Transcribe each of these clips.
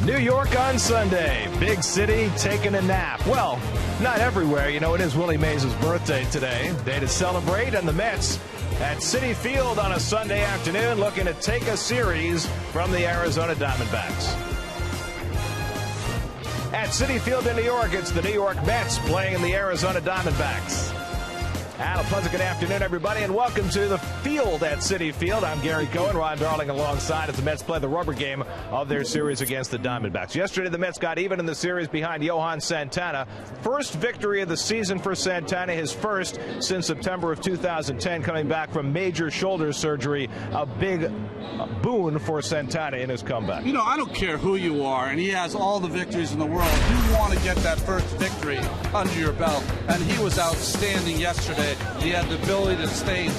New York on Sunday. Big city taking a nap. Well, not everywhere. You know, it is Willie Mays' birthday today. Day to celebrate, and the Mets at Citi Field on a Sunday afternoon looking to take a series from the Arizona Diamondbacks. At Citi Field in New York, it's the New York Mets playing the Arizona Diamondbacks. And a pleasant good afternoon, everybody, and welcome to the field at Citi Field. I'm Gary Cohen, Ron Darling alongside as the Mets play the rubber game of their series against the Diamondbacks. Yesterday, the Mets got even in the series behind Johan Santana. First victory of the season for Santana, his first since September of 2010, coming back from major shoulder surgery. A big boon for Santana in his comeback. You know, I don't care who you are, and he has all the victories in the world. You want to get that first victory under your belt, and he was outstanding yesterday. He had the ability to stay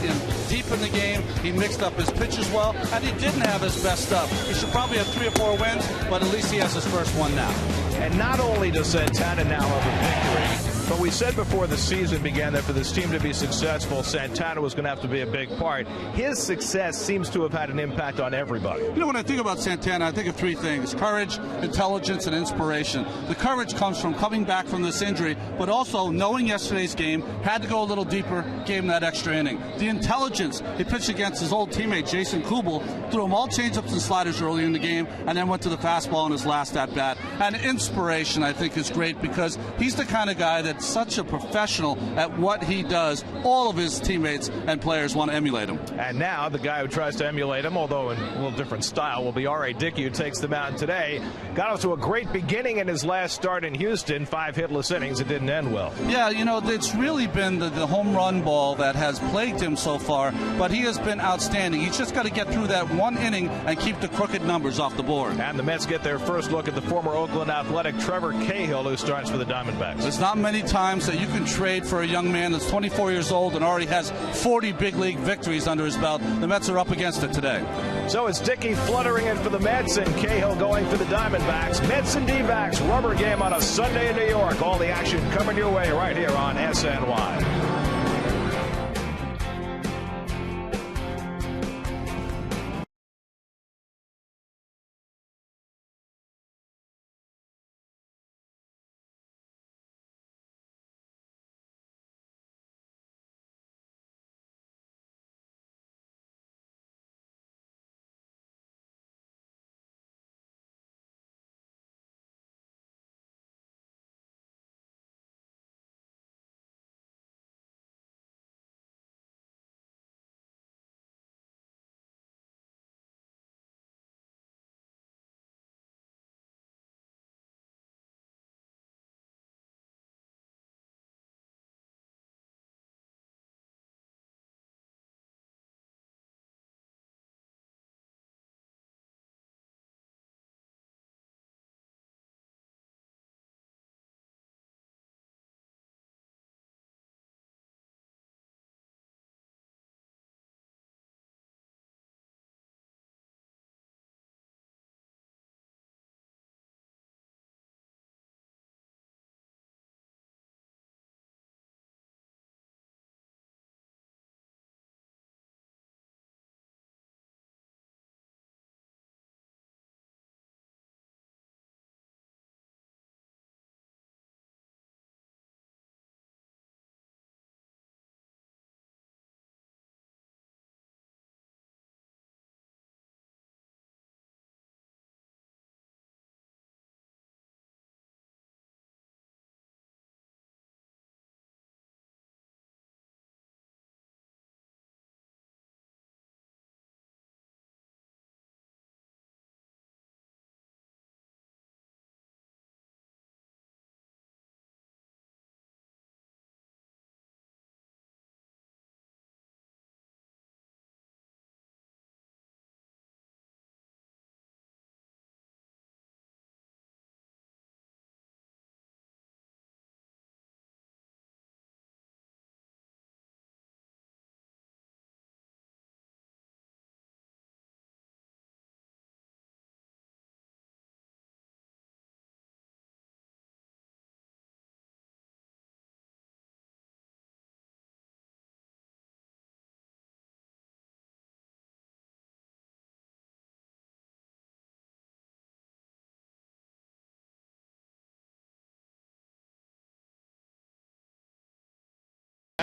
deep in the game. He mixed up his pitches well, and he didn't have his best stuff. He should probably have 3 or 4 wins, but at least he has his first one now. And not only does Santana now have a victory, but we said before the season began that for this team to be successful, Santana was going to have to be a big part. His success seems to have had an impact on everybody. You know, when I think about Santana, I think of 3 things: courage, intelligence, and inspiration. The courage comes from coming back from this injury, but also knowing yesterday's game, had to go a little deeper, gave him that extra inning. The intelligence, he pitched against his old teammate, Jason Kubel, threw him all changeups and sliders early in the game, and then went to the fastball in his last at-bat. And inspiration, I think, is great because he's the kind of guy that's such a professional at what he does. All of his teammates and players want to emulate him. And now the guy who tries to emulate him, although in a little different style, will be ARI Dicky, who takes the mound today. Got off to a great beginning in his last start in Houston, 5 hitless innings. It didn't end well. Yeah, you know, it's really been the home run ball that has plagued him so far, but he has been outstanding. He's just got to get through that one inning and keep the crooked numbers off the board. And the Mets get their first look at the former Oakland Athletic Trevor Cahill, who starts for the Diamondbacks. There's not many times that you can trade for a young man that's 24 years old and already has 40 big league victories under his belt. The Mets are up against it today. So it's Dicky fluttering in for the Mets and Cahill going for the Diamondbacks. Mets and D-backs, rubber game on a Sunday in New York. All the action coming your way right here on SNY.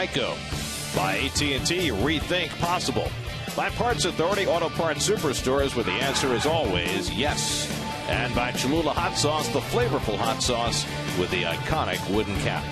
Geico. By AT&T, rethink possible. By Parts Authority Auto Parts Superstores, where the answer is always yes. And by Cholula Hot Sauce, the flavorful hot sauce with the iconic wooden cap.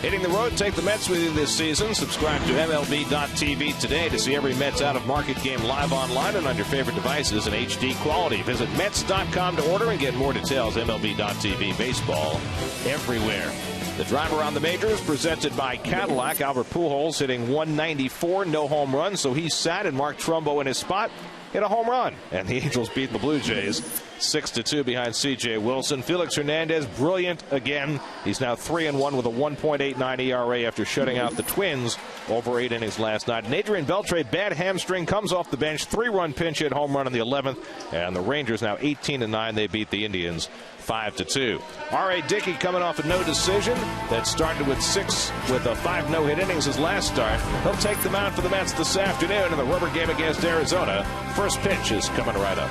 Hitting the road, take the Mets with you this season. Subscribe to MLB.tv today to see every Mets out-of-market game live online and on your favorite devices in HD quality. Visit Mets.com to order and get more details. MLB.tv, baseball everywhere. The driver on the majors presented by Cadillac. Albert Pujols hitting 194, no home runs, so he's sat, and Mark Trumbo in his spot hit a home run. And the Angels beat the Blue Jays 6-2 behind C.J. Wilson. Felix Hernandez, brilliant again. He's now 3-1 with a 1.89 ERA after shutting out the Twins over 8 innings last night. And Adrian Beltre, bad hamstring, comes off the bench. 3-run pinch hit home run in the 11th. And the Rangers now 18-9. They beat the Indians 5-2. R.A. Dicky coming off a no decision that started with 5 no-hit innings his last start. He'll take the mound for the Mets this afternoon in the rubber game against Arizona. First pitch is coming right up.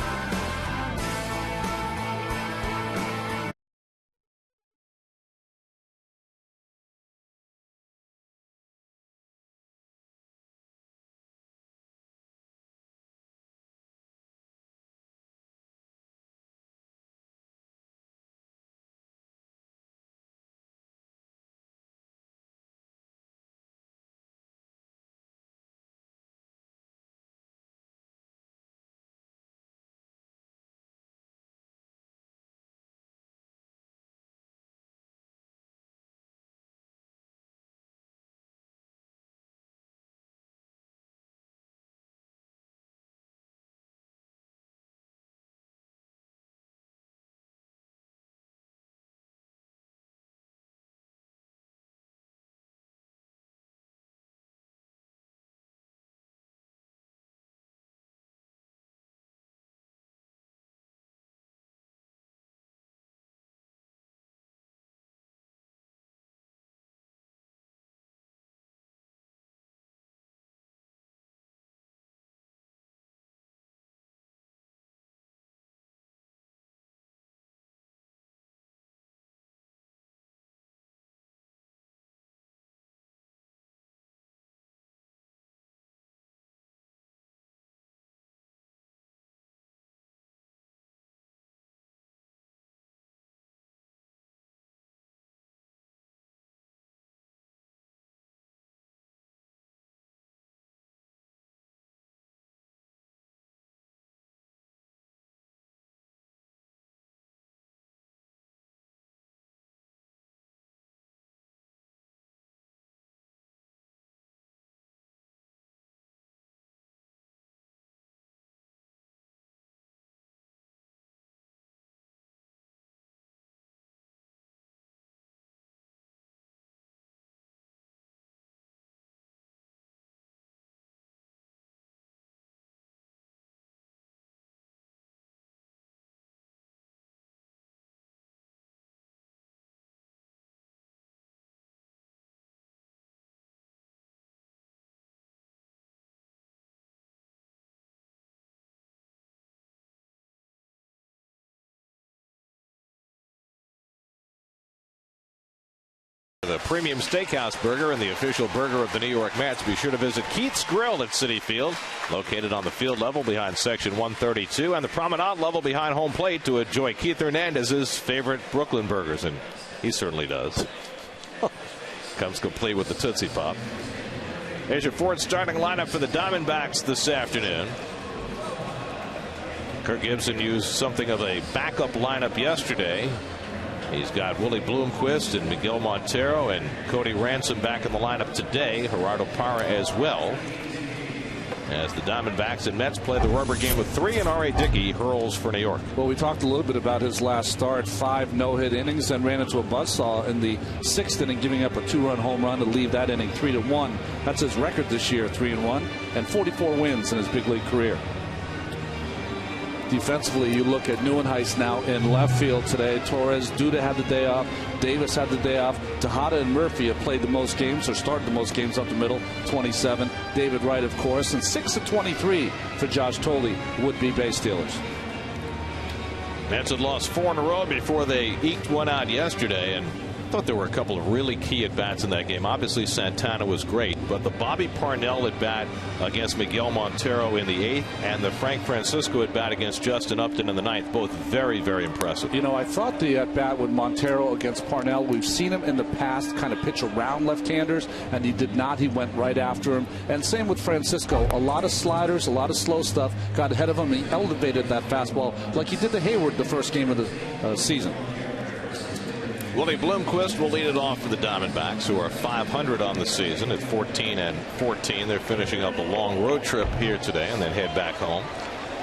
The premium steakhouse burger and the official burger of the New York Mets. Be sure to visit Keith's Grill at Citi Field, located on the field level behind section 132 and the promenade level behind home plate, to enjoy Keith Hernandez's favorite Brooklyn burgers, and he certainly does. Comes complete with the Tootsie Pop. Here's your Ford starting lineup for the Diamondbacks this afternoon. Kirk Gibson used something of a backup lineup yesterday. He's got Willie Bloomquist and Miguel Montero and Cody Ransom back in the lineup today. Gerardo Parra as well. As the Diamondbacks and Mets play the rubber game with 3, and R.A. Dickey hurls for New York. Well, we talked a little bit about his last start. 5 no-hit innings, then ran into a buzzsaw in the 6th inning, giving up a 2-run home run to leave that inning 3-1. That's his record this year, 3-1, and 44 wins in his big league career. Defensively, you look at Neuenhuis now in left field today. Torres, Duda had the day off. Davis had the day off. Tejada and Murphy have played the most games, or started the most games up the middle, 27. David Wright, of course, and 6 of 23 for Josh Thole, would-be base stealers. Mets had lost 4 in a row before they eked one out yesterday, and thought there were a couple of really key at-bats in that game. Obviously, Santana was great, but the Bobby Parnell at-bat against Miguel Montero in the 8th and the Frank Francisco at-bat against Justin Upton in the 9th, both very, very impressive. You know, I thought the at-bat with Montero against Parnell, we've seen him in the past kind of pitch around left-handers, and he did not. He went right after him. And same with Francisco. A lot of sliders, a lot of slow stuff, got ahead of him. He elevated that fastball like he did to Hayward the first game of the season. Willie Bloomquist will lead it off for the Diamondbacks, who are 500 on the season at 14-14. They're finishing up a long road trip here today and then head back home.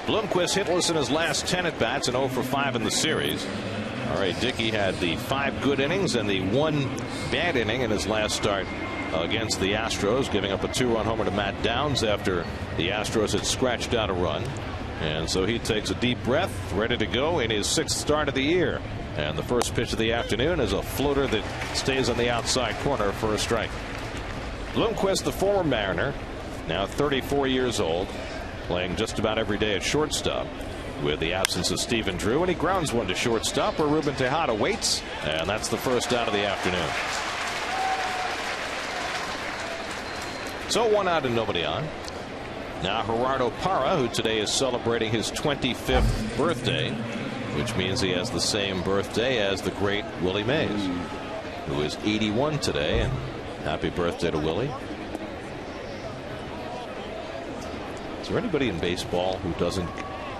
Bloomquist hitless in his last 10 at-bats and 0 for 5 in the series. All right, Dicky had the 5 good innings and the 1 bad inning in his last start against the Astros, giving up a 2-run homer to Matt Downs after the Astros had scratched out a run. And so he takes a deep breath, ready to go in his 6th start of the year. And the first pitch of the afternoon is a floater that stays on the outside corner for a strike. Bloomquist, the former Mariner, now 34 years old, playing just about every day at shortstop with the absence of Stephen Drew, and he grounds one to shortstop where Ruben Tejada waits, and that's the first out of the afternoon. So 1 out and nobody on. Now Gerardo Parra, who today is celebrating his 25th birthday, which means he has the same birthday as the great Willie Mays, who is 81 today, and happy birthday to Willie. Is there anybody in baseball who doesn't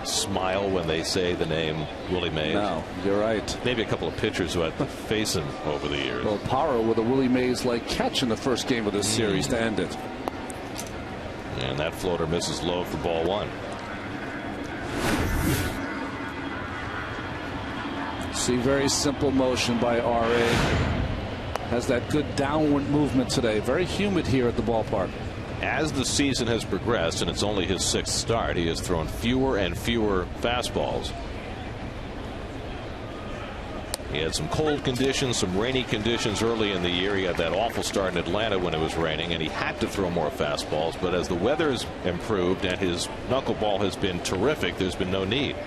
smile when they say the name Willie Mays? No, you're right. Maybe a couple of pitchers who had to face him over the years. Well, Parra with a Willie Mays-like catch in the first game of this series to end it. And that floater misses low for ball 1. See, very simple motion by RA. Has that good downward movement today. Very humid here at the ballpark. As the season has progressed, and it's only his 6th start, he has thrown fewer and fewer fastballs. He had some cold conditions, some rainy conditions early in the year. He had that awful start in Atlanta when it was raining, and he had to throw more fastballs. But as the weather's improved and his knuckleball has been terrific, there's been no need.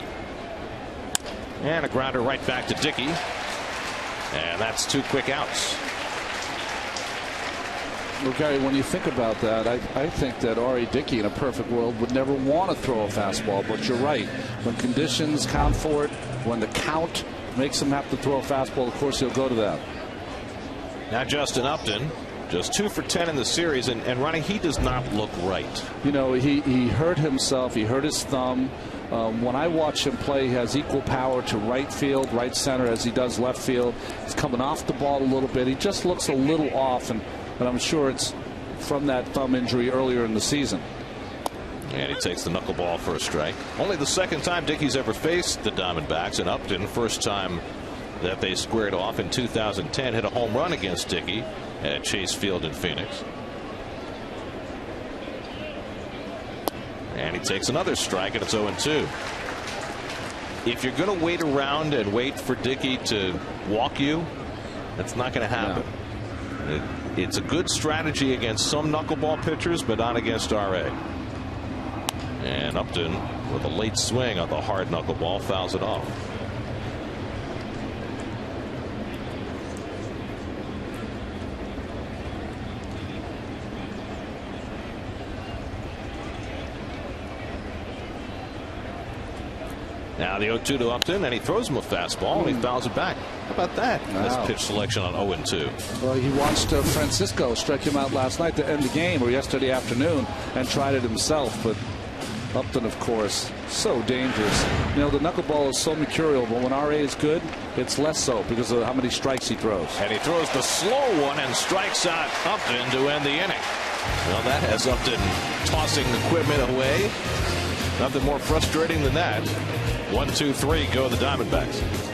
And a grounder right back to Dicky. And that's 2 quick outs. Well, Gary, when you think about that, I think that R.A. Dickey in a perfect world would never want to throw a fastball. But you're right. When conditions count for it, when the count makes him have to throw a fastball, of course he'll go to that. Now Justin Upton, just 2 for 10 in the series. And Ronnie, he does not look right. You know, he hurt himself. He hurt his thumb. When I watch him play, he has equal power to right field, right center as he does left field. He's coming off the ball a little bit. He just looks a little off, and I'm sure it's from that thumb injury earlier in the season. And he takes the knuckleball for a strike. Only the 2nd time Dickey's ever faced the Diamondbacks, and Upton, first time that they squared off in 2010, hit a home run against Dickey at Chase Field in Phoenix. And he takes another strike, and it's 0-2. If you're going to wait around and wait for Dickey to walk you, that's not going to happen. No. It's a good strategy against some knuckleball pitchers, but not against RA. And Upton, with a late swing on the hard knuckleball, fouls it off. Now the 0-2 to Upton, and he throws him a fastball, and he fouls it back. How about that? Wow. That's pitch selection on 0-2. Well, he watched Francisco strike him out last night to end the game, or yesterday afternoon, and tried it himself. But Upton, of course, so dangerous. You know, the knuckleball is so mercurial, but when RA is good, it's less so because of how many strikes he throws. And he throws the slow one and strikes out Upton to end the inning. Well, that has Upton tossing the equipment away. Nothing more frustrating than that. 1-2-3 go the Diamondbacks.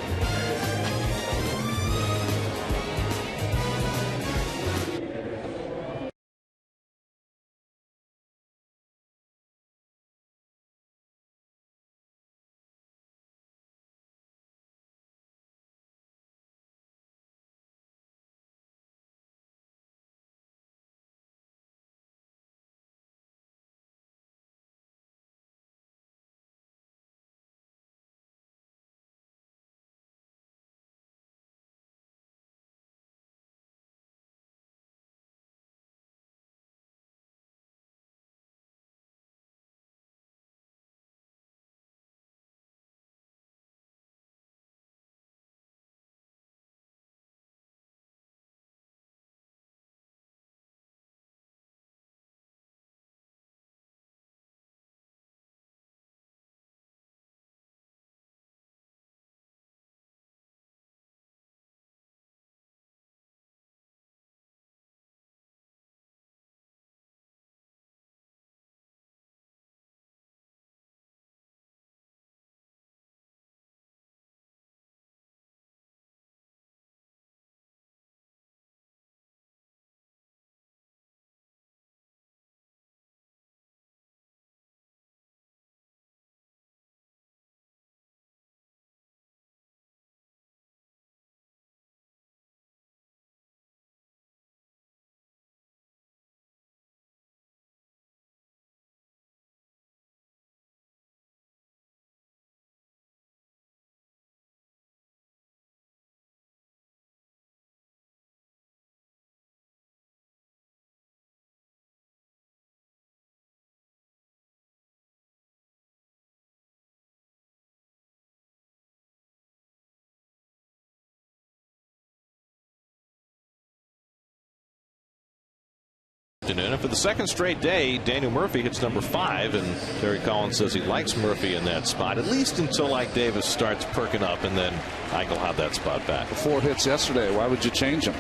And for the second straight day, Daniel Murphy hits number 5, and Terry Collins says he likes Murphy in that spot, at least until Ike Davis starts perking up, and then Ike will have that spot back. 4 hits yesterday. Why would you change him?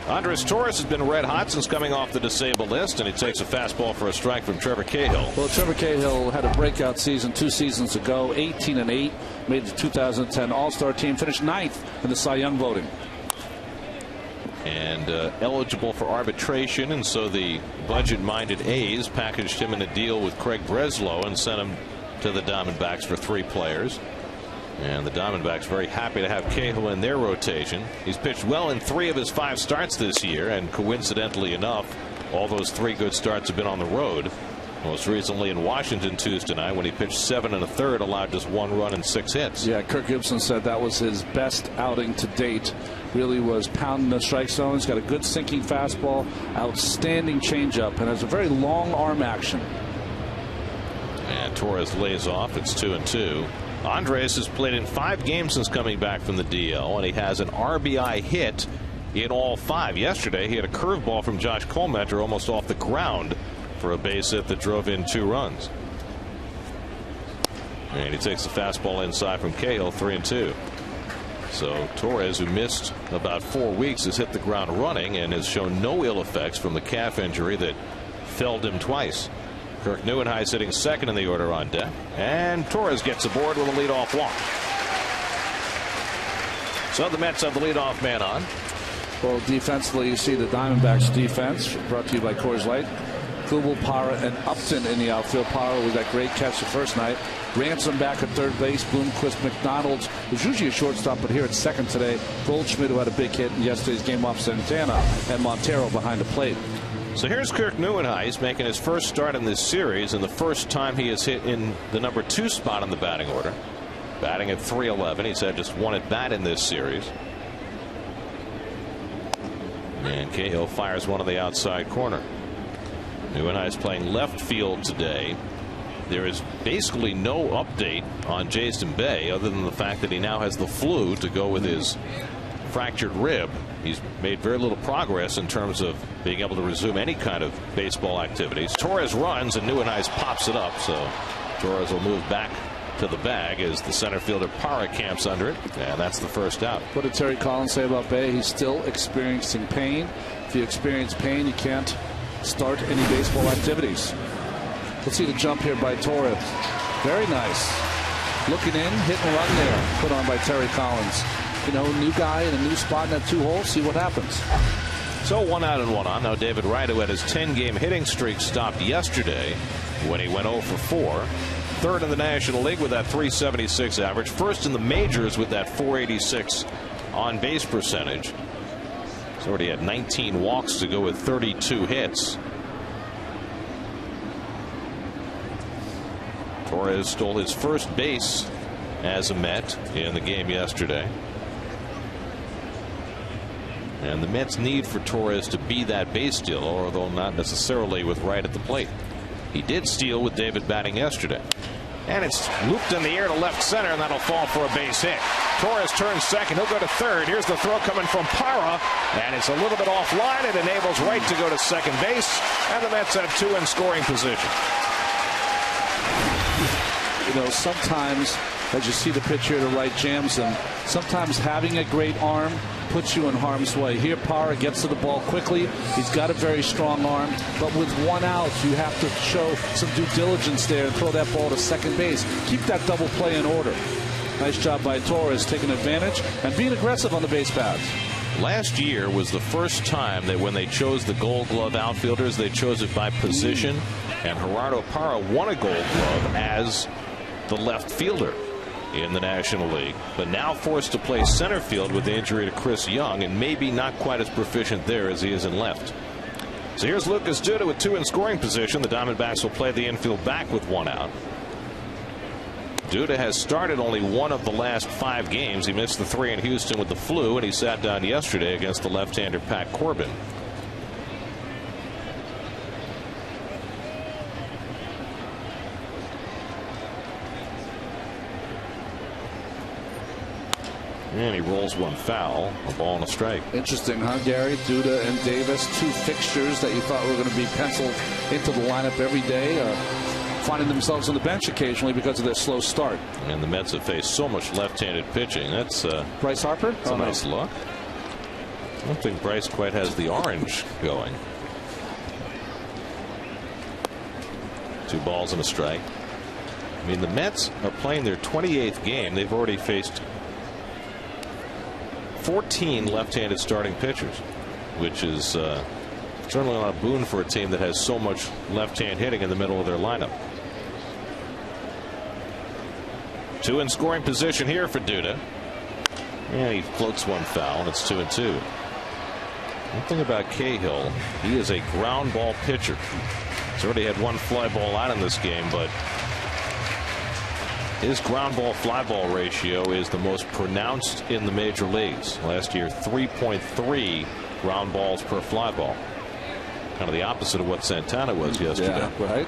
Andres Torres has been red hot since coming off the disabled list, and he takes a fastball for a strike from Trevor Cahill. Well, Trevor Cahill had a breakout season 2 seasons ago, 18-8, made the 2010 All-Star team, finished 9th in the Cy Young voting. And eligible for arbitration, and so the budget-minded A's packaged him in a deal with Craig Breslow and sent him to the Diamondbacks for 3 players. And the Diamondbacks very happy to have Cahill in their rotation. He's pitched well in 3 of his 5 starts this year, and coincidentally enough, all those 3 good starts have been on the road. Most recently in Washington Tuesday night when he pitched 7 1/3, allowed just 1 run and 6 hits. Yeah, Kirk Gibson said that was his best outing to date. Really was pounding the strike zone. He's got a good sinking fastball, outstanding changeup, and has a very long arm action. And Torres lays off. It's 2-2. Andres has played in 5 games since coming back from the DL, and he has an RBI hit in all 5. Yesterday, he had a curveball from Josh Colmetter almost off the ground for a base hit that drove in 2 runs. And he takes the fastball inside from Cahill, 3-2. So Torres, who missed about 4 weeks, has hit the ground running and has shown no ill effects from the calf injury that felled him twice. Kirk Neuenhuis sitting second in the order on deck, and Torres gets aboard with a leadoff walk. So the Mets have the leadoff man on. Well, defensively, you see the Diamondbacks defense, brought to you by Coors Light. Knuckleball, Parra, and Upton in the outfield. Parra with that great catch the first night. Ransom back at third base. Bloomquist, McDonald's, who's usually a shortstop, but here at second today. Goldschmidt, who had a big hit in yesterday's game off Santana, and Montero behind the plate. So here's Kirk Neuenhuis making his first start in this series, and the first time he has hit in the number 2 spot in the batting order. Batting at .311. He's had just 1 at bat in this series. And Cahill fires one on the outside corner. Neuenhuis playing left field today. There is basically no update on Jason Bay other than the fact that he now has the flu to go with his fractured rib. He's made very little progress in terms of being able to resume any kind of baseball activities. Torres runs and Neuenhuis pops it up, so Torres will move back to the bag as the center fielder Parra camps under it, and that's the first out. What did Terry Collins say about Bay? He's still experiencing pain. If you experience pain, you can't start any baseball activities. Let's see the jump here by Torres. Very nice. Looking in, hit and run there. Put on by Terry Collins. You know, new guy in a new spot in that 2 hole. See what happens. So 1 out and 1 on. Now David Wright, who had his 10-game hitting streak stopped yesterday when he went 0 for 4. 3rd in the National League with that .376 average. 1st in the majors with that .486 on base percentage. He's already had 19 walks to go with 32 hits. Torres stole his first base as a Met in the game yesterday. And the Mets need for Torres to be that base stealer, although not necessarily with Wright at the plate. He did steal with David batting yesterday. And it's looped in the air to left center, and that'll fall for a base hit. Torres turns second. He'll go to third. Here's the throw coming from Parra, and it's a little bit offline. It enables Wright to go to second base, and the Mets have 2 in scoring position. You know, sometimes, as you see the pitch here to right jams him, sometimes having a great arm puts you in harm's way. Here Parra gets to the ball quickly. He's got a very strong arm, but with 1 out, you have to show some due diligence there and throw that ball to second base. Keep that double play in order. Nice job by Torres taking advantage and being aggressive on the base paths. Last year was the first time that when they chose the Gold Glove outfielders, they chose it by position, and Gerardo Parra won a Gold Glove as the left fielder in the National League, but now forced to play center field with the injury to Chris Young, and maybe not quite as proficient there as he is in left. So here's Lucas Duda with 2 in scoring position. The Diamondbacks will play the infield back with 1 out. Duda has started only 1 of the last 5 games. He missed the 3 in Houston with the flu, and he sat down yesterday against the left-hander Pat Corbin. And he rolls one foul, a ball and a strike. Interesting, huh, Gary? Duda and Davis, two fixtures that you thought were going to be penciled into the lineup every day, finding themselves on the bench occasionally because of their slow start. And the Mets have faced so much left-handed pitching. That's Bryce Harper. That's a nice look. I don't think Bryce quite has the orange going. 2 balls and a strike. I mean, the Mets are playing their 28th game. They've already faced 14 left-handed starting pitchers, which is certainly not a boon for a team that has so much left-hand hitting in the middle of their lineup. 2 in scoring position here for Duda. And he floats one foul, and it's 2-2. One thing about Cahill, he is a ground ball pitcher. He's already had 1 fly ball out in this game, but his ground ball fly ball ratio is the most pronounced in the major leagues. Last year, 3.3 ground balls per fly ball. Kind of the opposite of what Santana was yesterday. Yeah, right.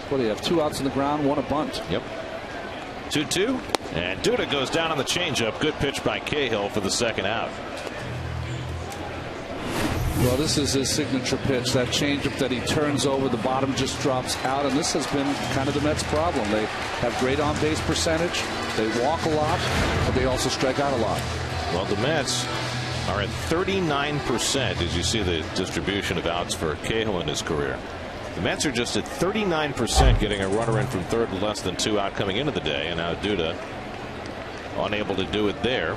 What do you have? 2 outs in the ground, 1 a bunt. Yep. 2-2. And Duda goes down on the changeup. Good pitch by Cahill for the second out. Well, this is his signature pitch, that changeup that he turns over, the bottom just drops out, and this has been kind of the Mets' problem. They have great on-base percentage, they walk a lot, but they also strike out a lot. Well, the Mets are at 39% as you see the distribution of outs for Cahill in his career. The Mets are just at 39% getting a runner in from third with less than 2 out coming into the day, and now Duda unable to do it there.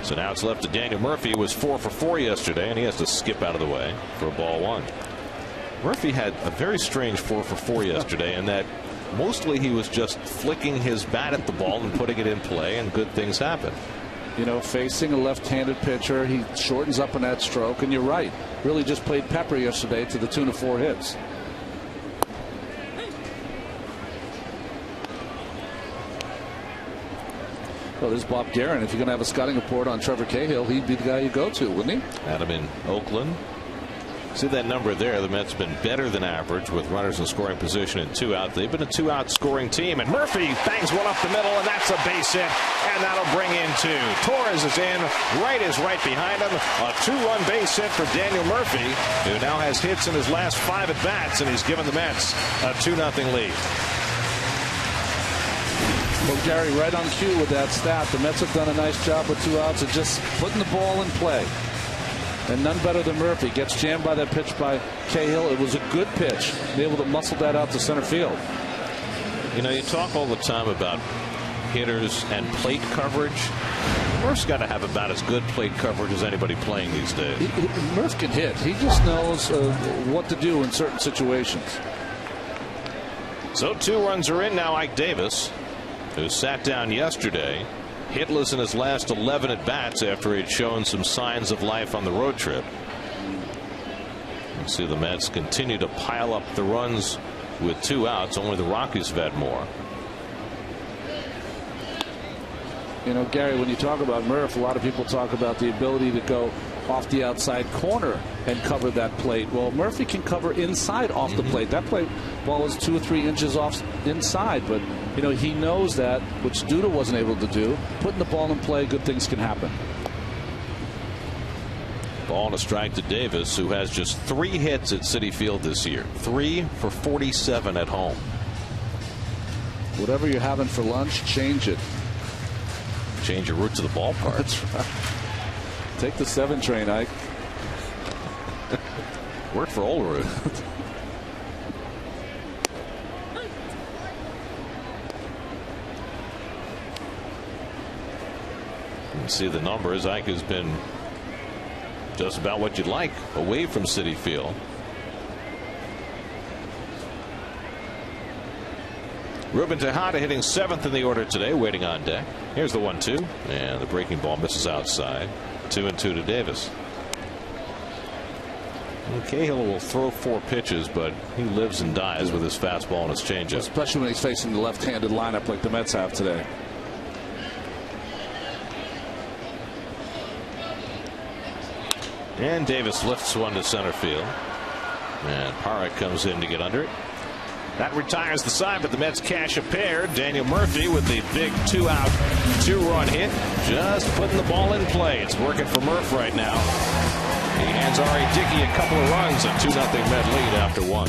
So now it's left to Daniel Murphy, who was 4 for 4 yesterday, and he has to skip out of the way for a ball 1. Murphy had a very strange 4 for 4 yesterday, in that mostly he was just flicking his bat at the ball and putting it in play, and good things happen. You know, facing a left-handed pitcher, he shortens up in that stroke, and you're right. Really just played pepper yesterday to the tune of 4 hits. Well, this is Bob Guerin. If you're going to have a scouting report on Trevor Cahill, he'd be the guy you go to, wouldn't he? Had him in Oakland. See that number there. The Mets have been better than average with runners in scoring position and 2 out. They've been a 2-out scoring team. And Murphy bangs one up the middle, and that's a base hit. And that'll bring in 2. Torres is in. Wright is right behind him. A 2-run base hit for Daniel Murphy, who now has hits in his last 5 at-bats, and he's given the Mets a 2-0 lead. Well, Gary, right on cue with that stat. The Mets have done a nice job with 2 outs of just putting the ball in play. And none better than Murphy. Gets jammed by that pitch by Cahill. It was a good pitch. Be able to muscle that out to center field. You know, you talk all the time about hitters and plate coverage. Murph's got to have about as good plate coverage as anybody playing these days. Murph can hit. He just knows what to do in certain situations. So 2 runs are in now. Ike Davis, who sat down yesterday, hitless in his last 11 at-bats after he'd shown some signs of life on the road trip. You see the Mets continue to pile up the runs with 2 outs. Only the Rockies have had more. You know, Gary, when you talk about Murph, a lot of people talk about the ability to go off the outside corner and cover that plate. Well, Murphy can cover inside off the plate. That plate ball is 2 or 3 inches off inside, but you know, he knows that, which Duda wasn't able to do. Putting the ball in play, good things can happen. Ball and a strike to Davis, who has just 3 hits at Citi Field this year. 3 for 47 at home. Whatever you're having for lunch, change it. Change your route to the ballpark. That's right. Take the 7 train, Ike. Worked for Olerud. You can see the numbers. Ike has been just about what you'd like away from Citi Field. Ruben Tejada hitting 7th in the order today, waiting on deck. Here's the 1-2, and the breaking ball misses outside. 2-2 to Davis. And Cahill will throw 4 pitches, but he lives and dies with his fastball and his changeup. Especially when he's facing the left-handed lineup like the Mets have today. And Davis lifts one to center field. And Parra comes in to get under it. That retires the side, but the Mets cash a pair. Daniel Murphy with the big 2-out, 2-run hit. Just putting the ball in play. It's working for Murph right now. He hands ARI Dicky a couple of runs, a 2-0 Met lead after 1.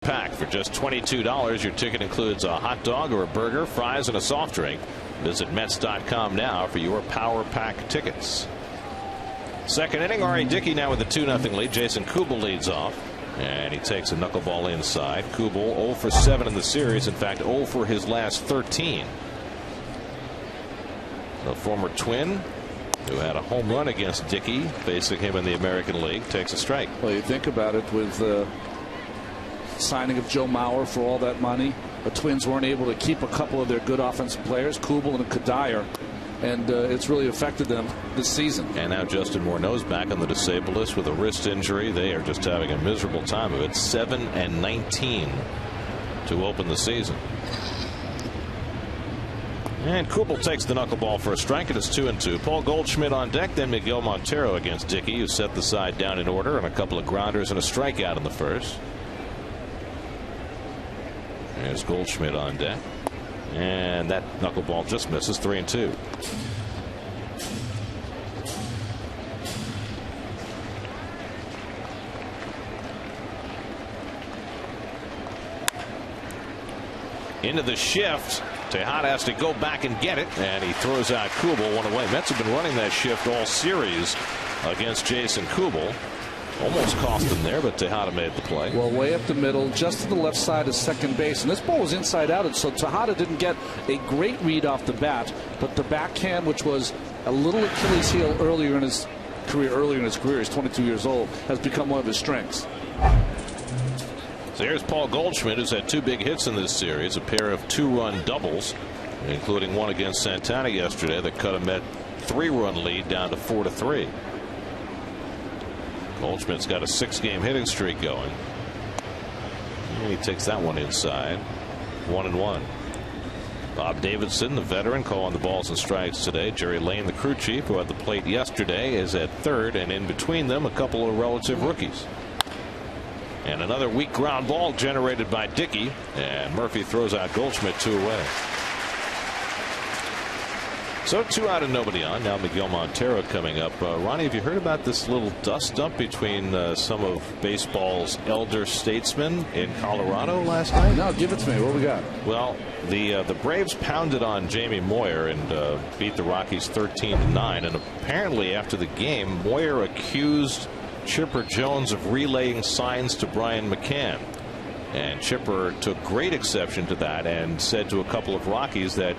Pack for just $22. Your ticket includes a hot dog or a burger, fries, and a soft drink. Visit Mets.com now for your Power Pack tickets. Second inning, ARI Dicky now with a 2-0 lead. Jason Kubel leads off, and he takes a knuckleball inside. Kubel 0 for 7 in the series. In fact, 0 for his last 13. The former Twin, who had a home run against Dicky, facing him in the American League, takes a strike. Well, you think about it, with signing of Joe Mauer for all that money, the Twins weren't able to keep a couple of their good offensive players, Kubel and Kadire, and it's really affected them this season. And now Justin Morneau's back on the disabled list with a wrist injury. They are just having a miserable time of it. 7-19 to open the season. And Kubel takes the knuckleball for a strike. It is 2-2. Paul Goldschmidt on deck, then Miguel Montero against Dicky, who set the side down in order, and a couple of grounders and a strikeout in the first. There's Goldschmidt on deck, and that knuckleball just misses. 3-2. Into the shift. Tejada has to go back and get it, and he throws out Kubel one away. Mets have been running that shift all series against Jason Kubel. Almost cost him there, but Tejada made the play. Well, way up the middle, just to the left side of second base. And this ball was inside out, and so Tejada didn't get a great read off the bat. But the backhand, which was a little Achilles heel earlier in his career, he's 22 years old, has become one of his strengths. So here's Paul Goldschmidt, who's had 2 big hits in this series, a pair of 2-run doubles, including one against Santana yesterday that cut a Met 3-run lead down to 4-3. Goldschmidt's got a 6-game hitting streak going. And he takes that one inside. 1-1. Bob Davidson, the veteran, calling the balls and strikes today. Jerry Lane, the crew chief, who had the plate yesterday, is at third, and in between them a couple of relative rookies. And another weak ground ball generated by Dicky, and Murphy throws out Goldschmidt 2 away. So 2 out and nobody on. Now Miguel Montero coming up. Ronnie, have you heard about this little dust up between some of baseball's elder statesmen in Colorado last night? No, give it to me. What we got? Well, the Braves pounded on Jamie Moyer and beat the Rockies 13-9. And apparently after the game, Moyer accused Chipper Jones of relaying signs to Brian McCann. And Chipper took great exception to that and said to a couple of Rockies that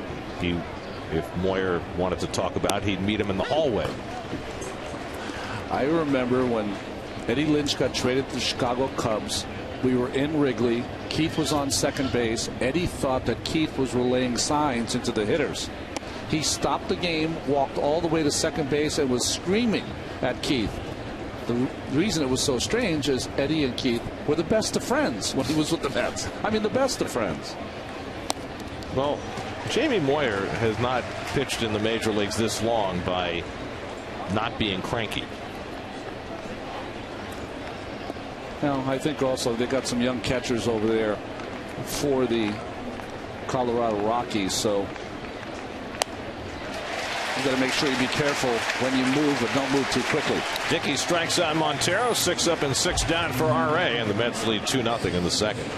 if Moyer wanted to talk about, he'd meet him in the hallway. I remember when Eddie Lynch got traded to the Chicago Cubs. We were in Wrigley. Keith was on second base. Eddie thought that Keith was relaying signs into the hitters. He stopped the game, walked all the way to second base, and was screaming at Keith. The reason it was so strange is Eddie and Keith were the best of friends when he was with the Mets. I mean, the best of friends. Well, Jamie Moyer has not pitched in the major leagues this long by not being cranky. Now, I think also they got some young catchers over there for the Colorado Rockies, so you got to make sure you be careful when you move, but don't move too quickly. Dicky strikes out Montero, 6 up and 6 down for RA, and the Mets lead 2-0 in the second.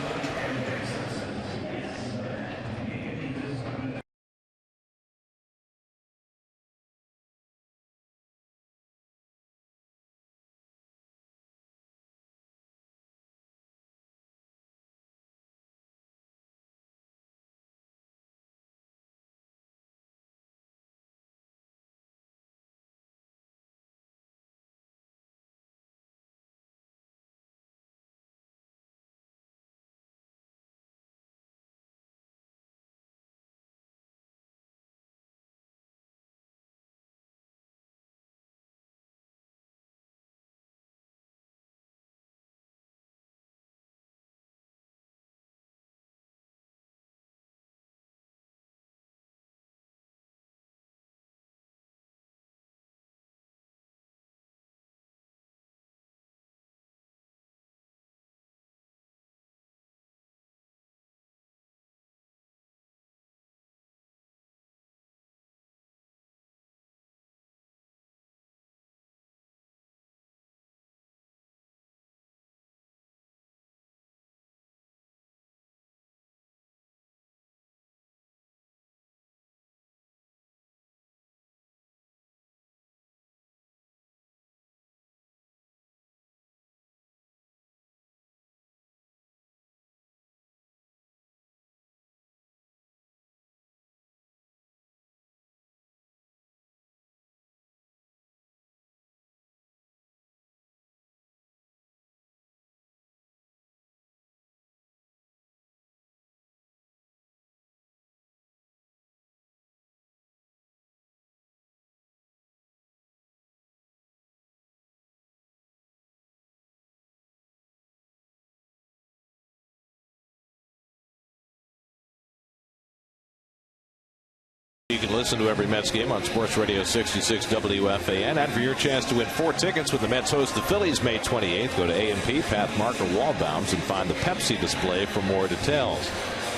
You can listen to every Mets game on Sports Radio 66 WFAN. And for your chance to win 4 tickets when the Mets host the Phillies May 28th, go to A&P, Path Marker, Wallbounds, and find the Pepsi display for more details.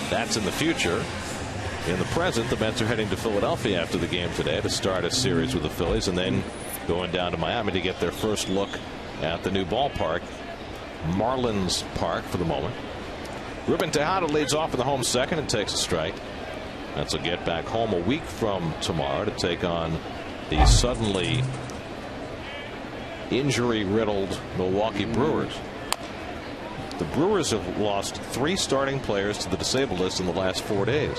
That's in the future. In the present, the Mets are heading to Philadelphia after the game today to start a series with the Phillies, and then going down to Miami to get their first look at the new ballpark, Marlins Park, for the moment. Ruben Tejada leads off in the home second and takes a strike. Mets will get back home a week from tomorrow to take on the suddenly injury-riddled Milwaukee Brewers. The Brewers have lost 3 starting players to the disabled list in the last 4 days.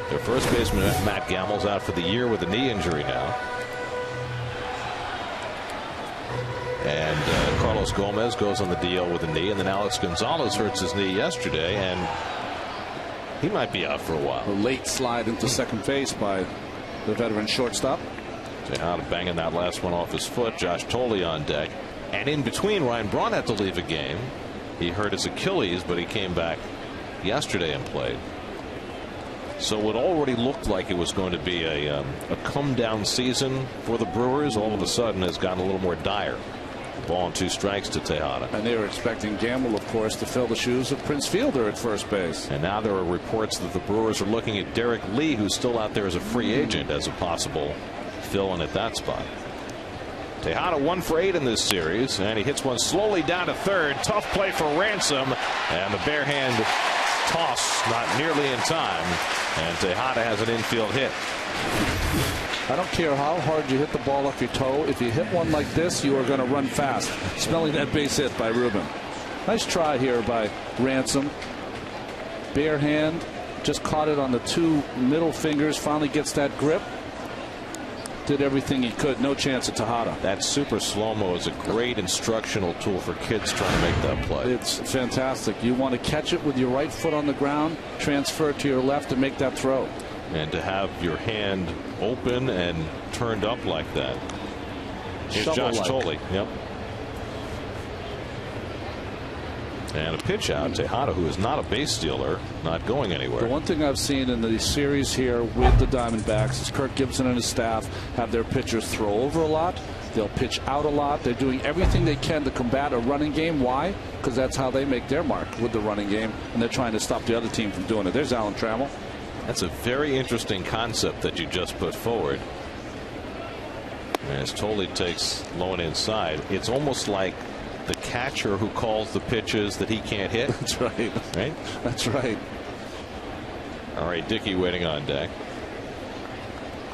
Their first baseman, Matt Gammel's out for the year with a knee injury now. And Carlos Gomez goes on the DL with a knee. And then Alex Gonzalez hurts his knee yesterday, and he might be out for a while. A late slide into second base by the veteran shortstop. Tejada banging that last one off his foot. Josh Tolley on deck. And in between, Ryan Braun had to leave a game. He hurt his Achilles, but he came back yesterday and played. So what already looked like it was going to be a come-down season for the Brewers all of a sudden has gotten a little more dire. Ball and 2 strikes to Tejada. And they were expecting Gamble, of course, to fill the shoes of Prince Fielder at first base. And now there are reports that the Brewers are looking at Derek Lee, who's still out there as a free agent, as a possible fill-in at that spot. Tejada 1 for 8 in this series, and he hits one slowly down to third. Tough play for Ransom, and the bare hand toss not nearly in time, and Tejada has an infield hit. I don't care how hard you hit the ball off your toe. If you hit one like this, you are going to run fast. Smelling that base hit by Ruben. Nice try here by Ransom. Bare hand, just caught it on the 2 middle fingers. Finally gets that grip. did everything he could. No chance at Tejada. That super slow-mo is a great instructional tool for kids trying to make that play. It's fantastic. You want to catch it with your right foot on the ground, transfer it to your left, and make that throw. And to have your hand open and turned up like that. Here's Josh Tolley. Yep. And a pitch out. Tejada, who is not a base stealer, not going anywhere. The one thing I've seen in the series here with the Diamondbacks is Kirk Gibson and his staff have their pitchers throw over a lot. They'll pitch out a lot. They're doing everything they can to combat a running game. Why? Because that's how they make their mark with the running game, and they're trying to stop the other team from doing it. There's Alan Trammell. That's a very interesting concept that you just put forward. As Tolley takes low and inside, it's almost like the catcher who calls the pitches that he can't hit. That's right. Right? That's right. All right, Dicky waiting on deck.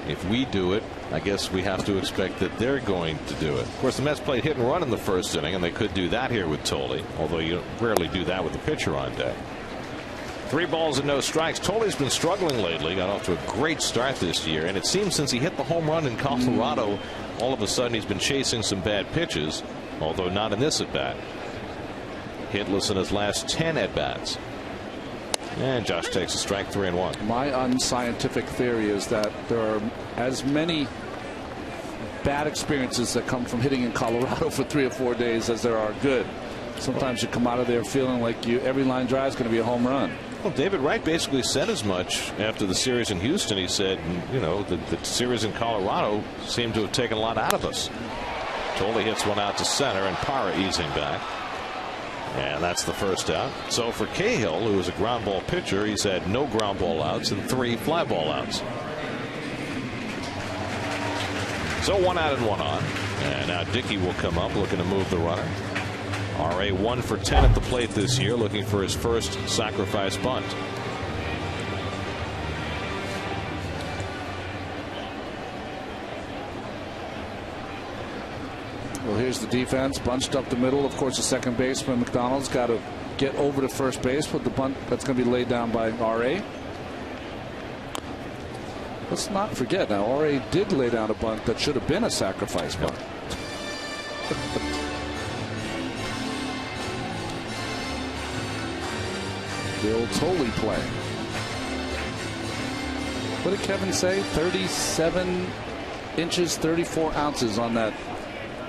If we do it, I guess we have to expect that they're going to do it. Of course, the Mets played hit and run in the first inning, and they could do that here with Tolley, although you rarely do that with the pitcher on deck. 3 balls and no strikes. Tolley's been struggling lately. Got off to a great start this year, and it seems since he hit the home run in Colorado, all of a sudden he's been chasing some bad pitches, although not in this at bat. Hitless in his last 10 at bats. And Josh takes a strike, 3-1. My unscientific theory is that there are as many bad experiences that come from hitting in Colorado for 3 or 4 days as there are good. Sometimes you come out of there feeling like every line drive is going to be a home run. Well, David Wright basically said as much after the series in Houston. He said, you know, the series in Colorado seemed to have taken a lot out of us. Tolley hits one out to center, and Parra easing back. And that's the first out. So for Cahill, who is a ground ball pitcher, he's had no ground ball outs and 3 fly ball outs. So 1 out and 1 on. And now Dicky will come up looking to move the runner. RA 1 for 10 at the plate this year, looking for his first sacrifice bunt. Well, here's the defense bunched up the middle. Of course, the second baseman McDonald's got to get over to first base with the bunt that's going to be laid down by RA. Let's not forget now, RA did lay down a bunt that should have been a sacrifice bunt. The old Tolley play. What did Kevin say? 37 inches, 34 ounces on that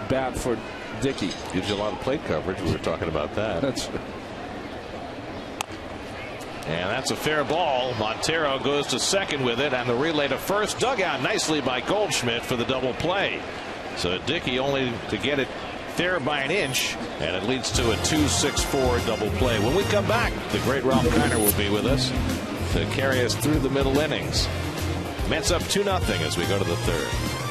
bat for Dicky. Gives you a lot of plate coverage. We were talking about that. That's And that's a fair ball. Montero goes to second with it, and the relay to first. Dug out nicely by Goldschmidt for the double play. So Dicky only to get it fair by an inch, and it leads to a 2-6-4 double play. When we come back, the great Ralph Kiner will be with us to carry us through the middle innings. Mets up 2-0 as we go to the third.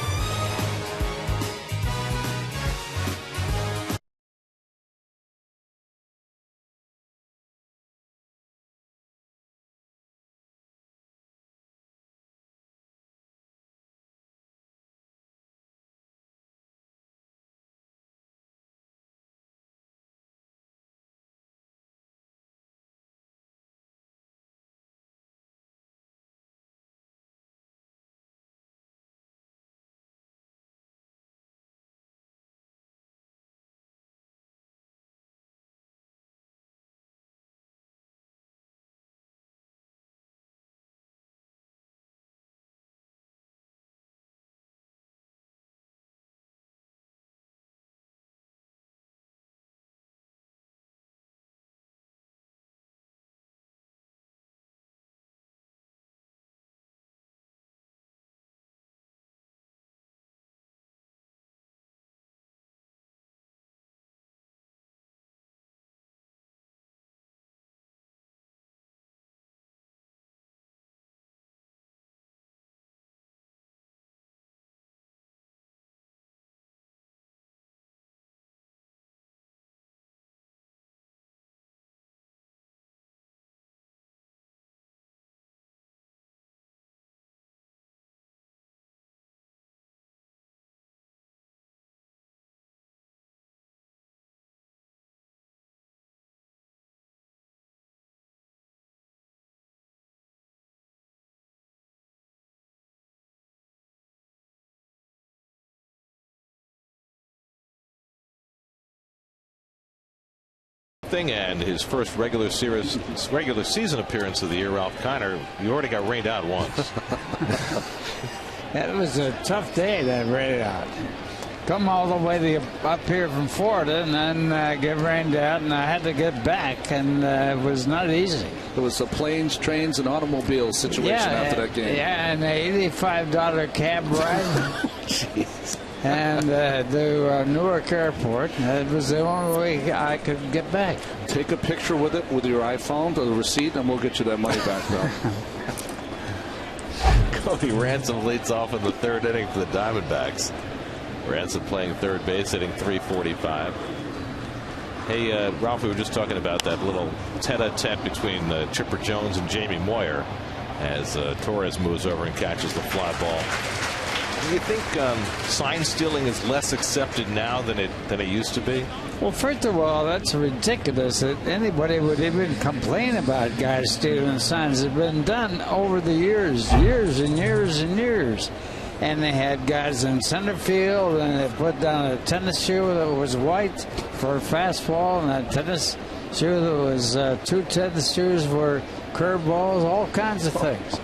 nothing, and his first regular season appearance of the year, Ralph Kiner, you already got rained out once. That was a tough day, that rained out. Come all the way up here from Florida and then get rained out, and I had to get back, and it was not easy. It was a planes, trains, and automobiles situation after that game. Yeah, and an $85 cab ride. Jeez. And to Newark Airport. It was the only way I could get back. Take a picture with it with your iPhone, or the receipt, and we'll get you that money back, though. Cody Ransom leads off in the third inning for the Diamondbacks. Ransom playing third base, hitting .345. Hey, Ralph, we were just talking about that little tete-a-tete between Chipper Jones and Jamie Moyer as Torres moves over and catches the fly ball. Do you think sign stealing is less accepted now than it used to be? Well, first of all, that's ridiculous that anybody would even complain about guys stealing signs. It's been done over the years and years and years. And they had guys in center field, and they put down a tennis shoe that was white for a fastball, and a tennis shoe that was two tennis shoes for curveballs, all kinds of things.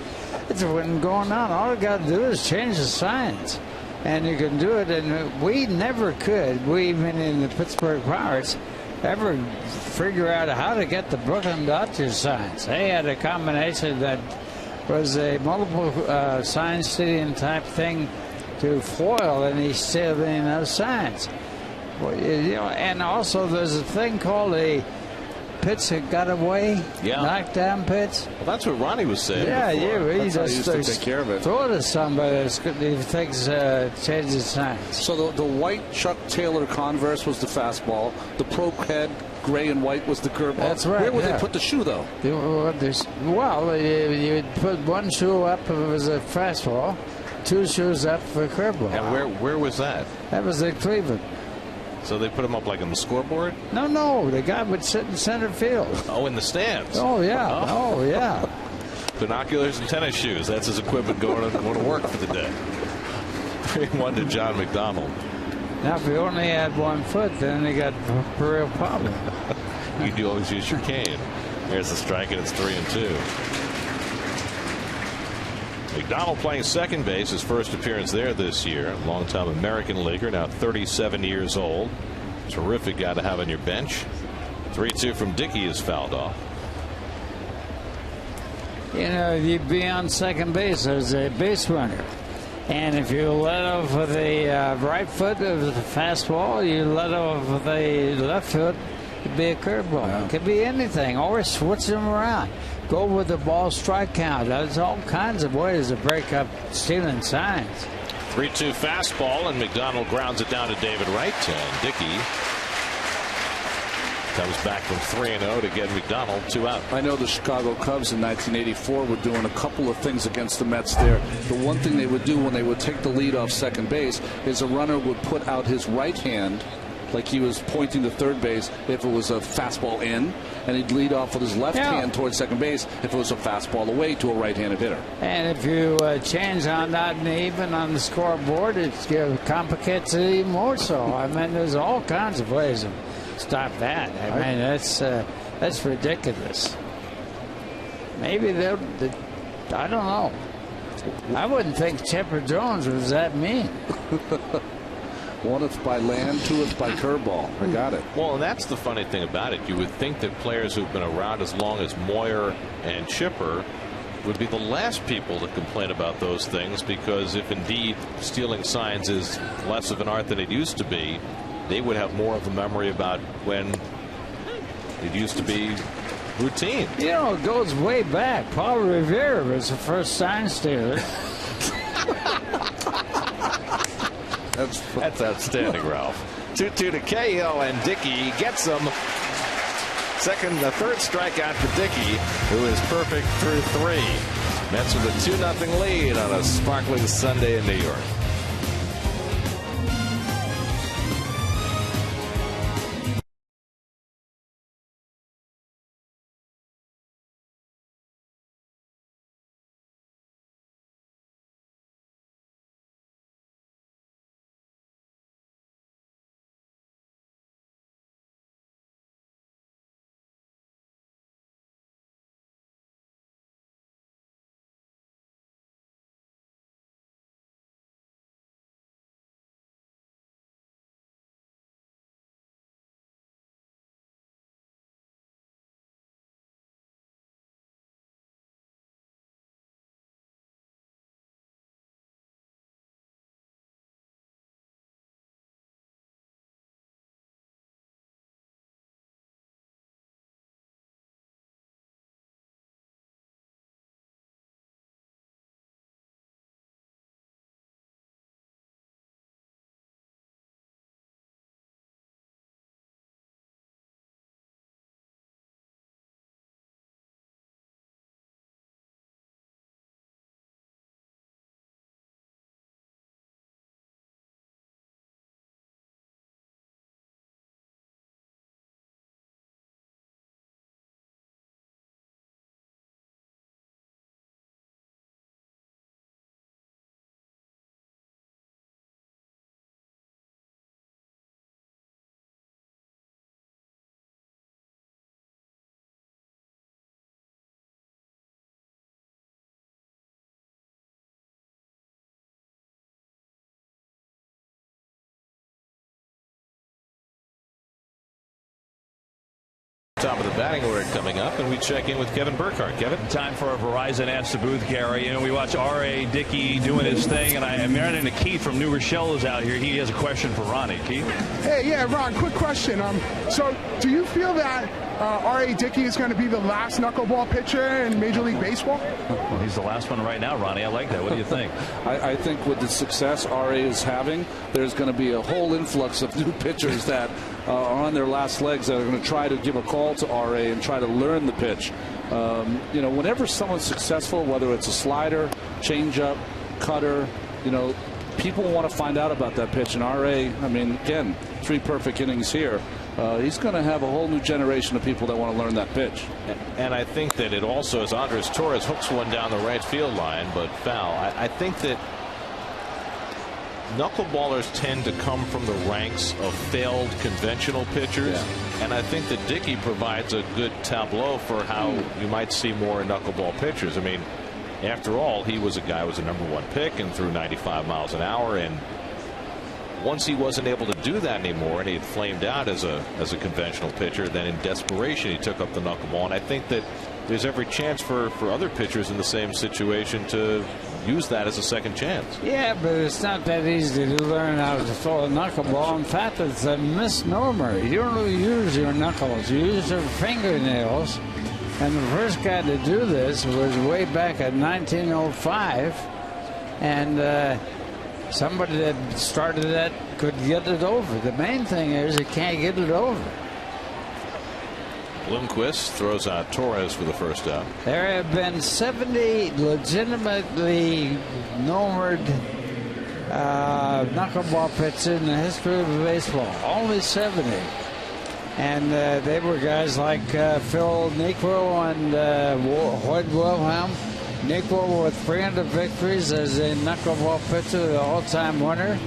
It's been going on. All you got to do is change the signs, and you can do it. And we never could, we meaning the Pittsburgh Pirates, ever figure out how to get the Brooklyn Dodgers signs. They had a combination that was a multiple sign stealing type thing to foil any stealing of signs. Well, and also there's a thing called a pitch that got away, knockdown pitch. Well, that's what Ronnie was saying. Yeah, before. He just take care of it. throw it to somebody who thinks changes signs. So the white Chuck Taylor Converse was the fastball. The Pro Head gray and white was the curveball. That's right. Where would they put the shoe, though? Well, you'd put one shoe up if it was a fastball, two shoes up for a curveball. And where was that? That was in Cleveland. So they put them up like on the scoreboard? No, the guy would sit in center field. Oh, in the stands. Oh yeah. Oh yeah. Binoculars and tennis shoes. That's his equipment going to work for the day. 3-1 to John McDonald. Now, if you only had 1 foot, then you got a real problem. You do always use your cane. There's the strike, and it's 3-2. McDonald playing second base, his first appearance there this year. Longtime American leaguer, now 37 years old. Terrific guy to have on your bench. 3-2 from Dicky is fouled off. You know, you'd be on second base as a base runner. And if you let off with the right foot of the fastball, you let off with the left foot, it'd be a curveball. Yeah. It could be anything, or switch them around. Go with the ball strike count. There's all kinds of ways to break up stealing signs. 3-2 fastball, and McDonald grounds it down to David Wright. And Dickey comes back from 3-0 to get McDonald 2 out. I know the Chicago Cubs in 1984 were doing a couple of things against the Mets there. The one thing they would do when they would take the lead off second base is a runner would put out his right hand like he was pointing to third base if it was a fastball in, and he'd lead off with his left hand towards second base if it was a fastball away to a right-handed hitter. And if you change on that and even on the scoreboard, it complicates it even more so. I mean, there's all kinds of ways to stop that. I mean, that's ridiculous. Maybe they'll. I don't know. I wouldn't think Chipper Jones was that mean. One is by land, two is by curveball. I got it. Well, and that's the funny thing about it. You would think that players who've been around as long as Moyer and Chipper would be the last people to complain about those things, because if indeed stealing signs is less of an art than it used to be, they would have more of a memory about when it used to be routine. You know, it goes way back. Paul Revere was the first sign stealer. That's outstanding, Ralph. 2-2 to KO, and Dickey gets him. The third strikeout for Dickey, who is perfect through 3. Mets with a 2-0 lead on a sparkling Sunday in New York. Top of the batting order coming up, and we check in with Kevin Burkhardt. Kevin? Time for a Verizon Ask the Booth, Gary. You know, we watch R.A. Dicky doing his thing, and I'm running into Keith from New Rochelle is out here. He has a question for Ronnie. Keith? Hey, yeah, Ron, quick question. So do you feel that R.A. Dicky is going to be the last knuckleball pitcher in Major League Baseball? Well, he's the last one right now, Ronnie. I like that. What do you think? I think with the success R.A. is having, there's going to be a whole influx of new pitchers that are on their last legs that are going to try to give a call to R.A. and try to learn the pitch. You know, whenever someone's successful, whether it's a slider, changeup, cutter, you know, people want to find out about that pitch. And R.A., I mean, again, 3 perfect innings here. He's going to have a whole new generation of people that want to learn that pitch. And I think that it also, as Andres Torres hooks one down the right field line, but foul, I think that knuckleballers tend to come from the ranks of failed conventional pitchers. Yeah. And I think that Dicky provides a good tableau for how you might see more knuckleball pitchers. I mean, after all, he was a guy who was a #1 pick and threw 95 miles an hour. And once he wasn't able to do that anymore and he had flamed out as a conventional pitcher, then in desperation he took up the knuckleball. And I think that there's every chance for other pitchers in the same situation to use that as a second chance. Yeah, but it's not that easy to learn how to throw a knuckleball. In fact, it's a misnomer. You don't use your knuckles. You use your fingernails. And the first guy to do this was way back in 1905. And somebody that started that could get it over. The main thing is you can't get it over. Bloomquist throws out Torres for the first out. There have been 70 legitimately numbered knuckleball pitchers in the history of baseball. Only 70. And they were guys like Phil Niekro and Hoyt Wilhelm. Niekro with 300 victories as a knuckleball pitcher, the all-time winner.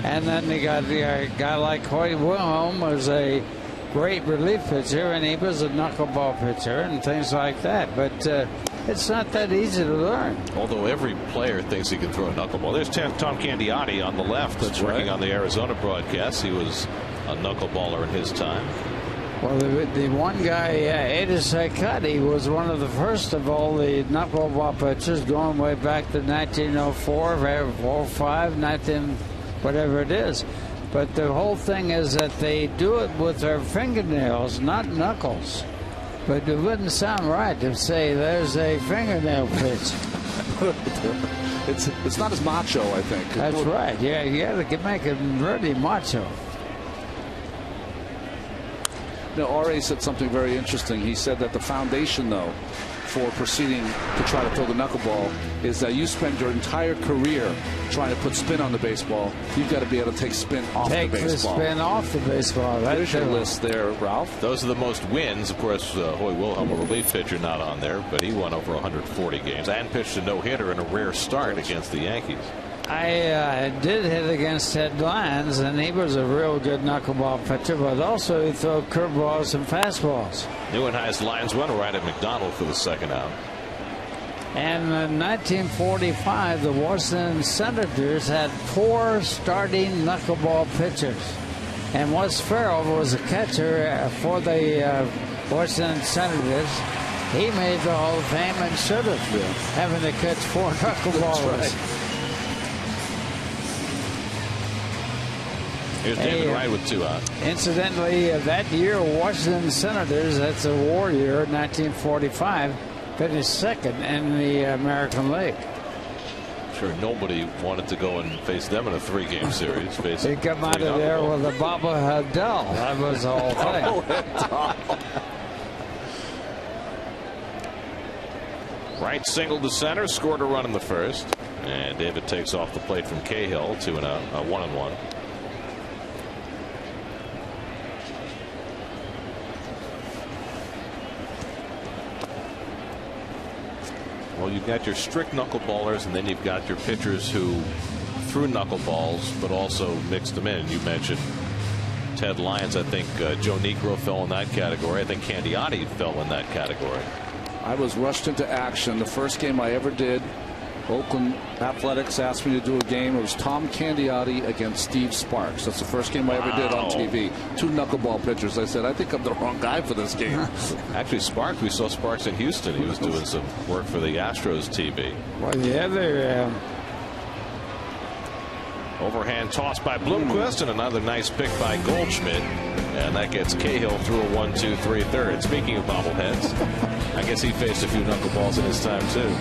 And then they got a guy like Hoyt Wilhelm was a great relief pitcher, and he was a knuckleball pitcher and things like that. But it's not that easy to learn. Although every player thinks he can throw a knuckleball. There's Tom Candiotti on the left that's working on the Arizona broadcast. He was a knuckleballer in his time. Well, the one guy, Ada Saikati, was one of the first of all the knuckleball pitchers going way back to 1904, 05, 19, whatever it is. But the whole thing is that they do it with their fingernails, not knuckles. But it wouldn't sound right to say there's a fingernail pitch. It's not as macho, I think. That's right. Yeah, you got to make it really macho. Now, R.A. said something very interesting. He said that the foundation, though, for proceeding to try to throw the knuckleball is that you spend your entire career trying to put spin on the baseball. You've got to be able to take spin off the baseball. Take the spin off the baseball. There's your list there, Ralph. Those are the most wins. Of course, Hoyt Wilhelm, a relief pitcher, not on there, but he won over 140 games and pitched a no-hitter in a rare start against the Yankees. I did hit against Ted Lyons, and he was a real good knuckleball pitcher, but also he threw curveballs and fastballs. Neuenhuis Lions went right at McDonald for the second out. And in 1945, the Washington Senators had 4 starting knuckleball pitchers. And Wes Farrell was a catcher for the Washington Senators. He made the Hall of Fame and should have been, having to catch 4 knuckleballers. Here's David Wright with 2 out. Incidentally, that year, Washington Senators, that's a war year, 1945, finished second in the American League. Sure, nobody wanted to go and face them in a 3-game series. They come out of there with a Baba Hadell. That was the whole thing. Wright singled to center, scored a run in the first. And David takes off the plate from Cahill, 1-1. Well, you've got your strict knuckleballers, and then you've got your pitchers who threw knuckleballs, but also mixed them in. You mentioned Ted Lyons. I think Joe Niekro fell in that category. I think Candiotti fell in that category. I was rushed into action. The first game I ever did Oakland Athletics asked me to do a game. It was Tom Candiotti against Steve Sparks. That's the first game I ever did on TV. 2 knuckleball pitchers. I said, I think I'm the wrong guy for this game. Actually, Sparks, we saw Sparks in Houston. He was doing some work for the Astros TV. Well, the other overhand toss by Bloomquist, and another nice pick by Goldschmidt. And that gets Cahill through a 1-2-3 third. Speaking of bobbleheads, I guess he faced a few knuckleballs in his time, too.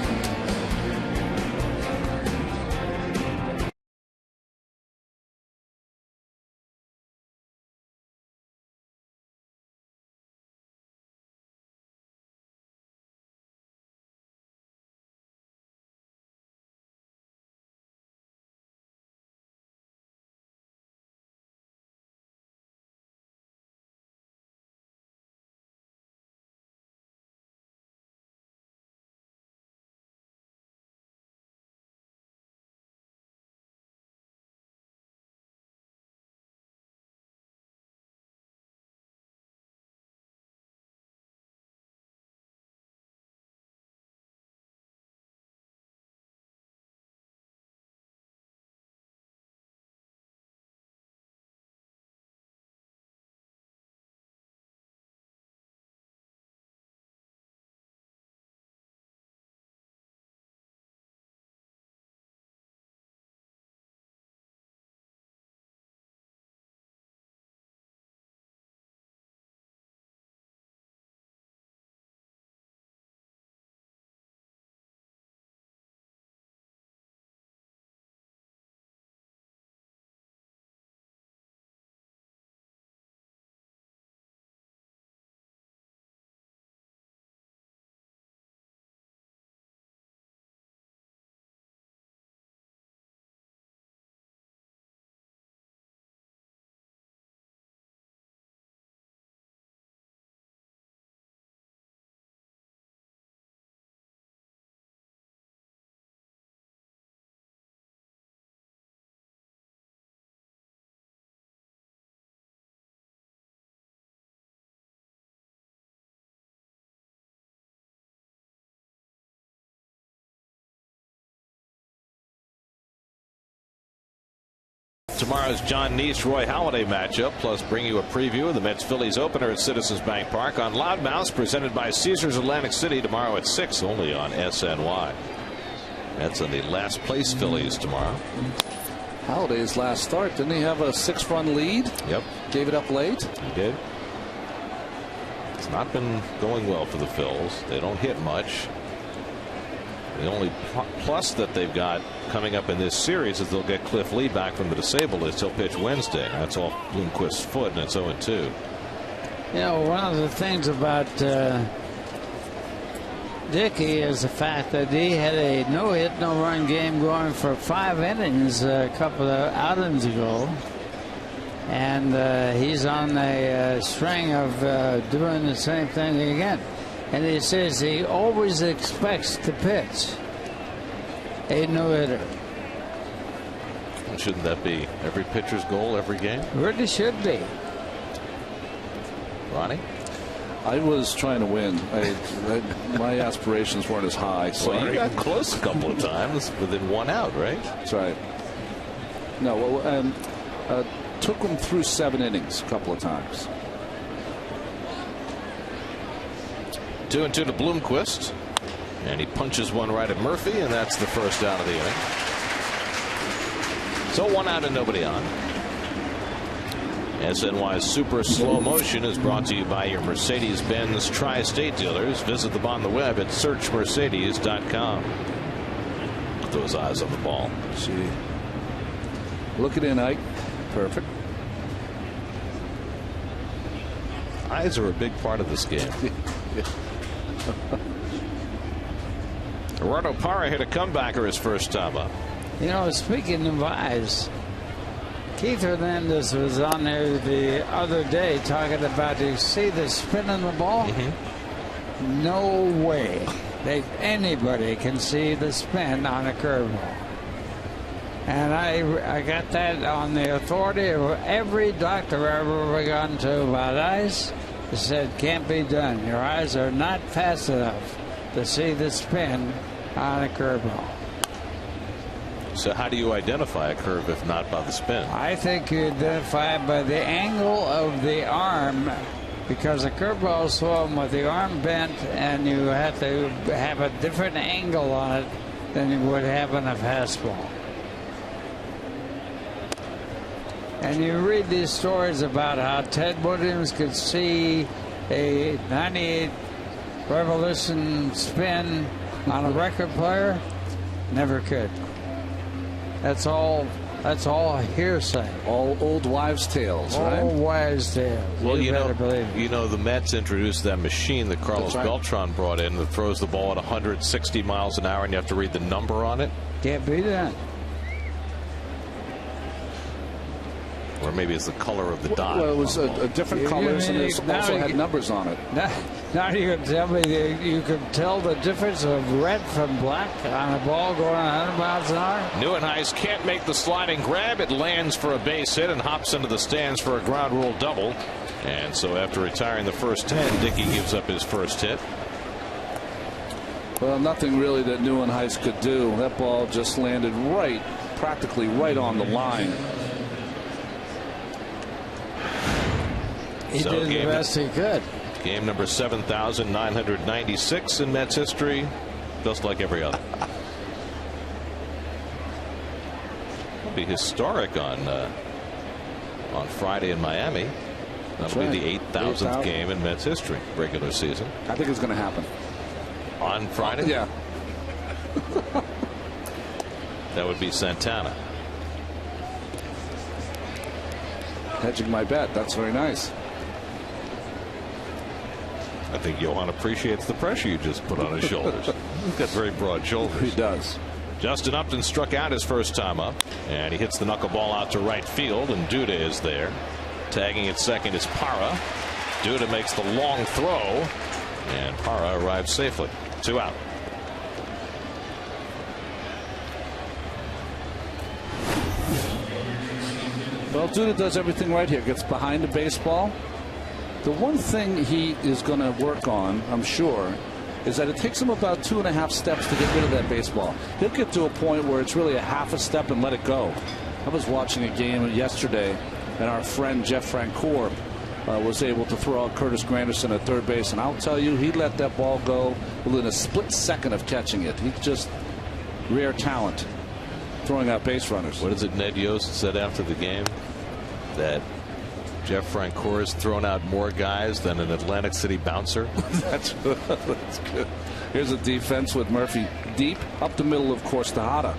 Tomorrow's John Neese-Roy Halladay matchup, plus bring you a preview of the Mets-Phillies opener at Citizens Bank Park on Loudmouth, presented by Caesars Atlantic City, tomorrow at 6, only on SNY. Mets in the last place Phillies tomorrow. Halladay's last start, didn't he have a 6-run lead? Yep. Gave it up late? He did. It's not been going well for the Phils. They don't hit much. The only plus that they've got coming up in this series is they'll get Cliff Lee back from the disabled list. He'll pitch Wednesday. That's off Bloomquist's foot, and it's 0-2. You know, one of the things about Dicky is the fact that he had a no-hit, no-run game going for 5 innings a couple of outings ago. And he's on a string of doing the same thing again. And he says he always expects to pitch a no-hitter. Shouldn't that be every pitcher's goal every game? Really should be. Ronnie? I was trying to win. My aspirations weren't as high. Well, you got close a couple of times within 1 out, right? That's right. No, well, took him through 7 innings a couple of times. 2-2 to Bloomquist, and he punches one right at Murphy, and that's the first out of the inning. So 1 out and nobody on. SNY's Super Slow Motion is brought to you by your Mercedes-Benz Tri-State dealers. Visit them on the web at searchmercedes.com. Put those eyes on the ball. See. Look it in, Ike. Perfect. Eyes are a big part of this game. Gerardo Parra hit a comebacker his first time up. You know, speaking of eyes, Keith Hernandez was on there the other day talking about, you see the spin on the ball? Mm-hmm. No way that anybody can see the spin on a curveball. And I got that on the authority of every doctor I've ever gone to about eyes. He said, can't be done. Your eyes are not fast enough to see the spin on a curveball. So how do you identify a curve if not by the spin? I think you identify it by the angle of the arm, because a curveball is thrown with the arm bent, and you have to have a different angle on it than you would have on a fastball. And you read these stories about how Ted Williams could see a 98 Revolution spin on a record player. Never could. That's all hearsay. All old wives' tales, right? Old wives' tales. Well, you better believe it. know, the Mets introduced that machine that Carlos Beltran brought in that throws the ball at 160 miles an hour, and you have to read the number on it. Can't beat that. Or maybe it's the color of the dot. Well, it was a different colors, and it also had numbers on it. Now you can tell me that you can tell the difference of red from black on a ball going 100 miles an hour? Nieuwenhuis can't make the sliding grab. It lands for a base hit and hops into the stands for a ground rule double. And so after retiring the first 10, Dicky gives up his first hit. Well, nothing really that Nieuwenhuis could do. That ball just landed practically right on the line. He did the best he could. Game number 7,996 in Mets history, just like every other. It'll be historic on Friday in Miami. That'll be the 8,000th game in Mets history, regular season. I think it's going to happen. On Friday? Yeah. That would be Santana. Hedging my bet. That's very nice. I think Johan appreciates the pressure you just put on his shoulders. He's got very broad shoulders. He does. Justin Upton struck out his first time up, and he hits the knuckleball out to right field, and Duda is there. Tagging at second is Parra. Duda makes the long throw, and Parra arrives safely. 2 out. Well, Duda does everything right here. Gets behind the baseball. The one thing he is going to work on, I'm sure, is that it takes him about 2.5 steps to get rid of that baseball. He'll get to a point where it's really a half a step and let it go. I was watching a game yesterday, and our friend Jeff Francoeur was able to throw out Curtis Granderson at third base, and I'll tell you, he let that ball go within a split second of catching it. He's just rare talent throwing out base runners. What is it Ned Yost said after the game? That Jeff Francoeur has thrown out more guys than an Atlantic City bouncer. That's good. Here's a defense with Murphy deep up the middle, of course, to Hada.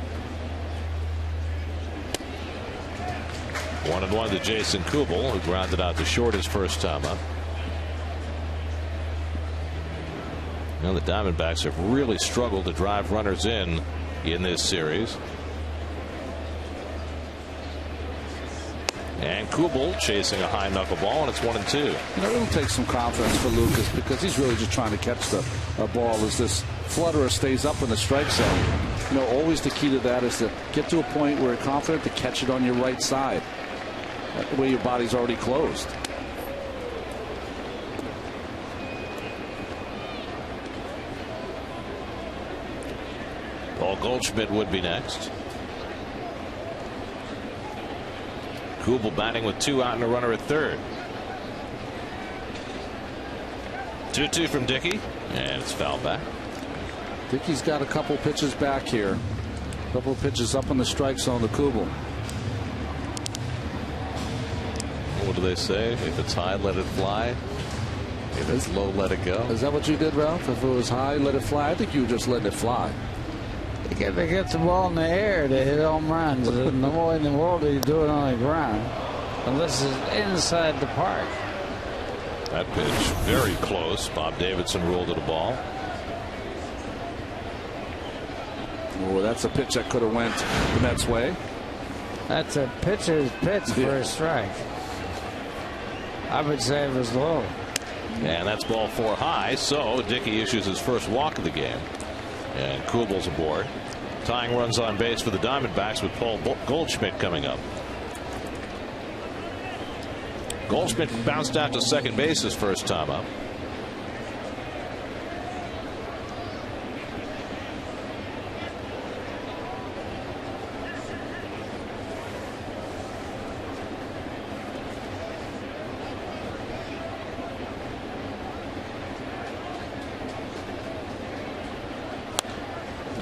1-1 to Jason Kubel, who grounded out to short his first time up. You know, the Diamondbacks have really struggled to drive runners in this series. And Kubel chasing a high knuckleball, and it's 1-2. You know, it'll take some confidence for Lucas, because he's really just trying to catch the ball as this flutterer stays up in the strike zone. You know, always the key to that is to get to a point where you're confident to catch it on your right side, where your body's already closed. Paul Goldschmidt would be next. Kubel batting with 2 out and a runner at third. 2-2 from Dicky, and it's foul back. Dickey's got a couple pitches back here. A couple of pitches up in the strike zone to Kubel. What do they say? If it's high, let it fly. If it's low, let it go. Is that what you did, Ralph? If it was high, let it fly? I think you were just letting it fly. You got to get the ball in the air to hit home runs. There's no way in the world do you do it on the ground unless it's inside the park. That pitch very close. Bob Davidson ruled it a ball. Oh, that's a pitch that could have went the Mets' way. That's a pitcher's pitch for a strike. I would say it was low. And that's ball 4 high. So Dicky issues his first walk of the game. And Kubel's aboard. Tying runs on base for the Diamondbacks with Paul Goldschmidt coming up. Goldschmidt bounced out to second base his first time up.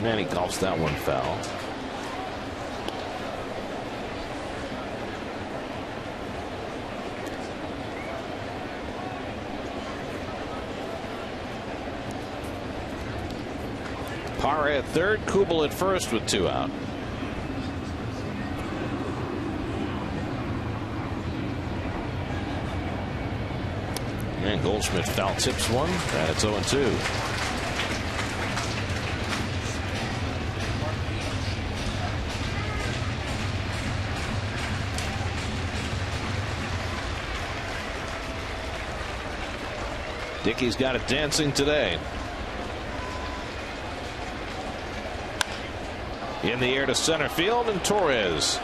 And he golfs that one foul. Parra at third, Kubel at first with 2 out. And Goldschmidt foul tips one, and it's 0-2. Dickey's got it dancing today. In the air to center field, and Torres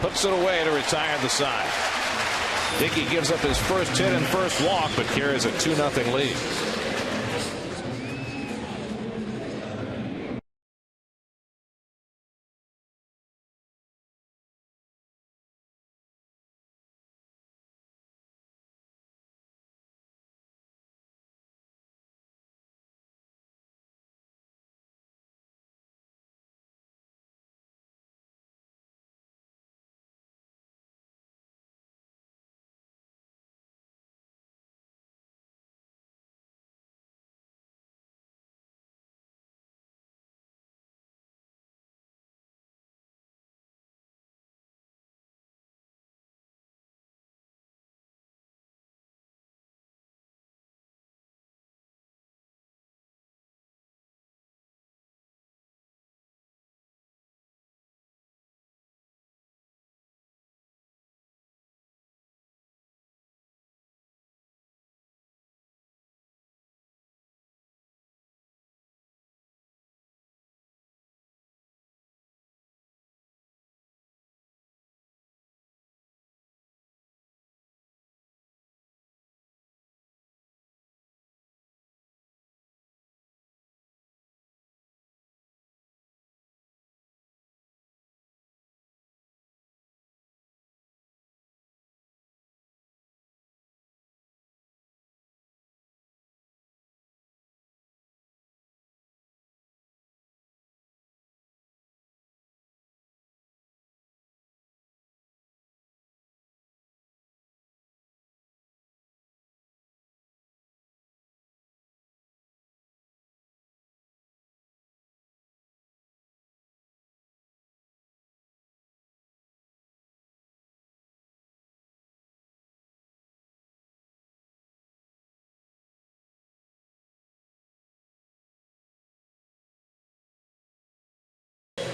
puts it away to retire the side. Dickey gives up his first hit and first walk, but carries a 2-0 lead.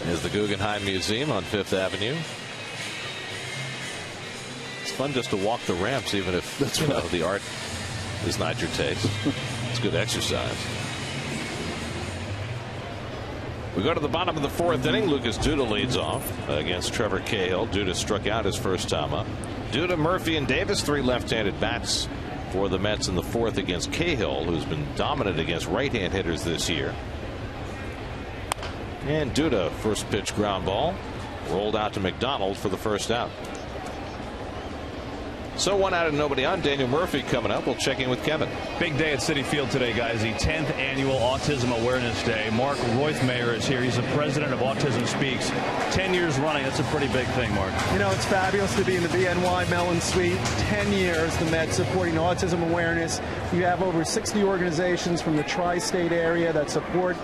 Is the Guggenheim Museum on Fifth Avenue. It's fun just to walk the ramps, even if the art is not your taste. It's good exercise. We go to the bottom of the 4th inning. Lucas Duda leads off against Trevor Cahill. Duda struck out his first time up. Duda, Murphy, and Davis, 3 left-handed bats for the Mets in the 4th against Cahill, who's been dominant against right-hand hitters this year. And Duda, first pitch ground ball, rolled out to McDonald for the first out. So 1 out and nobody on. Daniel Murphy coming up. We'll check in with Kevin. Big day at Citi Field today, guys. The 10th annual Autism Awareness Day. Mark Roithmayer is here. He's the president of Autism Speaks. 10 years running. That's a pretty big thing, Mark. You know, it's fabulous to be in the BNY Mellon Suite. 10 years, the Mets supporting autism awareness. You have over 60 organizations from the tri-state area that support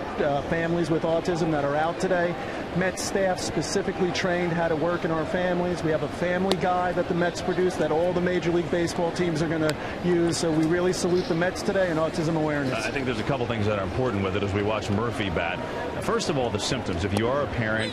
families with autism that are out today. Mets staff specifically trained how to work in our families. We have a family guide that the Mets produce that all the Major League Baseball teams are going to use. So we really salute the Mets today and autism awareness. I think there's a couple things that are important with it as we watch Murphy bat. First of all, the symptoms. If you are a parent,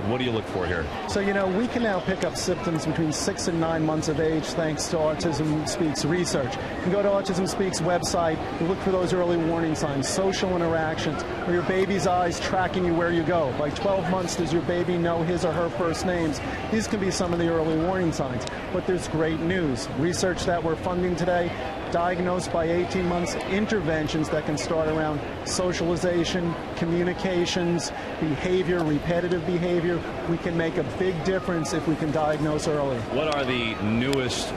what do you look for here? So, we can now pick up symptoms between 6 and 9 months of age thanks to Autism Speaks research. You can go to Autism Speaks website and look for those early warning signs, social interactions, or your baby's eyes tracking you where you go. By 12 months, does your baby know his or her first names? These can be some of the early warning signs. But there's great news. Research that we're funding today, diagnosed by 18 months, interventions that can start around socialization, communications, behavior, repetitive behavior. We can make a big difference if we can diagnose early. What are the newest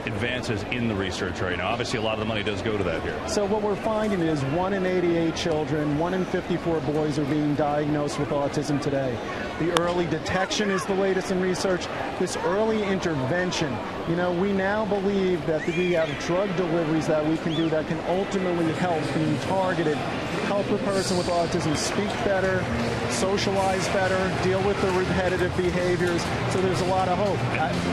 advances in the research right now? Obviously, a lot of the money does go to that here. So what we're finding is 1 in 88 children, 1 in 54 boys are being diagnosed with autism today. The early detection is the latest in research. This early intervention, you know, we now believe that we have drug deliveries that we can do that can ultimately help being targeted, help a person with autism speak better, socialize better, deal with the repetitive behaviors. So there's a lot of hope.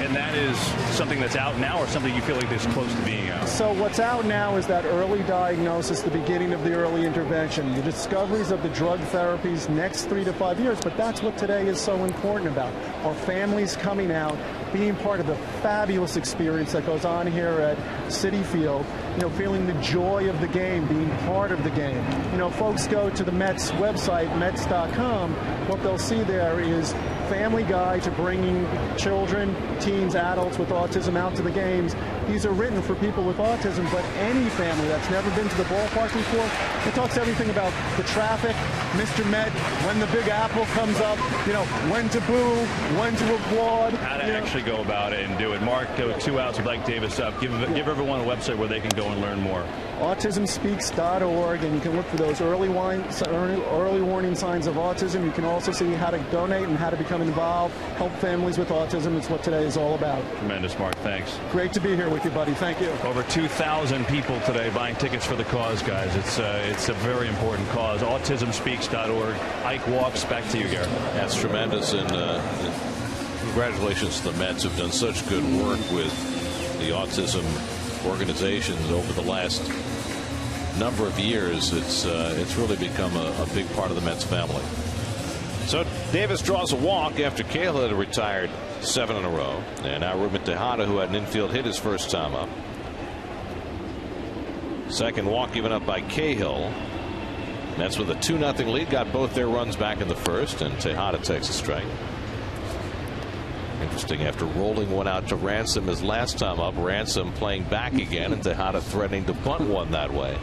And that is something that's out now, or something you feel like is close to being out? So what's out now is that early diagnosis, the beginning of the early intervention, the discoveries of the drug therapies next 3 to 5 years. But that's what today is so important about. Our families coming out, being part of the fabulous experience that goes on here at Citi Field, you know, feeling the joy of the game, being part of the game. You know, folks go to the Mets website, Mets.com. What they'll see there is Family Guide to bringing children, teens, adults with autism out to the games. These are written for people with autism, but any family that's never been to the ballpark before. It talks everything about the traffic, Mr. Met, when the Big Apple comes up, you know, when to boo, when to applaud. How to actually go about it and do it. Mark, 2 outs with Ike Davis up. Give everyone a website where they can go and learn more. AutismSpeaks.org, and you can look for those early warning signs of autism. You can also see how to donate and how to become involved, help families with autism. It's what today is all about. Tremendous, Mark. Thanks. Great to be here with you, buddy. Thank you. Over 2,000 people today buying tickets for the cause, guys. It's a very important cause. AutismSpeaks.org. Ike Walks. Back to you, Gary. That's tremendous, and congratulations to the Mets who've done such good work with the autism organizations over the last number of years. It's really become a big part of the Mets family. So Davis draws a walk after Cahill had retired 7 in a row, and now Ruben Tejada, who had an infield hit his first time up. Second walk given up by Cahill. Mets with a 2-0 lead, got both their runs back in the first, and Tejada takes a strike. Interesting, after rolling one out to Ransom his last time up, Ransom playing back again, and Tejada threatening to bunt one that way.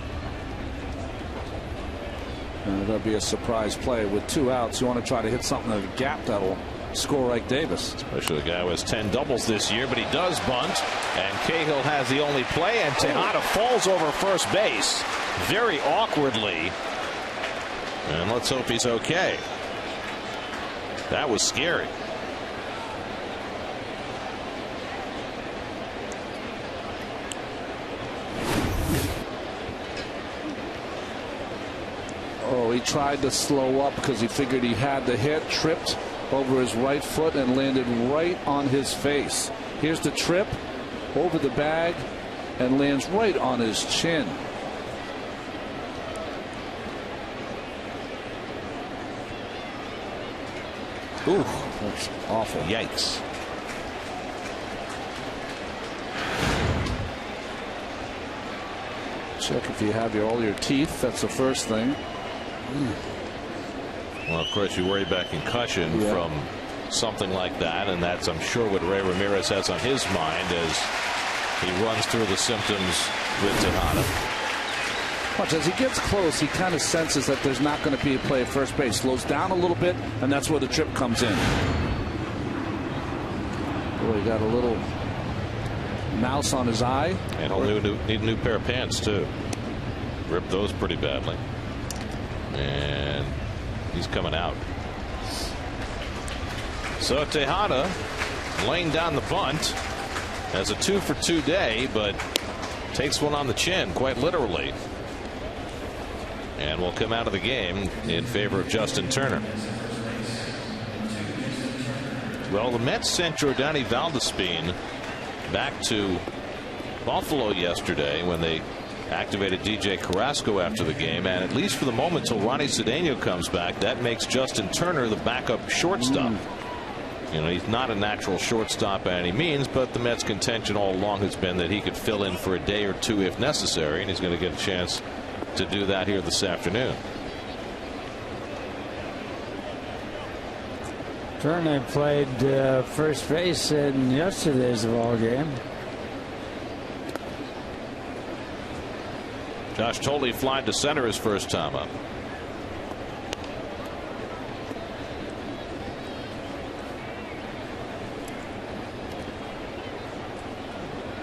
That'll be a surprise play with 2 outs. You want to try to hit something in a gap that'll score like Davis. Especially a guy who has 10 doubles this year, but he does bunt, and Cahill has the only play, and Tejada falls over first base very awkwardly. And let's hope he's okay. That was scary. Oh, he tried to slow up because he figured he had the hit, tripped over his right foot and landed right on his face. Here's the trip over the bag and lands right on his chin. Ooh, that's awful. Yikes. Check if you have all your teeth. That's the first thing. Well, of course, you worry about concussion from something like that, and that's, I'm sure, what Ray Ramirez has on his mind as he runs through the symptoms with Tejada. Watch, as he gets close, he kind of senses that there's not going to be a play at first base. Slows down a little bit, and that's where the trip comes in. Boy, he got a little mouse on his eye. And he'll need a new pair of pants, too. Ripped those pretty badly. And he's coming out. So Tejada laying down the bunt has a 2-for-2 day, but takes one on the chin, quite literally. And will come out of the game in favor of Justin Turner. Well, the Mets sent Jordany Valdespin back to Buffalo yesterday when they activated DJ Carrasco after the game, and at least for the moment till Ronnie Cedeno comes back, that makes Justin Turner the backup shortstop. You know, he's not a natural shortstop by any means, but the Mets' contention all along has been that he could fill in for a day or two if necessary, and he's going to get a chance to do that here this afternoon. Turner played first base in yesterday's ball game. Josh Tolley flying to center his first time up.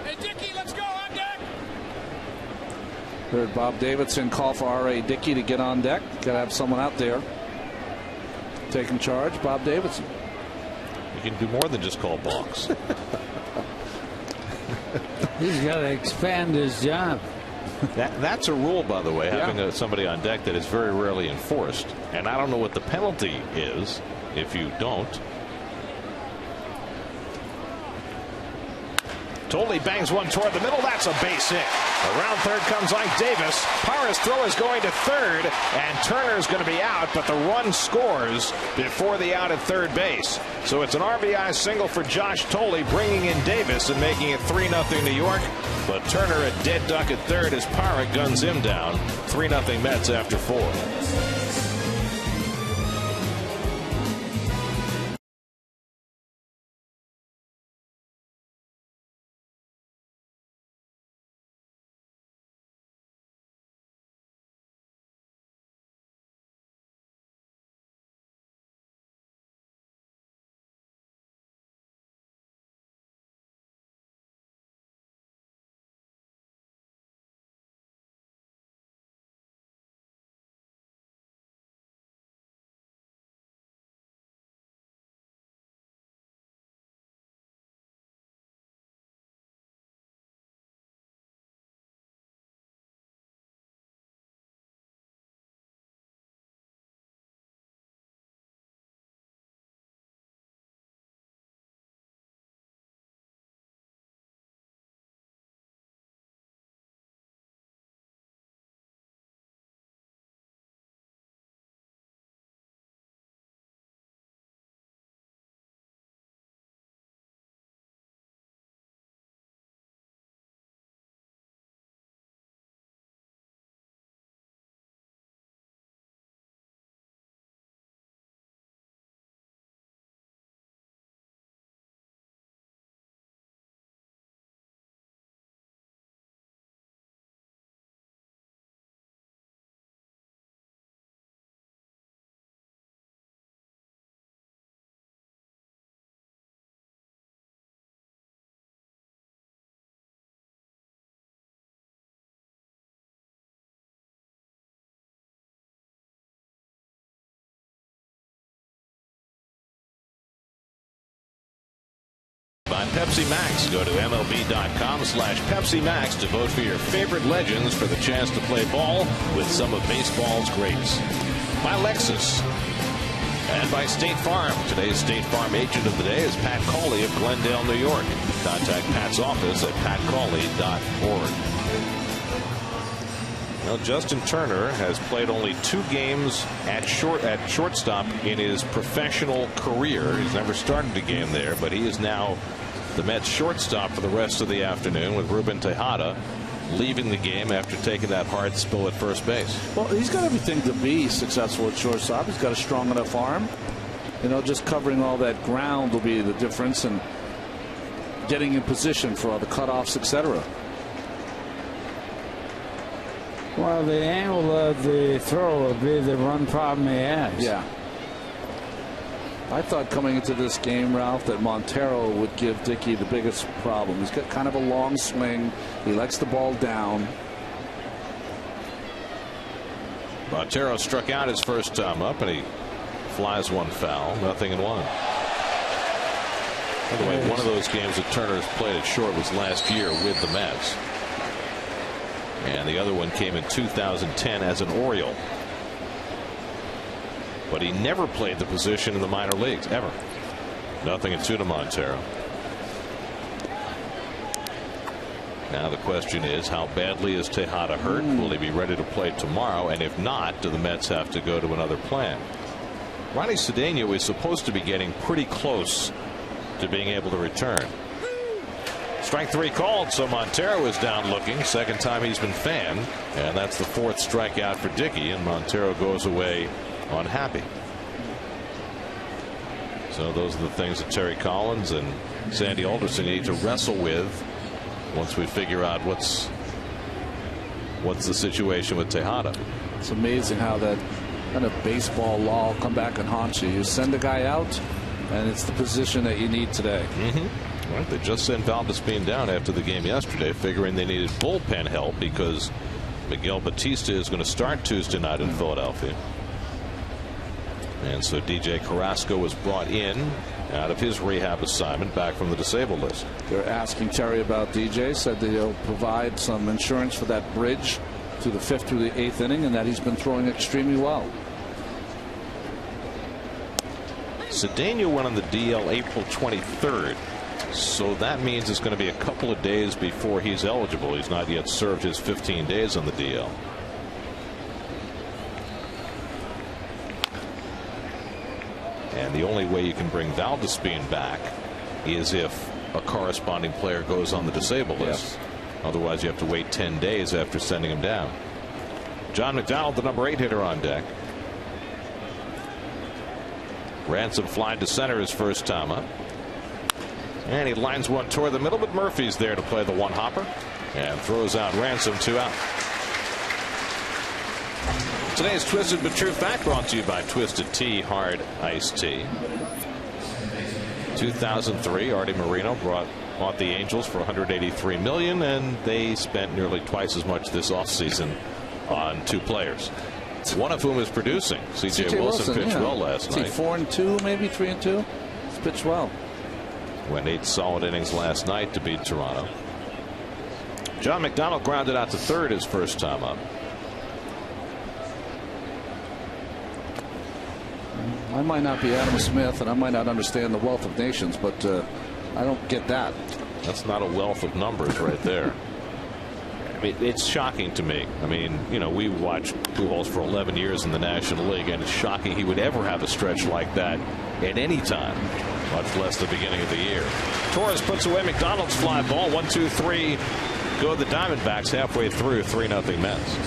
Hey, Dicky, Heard Bob Davidson call for ARI Dicky to get on deck. Got to have someone out there taking charge. Bob Davidson. You can do more than just call balks. He's got to expand his job. That's a rule, by the way, having somebody on deck that is very rarely enforced. And I don't know what the penalty is if you don't. Tolley bangs one toward the middle. That's a base hit. Around third comes Ike Davis. Parra's throw is going to third, and Turner's going to be out, but the run scores before the out at third base. So it's an RBI single for Josh Tolley, bringing in Davis and making it 3-0 New York. But Turner a dead duck at third as Parra guns him down. 3-0 Mets after 4. By Pepsi Max. Go to MLB.com/Pepsi Max to vote for your favorite legends for the chance to play ball with some of baseball's greats. By Lexus. And by State Farm. Today's State Farm agent of the day is Pat Cawley of Glendale, New York. Contact Pat's office at patcawley.org. Well, Justin Turner has played only 2 games at shortstop in his professional career. He's never started a game there, but he is now the Mets shortstop for the rest of the afternoon, with Ruben Tejada leaving the game after taking that hard spill at first base. Well, he's got everything to be successful at shortstop. He's got a strong enough arm. You know, just covering all that ground will be the difference, and getting in position for all the cutoffs, etc. Well, the angle of the throw will be the one problem he has. Yeah. I thought coming into this game, Ralph, that Montero would give Dicky the biggest problem. He's got kind of a long swing. He likes the ball down. Montero struck out his first time up, and he flies one foul. 0-1. By the way, one of those games that Turner's played at short was last year with the Mets. And the other one came in 2010 as an Oriole. But he never played the position in the minor leagues, ever. 0-2 to Montero. Now the question is, how badly is Tejada hurt? Will he be ready to play tomorrow? And if not, do the Mets have to go to another plan? Ronnie Cedeno is supposed to be getting pretty close to being able to return. Strike 3 called, so Montero is down looking. Second time he's been fanned, and that's the 4th strikeout for Dicky, and Montero goes away unhappy. So those are the things that Terry Collins and Sandy Alderson need to wrestle with once we figure out what's the situation with Tejada. It's amazing how that kind of baseball law will come back and haunt you. You send a guy out, and it's the position that you need today. Well, they just sent Valdespin down after the game yesterday, figuring they needed bullpen help because Miguel Batista is going to start Tuesday night in Philadelphia. And so DJ Carrasco was brought in out of his rehab assignment back from the disabled list. They're asking Terry about DJ, said that he'll provide some insurance for that bridge through the 5th through the 8th inning, and that he's been throwing extremely well. Cedeno went on the DL April 23rd. So that means it's going to be a couple of days before he's eligible. He's not yet served his 15 days on the DL. And the only way you can bring Valdespin back is if a corresponding player goes on the disabled list. Otherwise, you have to wait 10 days after sending him down. John McDonald, the number 8 hitter, on deck. Ransom flying to center his first time up. And he lines one toward the middle, but Murphy's there to play the one hopper and throws out Ransom, 2 out. Today's Twisted But True Fact brought to you by Twisted Tea Hard Iced Tea. 2003, Artie Moreno bought the Angels for $183 million, and they spent nearly twice as much this offseason on 2 players. One of whom is producing. C.J. Wilson pitched well last night. 4-2, maybe 3-2. He's pitched well. Went 8 solid innings last night to beat Toronto. John McDonald grounded out to third his first time up. I might not be Adam Smith, and I might not understand the wealth of nations, but I don't get that. That's not a wealth of numbers right there. I mean, it's shocking to me. I mean, you know, we watched Pujols for 11 years in the National League, and it's shocking he would ever have a stretch like that at any time, much less the beginning of the year. Torres puts away McDonald's fly ball. 1-2-3 go the Diamondbacks halfway through. 3-0 Mets.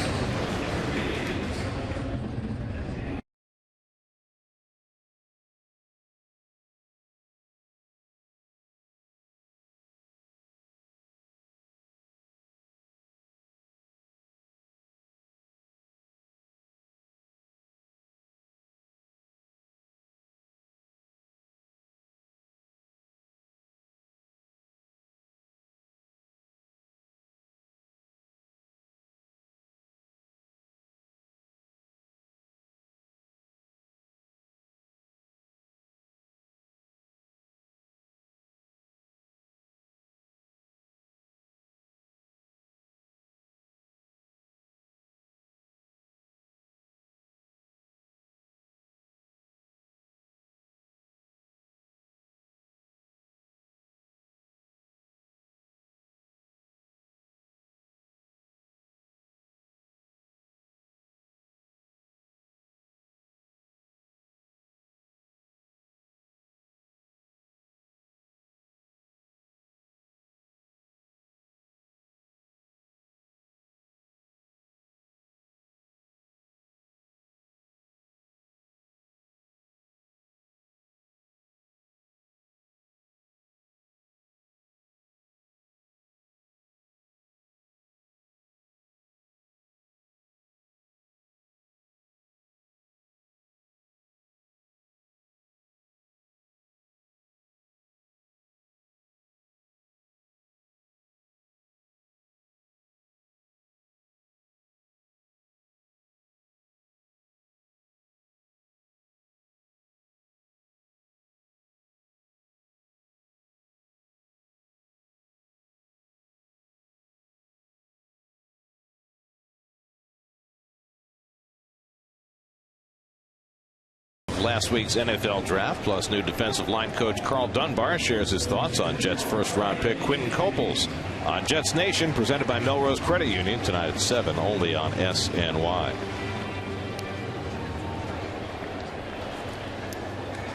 Last week's NFL draft, plus new defensive line coach Carl Dunbar shares his thoughts on Jets first round pick Quentin Coples on Jets Nation, presented by Melrose Credit Union, tonight at 7, only on SNY.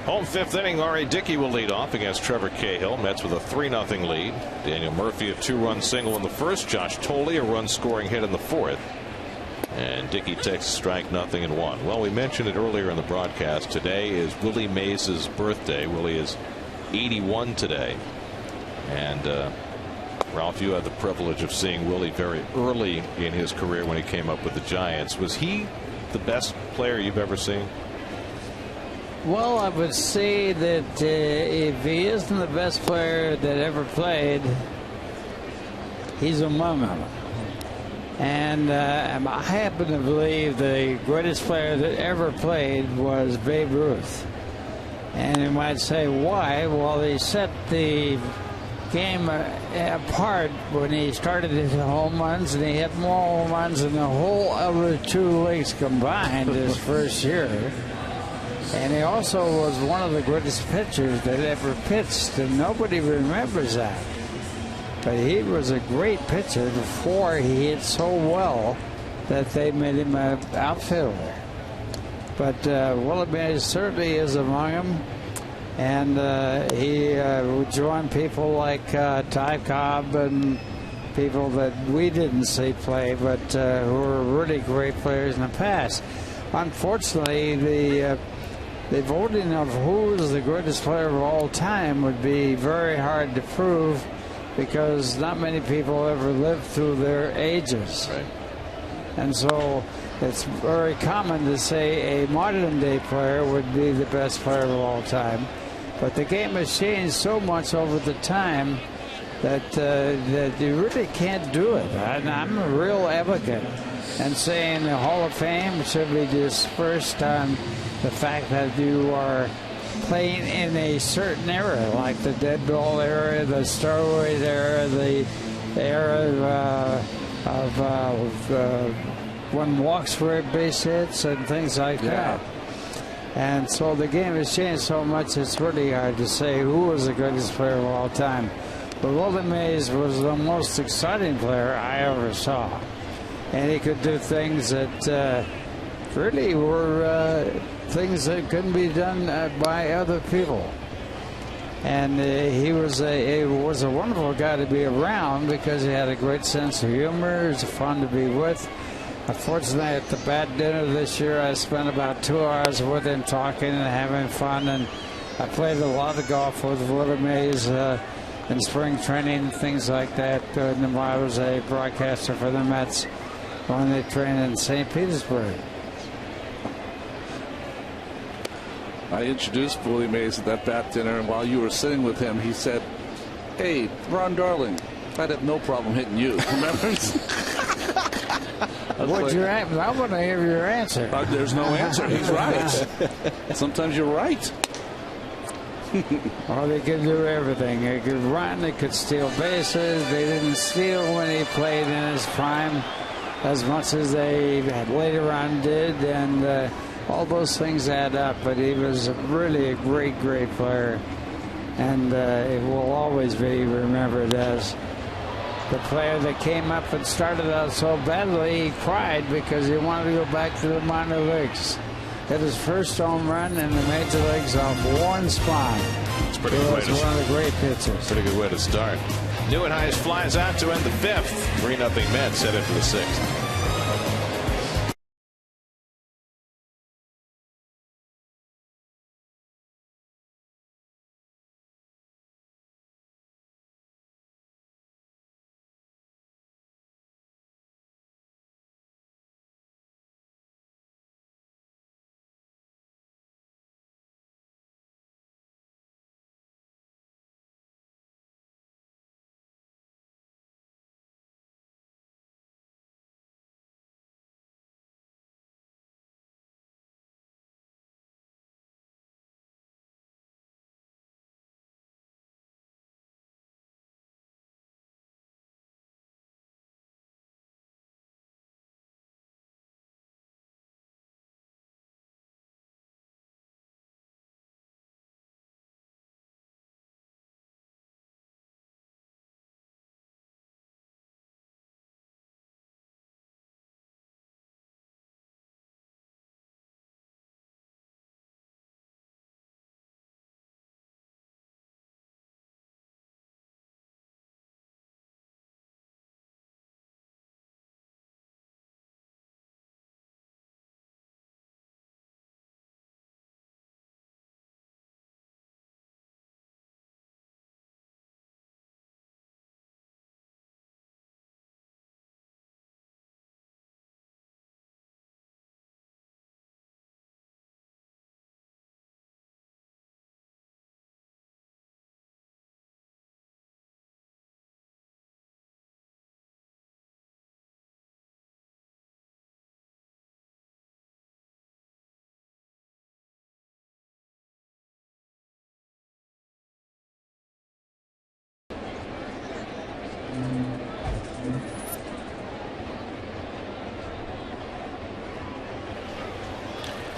Home 5th inning, R.A. Dicky will lead off against Trevor Cahill. Mets with a 3-0 lead. Daniel Murphy a 2-run single in the first. Josh Tolley a run scoring hit in the 4th. And Dicky takes a strike, 0-1. Well, we mentioned it earlier in the broadcast. Today is Willie Mays' birthday. Willie is 81 today. And Ralph, you had the privilege of seeing Willie very early in his career when he came up with the Giants. Was he the best player you've ever seen? Well, I would say that if he isn't the best player that ever played, he's among them. And I happen to believe the greatest player that ever played was Babe Ruth. And you might say, why? Well, he set the game apart when he started his home runs, and he hit more home runs than the whole other two leagues combined his first year. And he also was one of the greatest pitchers that ever pitched, and nobody remembers that. But he was a great pitcher before he hit so well that they made him an outfielder. But Willie Mays certainly is among them. And he would join people like Ty Cobb and people that we didn't see play, but who were really great players in the past. Unfortunately, the voting of who is the greatest player of all time would be very hard to prove, because not many people ever lived through their ages. Right. And so it's very common to say a modern day player would be the best player of all time. But the game has changed so much over the time that you really can't do it. I'm a real advocate and saying the Hall of Fame should be dispersed on the fact that you are playing in a certain era, like the dead ball era, the steroid era, the era of when walks were base hits and things like that. And so the game has changed so much, it's really hard to say who was the greatest player of all time. But Willie Mays was the most exciting player I ever saw. And he could do things that really were things that couldn't be done by other people. And he was a wonderful guy to be around because he had a great sense of humor. He was fun to be with. Unfortunately, at the bat dinner this year, I spent about 2 hours with him talking and having fun. And I played a lot of golf with Willie Mays in spring training and things like that. And I was a broadcaster for the Mets when they trained in St. Petersburg. I introduced Willie Mays at that bat dinner, and while you were sitting with him, he said, "Hey, Ron Darling, I'd have no problem hitting you." Remember? What's your answer? I want to hear your answer. There's no answer. He's right. Sometimes you're right. Well, they could do everything. They could run. They could steal bases. They didn't steal when he played in his prime as much as they later on did, and all those things add up. But he was really a great, great player, and it will always be remembered as the player that came up and started out so badly, he cried because he wanted to go back to the minor leagues. Hit his first home run in the major leagues off Warren Spahn. It's pretty He good. was one of the great pitchers. Pretty good way to start. Nieuwenhuis flies out to end the fifth. 3-0 Mets headed for the sixth.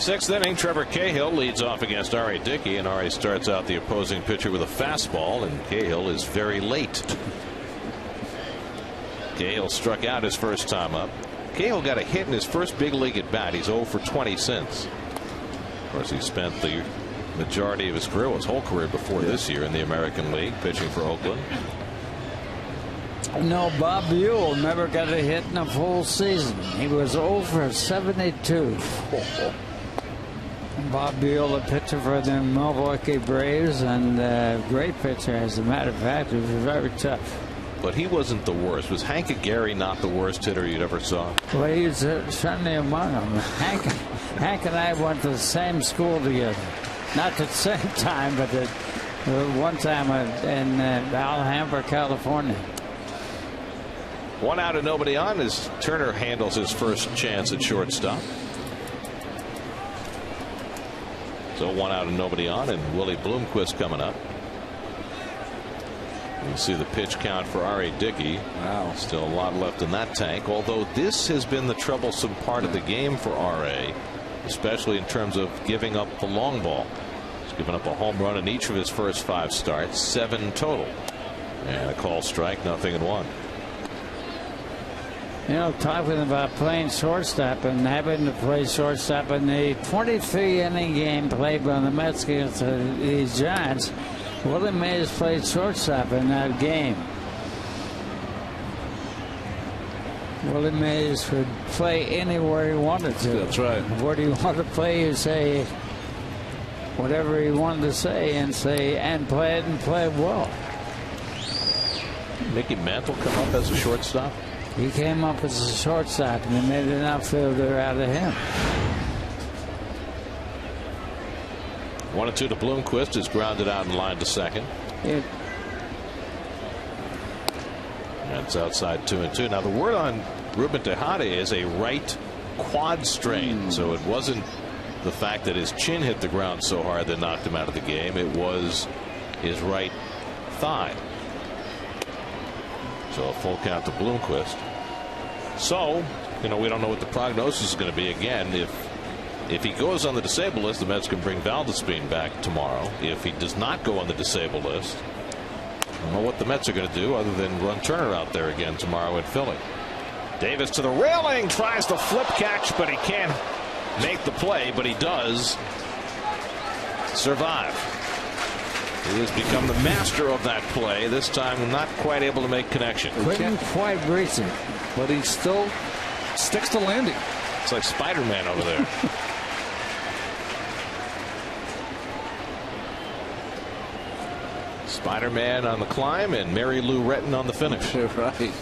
Sixth inning, Trevor Cahill leads off against R.A. Dickey, and R.A. starts out the opposing pitcher with a fastball, and Cahill is very late. Cahill struck out his first time up. Cahill got a hit in his first big league at bat. He's 0 for 20 since. Of course, he spent the majority of his career, his whole career before this year, in the American League, pitching for Oakland. No, Bob Buell never got a hit in a full season. He was 0 for 72. Bob Buell, a pitcher for the Milwaukee Braves, and a great pitcher, as a matter of fact. He was very tough. But he wasn't the worst. Was Hank Gary not the worst hitter you'd ever saw? Well, he's certainly among them. Hank and I went to the same school together. Not at the same time, but at one time in Alhambra, California. 1 out and nobody on as Turner handles his first chance at shortstop. So 1 out and nobody on, and Willie Bloomquist coming up. You see the pitch count for R.A. Dickey. Wow. Still a lot left in that tank, although this has been the troublesome part of the game for R.A., especially in terms of giving up the long ball. He's given up a home run in each of his first 5 starts, 7 total. And a call strike, 0-1. You know, talking about playing shortstop and having to play shortstop in the 23-inning game played by the Mets against the Giants, Willie Mays played shortstop in that game. Willie Mays could play anywhere he wanted to. That's right. Where do you want to play? You say whatever he wanted to say and play it and play it well. Mickey Mantle come up as a shortstop? He came up as a shortstop, and they made an outfielder out of him. 1-2 to Bloomquist is grounded out in line to second. That's outside 2-2. Now the word on Ruben Tejada is a right quad strain, so it wasn't the fact that his chin hit the ground so hard that knocked him out of the game. It was his right thigh. So a full count to Bloomquist. So, we don't know what the prognosis is going to be. Again, if he goes on the disabled list, the Mets can bring Valdespin back tomorrow. If he does not go on the disabled list, I don't know what the Mets are going to do other than run Turner out there again tomorrow in Philly. Davis to the railing, tries to flip catch, but he can't make the play, but he does survive. He has become the master of that play. This time not quite able to make connection. Couldn't quite reach it, but he still sticks to landing. It's like Spider-Man over there. Spider-Man on the climb and Mary Lou Retton on the finish. Right.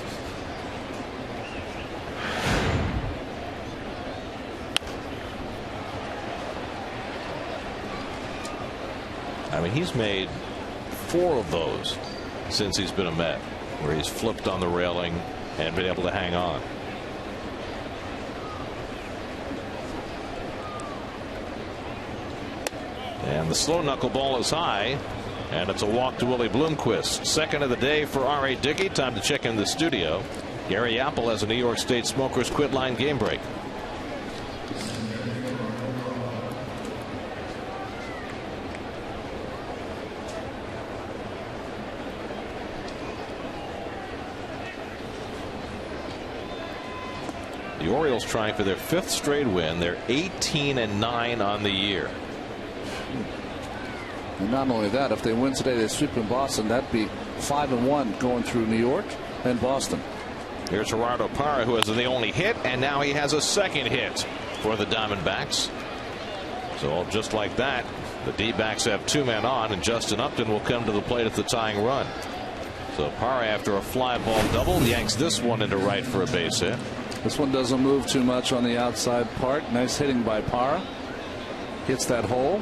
I mean, he's made 4 of those since he's been a Met, where he's flipped on the railing and been able to hang on. And the slow knuckleball is high, and it's a walk to Willie Bloomquist. Second of the day for R.A. Dickey. Time to check in the studio. Gary Apple has a New York State Smokers Quit Line game break. The Orioles trying for their 5th straight win. They're 18-9 on the year. And not only that, if they win today, they sweep in Boston. That'd be 5-1 going through New York and Boston. Here's Gerardo Parra, who has the only hit, and now he has a second hit for the Diamondbacks. So just like that, the D-backs have 2 men on, and Justin Upton will come to the plate at the tying run. So Parra, after a fly ball double, yanks this one into right for a base hit. This one doesn't move too much on the outside part. Nice hitting by Parra. Hits that hole.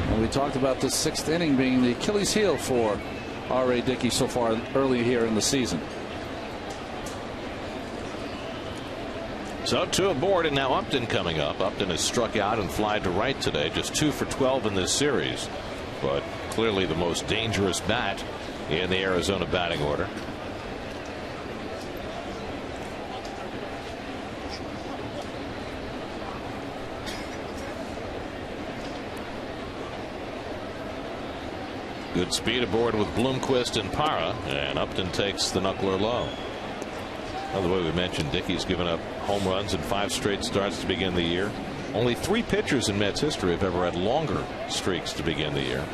And we talked about the 6th inning being the Achilles heel for R.A. Dickey so far early here in the season. So 2 aboard, and now Upton coming up. Upton has struck out and flied to right today, just 2 for 12 in this series, but clearly the most dangerous bat in the Arizona batting order. Good speed aboard with Bloomquist and Parra, and Upton takes the knuckler low. By the way, we mentioned Dicky's given up home runs in 5 straight starts to begin the year. Only 3 pitchers in Mets history have ever had longer streaks to begin the year.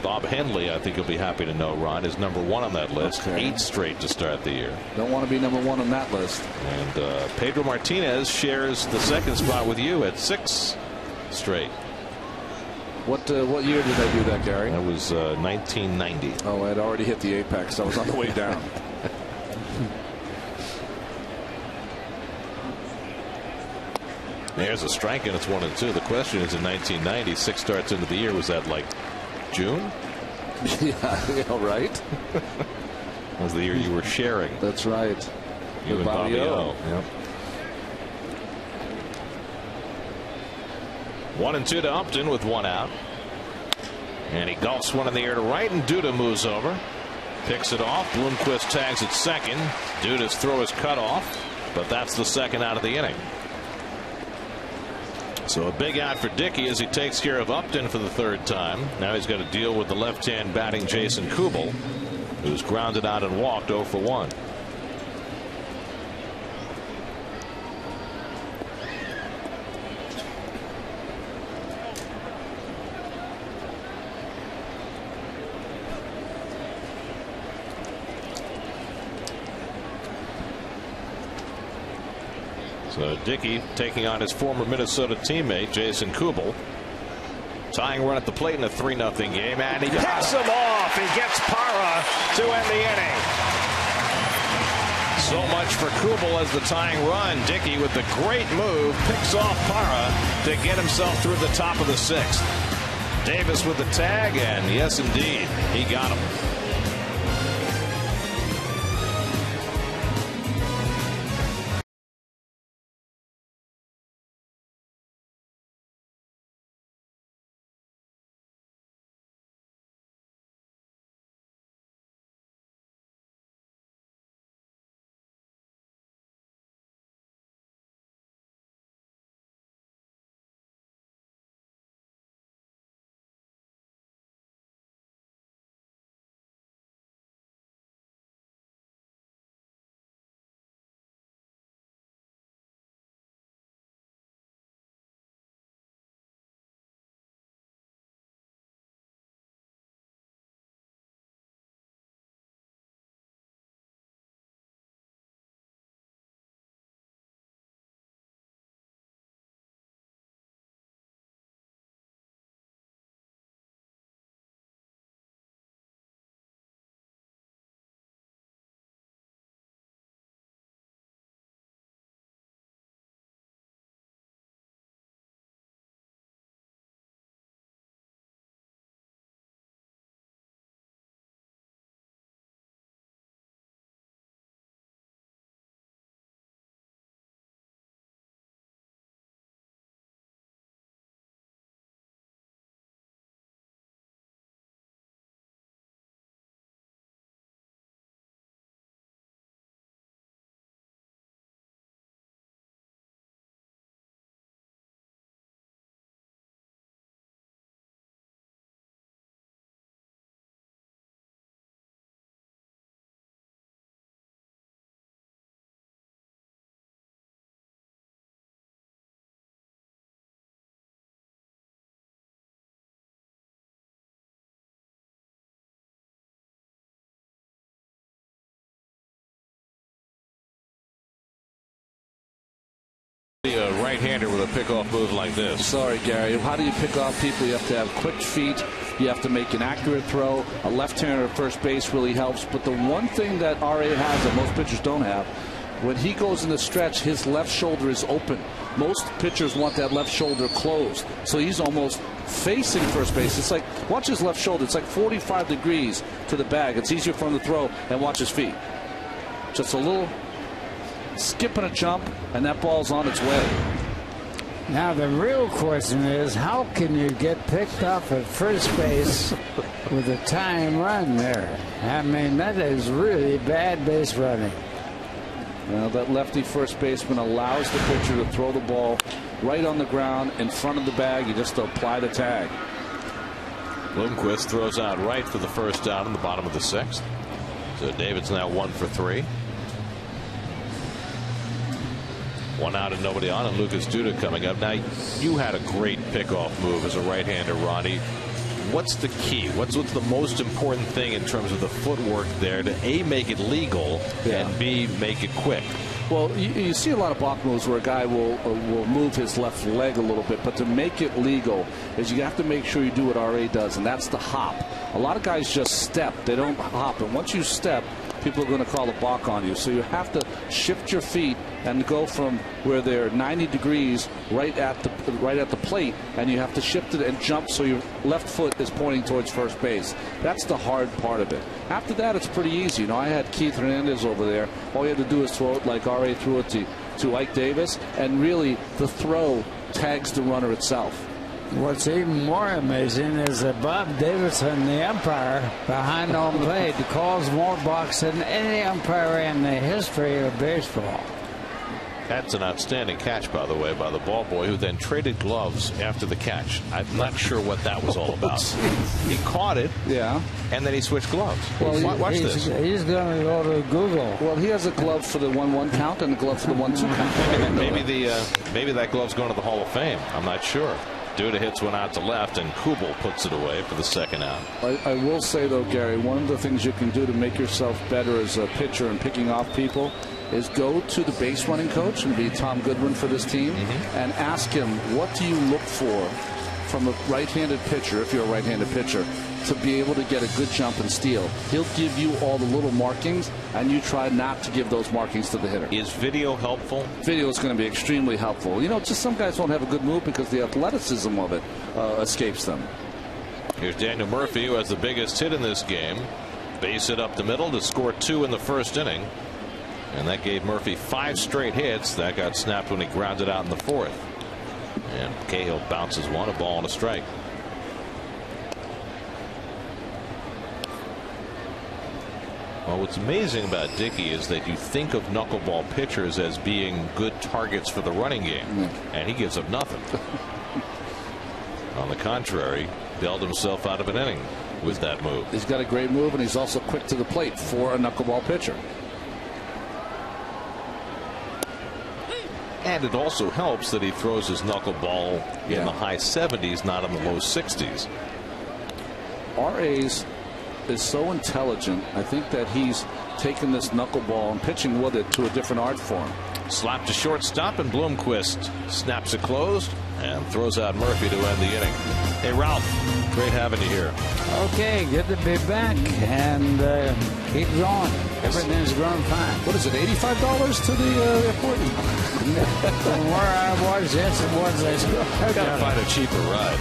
Bob Henley, I think you'll be happy to know, Ron, is number 1 on that list. Okay. 8 straight to start the year. Don't want to be number 1 on that list. And Pedro Martinez shares the 2nd spot with you at 6 straight. What year did I do that, Gary? That was 1990. Oh, I'd already hit the apex. I was on the way down. There's a strike, and it's 1-2. The question is, in 1990, 6 starts into the year, was that like June? Yeah, right. That was the year you were sharing. That's right. You and Bobby O. Yep. 1-2 to Upton with 1 out. And he golfs one in the air to right, and Duda moves over. Picks it off. Bloomquist tags at second. Duda's throw is cut off, but that's the 2nd out of the inning. So a big out for Dicky as he takes care of Upton for the 3rd time. Now he's got to deal with the left-hand batting Jason Kubel, who's grounded out and walked 0 for 1. So Dicky taking on his former Minnesota teammate Jason Kubel. Tying run at the plate in a 3-0 game, and he picks him off. He gets Parra to end the inning. So much for Kubel as the tying run. Dicky with the great move picks off Parra to get himself through the top of the 6th. Davis with the tag, and yes indeed, he got him. A right-hander with a pickoff move like this. Sorry, Gary. How do you pick off people? You have to have quick feet. You have to make an accurate throw. A left-hander at first base really helps. But the one thing that RA has that most pitchers don't have, when he goes in the stretch, his left shoulder is open. Most pitchers want that left shoulder closed. So he's almost facing first base. It's like, watch his left shoulder. It's like 45 degrees to the bag. It's easier for him to throw, and watch his feet. Just a little skip and a jump, and that ball's on its way. Now the real question is, how can you get picked off at first base with a tying run there? I mean, that is really bad base running. Well, that lefty first baseman allows the pitcher to throw the ball right on the ground in front of the bag. You just apply the tag. Bloomquist throws out right for the first out in the bottom of the 6th. So David's now 1 for 3. 1 out and nobody on, and Lucas Duda coming up. Now, you had a great pickoff move as a right-hander, Ronnie. What's the key? What's the most important thing in terms of the footwork there to A, make it legal, and B, make it quick? Well, you see a lot of block moves where a guy will move his left leg a little bit, but to make it legal is you have to make sure you do what RA does, and that's the hop. A lot of guys just step. They don't hop, and once you step, people are going to call a balk on you. So you have to shift your feet and go from where they're 90 degrees right at the plate, and you have to shift it and jump so your left foot is pointing towards first base. That's the hard part of it. After that, it's pretty easy. You know, I had Keith Hernandez over there. All you had to do is throw it like RA threw it to Ike Davis, and really the throw tags the runner itself. What's even more amazing is that Bob Davidson, the umpire behind home plate, calls more balks than any umpire in the history of baseball. That's an outstanding catch, by the way, by the ball boy, who then traded gloves after the catch. I'm not sure what that was all about. He caught it, and then he swithed gloves. Well, watch this. He's going to go to Google. Well, he has a glove for the 1-1 count and a glove for the 1-2 count. Maybe that glove's going to the Hall of Fame. I'm not sure. Duda hits one out to left, and Kubel puts it away for the second out. I will say, though, Gary, one of the things you can do to make yourself better as a pitcher and picking off people is go to the base running coach, and be Tom Goodwin for this team, and ask him, what do you look for from a right-handed pitcher, if you're a right-handed pitcher, to be able to get a good jump and steal? He'll give you all the little markings, and you try not to give those markings to the hitter. Is video helpful? Video is going to be extremely helpful. You know, just some guys won't have a good move because the athleticism of it escapes them. Here's Daniel Murphy, who has the biggest hit in this game. Base hit up the middle to score 2 in the first inning. And that gave Murphy 5 straight hits. That got snapped when he grounded out in the 4th. And Cahill bounces one, a ball and a strike. Well, what's amazing about Dicky is that you think of knuckleball pitchers as being good targets for the running game, and he gives up nothing. On the contrary, bailed himself out of an inning with that move. He's got a great move, and he's also quick to the plate for a knuckleball pitcher. And it also helps that he throws his knuckleball in the high 70s, not in the low 60s. RA's is so intelligent. I think that he's taken this knuckleball and pitching with it to a different art form. Slap to shortstop, and Bloomquist snaps it closed and throws out Murphy to end the inning. Hey, Ralph, great having you here. Okay, good to be back, and keep going. Everything's going fine. What is it, $85 to the airport? From where I was, yes, it was. I gotta find a cheaper ride.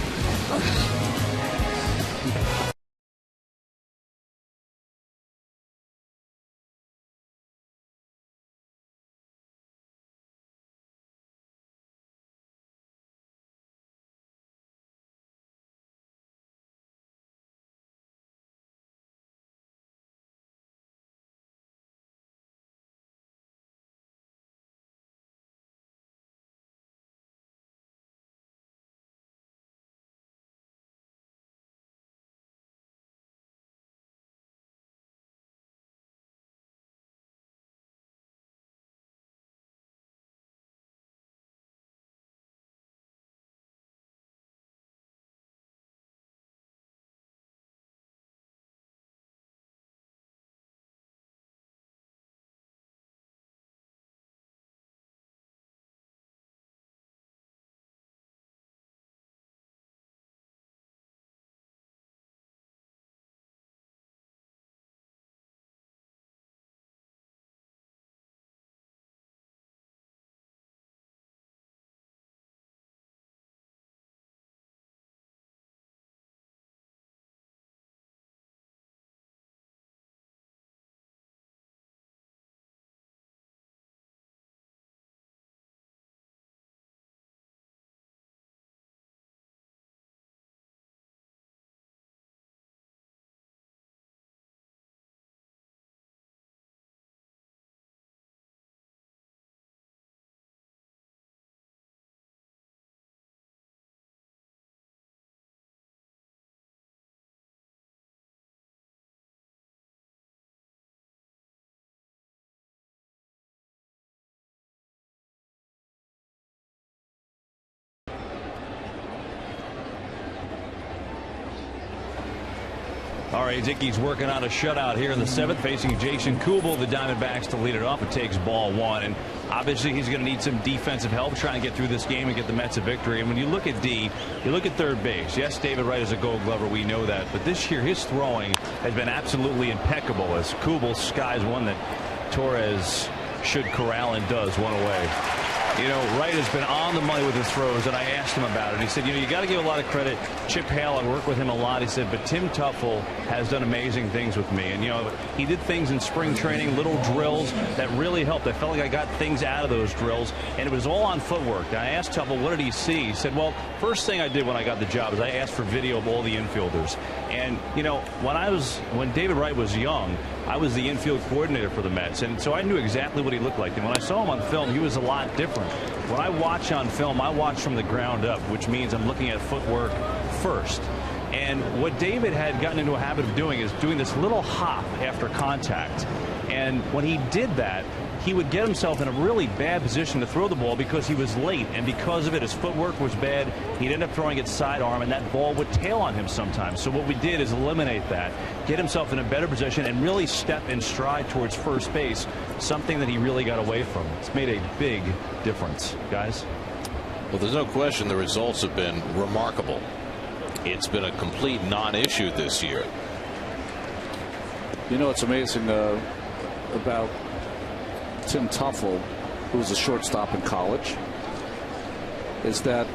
R.A. Dickey's working on a shutout here in the 7th, facing Jason Kubel, the Diamondbacks, to lead it off. It takes ball 1, and obviously he's going to need some defensive help trying to get through this game and get the Mets a victory. And when you look at D, you look at third base. Yes, David Wright is a Gold Glover, we know that, but this year his throwing has been absolutely impeccable as Kubel skies one that Torres should corral and does one away. You know, Wright has been on the money with his throws, and I asked him about it. He said, you know, you got to give a lot of credit. Chip Hale, I work with him a lot. He said, but Tim Tuffle has done amazing things with me. And, you know, he did things in spring training, little drills that really helped. I felt like I got things out of those drills, and it was all on footwork. And I asked Tuffle, what did he see? He said, well, first thing I did when I got the job is I asked for video of all the infielders. And, you know, when David Wright was young, I was the infield coordinator for the Mets, and so I knew exactly what he looked like. And when I saw him on film, he was a lot different. When I watch on film, I watch from the ground up, which means I'm looking at footwork first. And what David had gotten into a habit of doing is doing this little hop after contact. And when he did that, he would get himself in a really bad position to throw the ball because he was late, and because of it, his footwork was bad. He'd end up throwing it sidearm, and that ball would tail on him sometimes. So what we did is eliminate that, get himself in a better position, and really step in stride towards first base, something that he really got away from. It's made a big difference, guys. Well, there's no question the results have been remarkable. It's been a complete non-issue this year. You know, it's amazing about Tim Tuffle, who was a shortstop in college, is that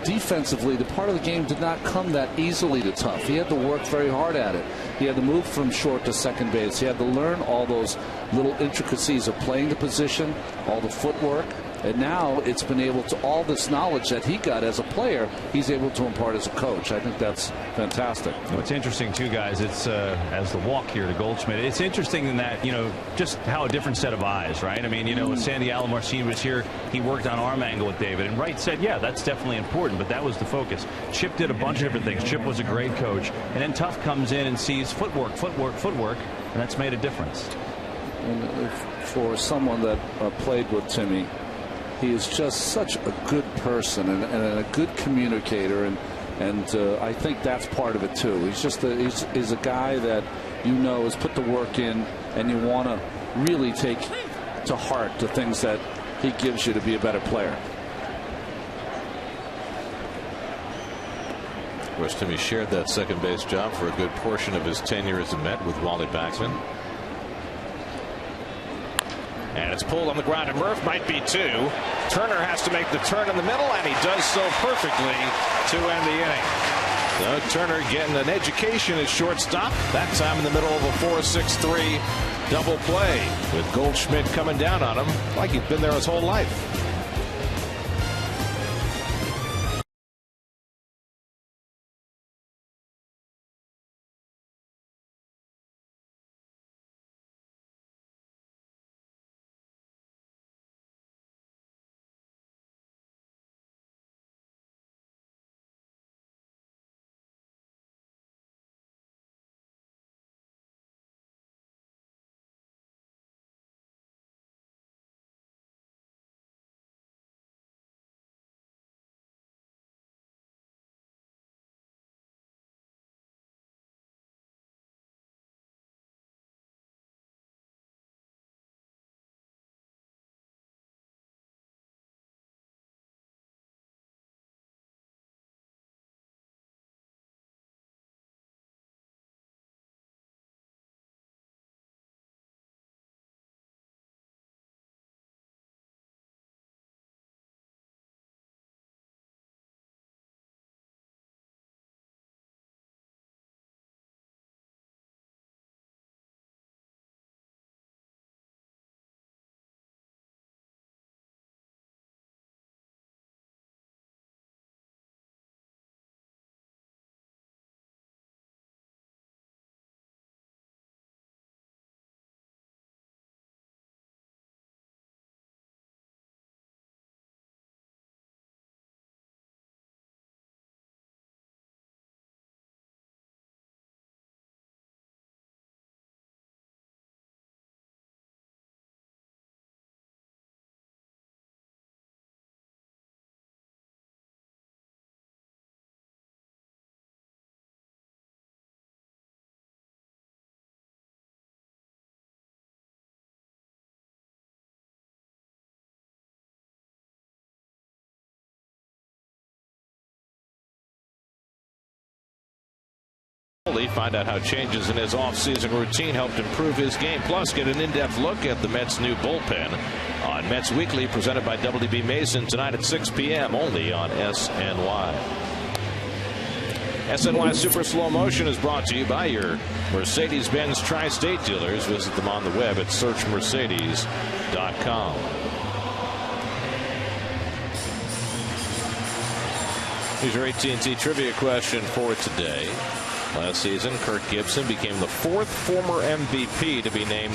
defensively the part of the game did not come that easily to Tuff. He had to work very hard at it. He had to move from short to second base. He had to learn all those little intricacies of playing the position, all the footwork. And now it's been able to, all this knowledge that he got as a player, he's able to impart as a coach. I think that's fantastic. What's interesting, too, guys, it's as the walk here to Goldschmidt, it's interesting in that, you know, just how a different set of eyes, right? I mean, you know, when Sandy Alomar was here, he worked on arm angle with David. And Wright said, yeah, that's definitely important, but that was the focus. Chip did a bunch of different things. Chip was a great coach. And then Tuff comes in and sees footwork, and that's made a difference. And for someone that played with Timmy, he is just such a good person and a good communicator, and I think that's part of it too. He's just he's a guy that, you know, has put the work in, and you want to really take to heart the things that he gives you to be a better player. Of course, Timmy shared that second base job for a good portion of his tenure as a Met with Wally Backman. And it's pulled on the ground, and Murph might be two. Turner has to make the turn in the middle, and he does so perfectly to end the inning. So Turner getting an education at shortstop, that time in the middle of a 4-6-3 double play, with Goldschmidt coming down on him like he'd been there his whole life. Find out how changes in his offseason routine helped improve his game. Plus, get an in-depth look at the Mets' new bullpen on Mets Weekly, presented by WB Mason, tonight at 6 p.m. only on SNY. SNY Super Slow Motion is brought to you by your Mercedes-Benz Tri-State dealers. Visit them on the web at searchmercedes.com. Here's your AT&T trivia question for today. Last season, Kirk Gibson became the 4th former MVP to be named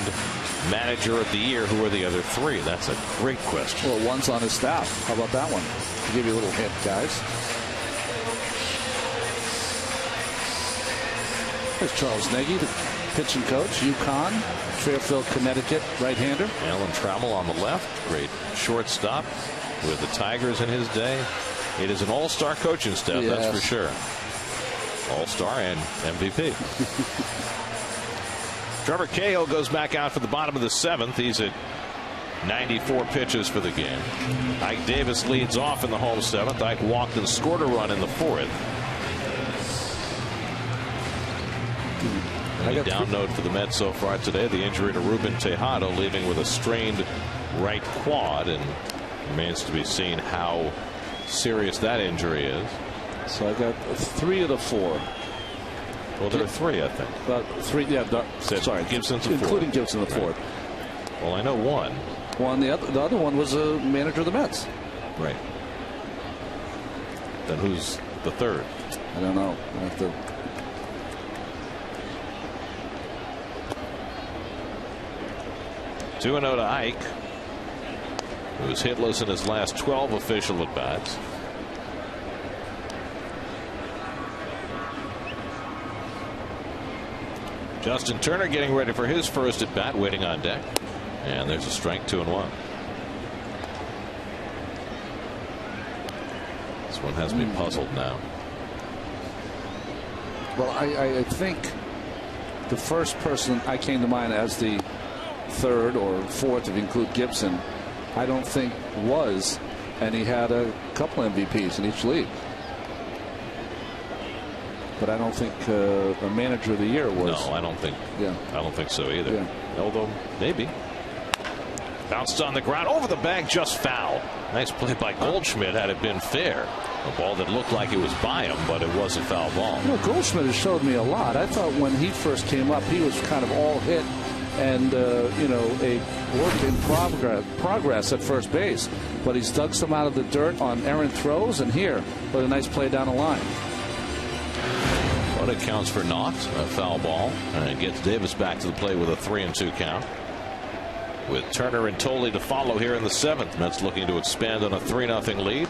Manager of the Year. Who are the other 3? That's a great question. Well, one's on his staff. How about that one? I'll give you a little hint, guys. There's Charles Nagy, the pitching coach, UConn, Fairfield, Connecticut, right-hander. Alan Trammell on the left, great shortstop with the Tigers in his day. It is an all-star coaching staff, yes. That's for sure. All-star and MVP. Trevor Cahill goes back out for the bottom of the 7th. He's at 94 pitches for the game. Ike Davis leads off in the home 7th. Ike walked and scored a run in the 4th. A down note for the Mets so far today, the injury to Ruben Tejada, leaving with a strained right quad, and remains to be seen how serious that injury is. So I got 3 of the 4. Well, there are 3, I think. 3, yeah. Sorry, Gibson's a 4th. Including Gibson, the 4th. Right. Well, I know one. The other one was a manager of the Mets. Right. Then who's the 3rd? I don't know. I have to. Two 2-0 to Ike, who was hitless in his last 12 official at bats. Justin Turner getting ready for his first at bat, waiting on deck. And there's a strike, 2-1. This one has me puzzled now. Well, I think the first person I came to mind as the 3rd or 4th, if you include Gibson, I don't think was, and he had a couple MVPs in each league. But I don't think a manager of the year was. No, I don't think. Yeah, I don't think so either. Yeah. Although maybe. Bounced on the ground over the bag, just foul. Nice play by Goldschmidt. Had it been fair, a ball that looked like it was by him, but it was a foul ball. Well, Goldschmidt has showed me a lot. I thought when he first came up, he was kind of all hit and a work in progress at first base. But he's dug some out of the dirt on errant throws, and here with a nice play down the line. But it counts for naught, a foul ball, and it gets Davis back to the plate with a 3-2 count. With Turner and Tolley to follow here in the 7th. Mets looking to expand on a 3-0 lead.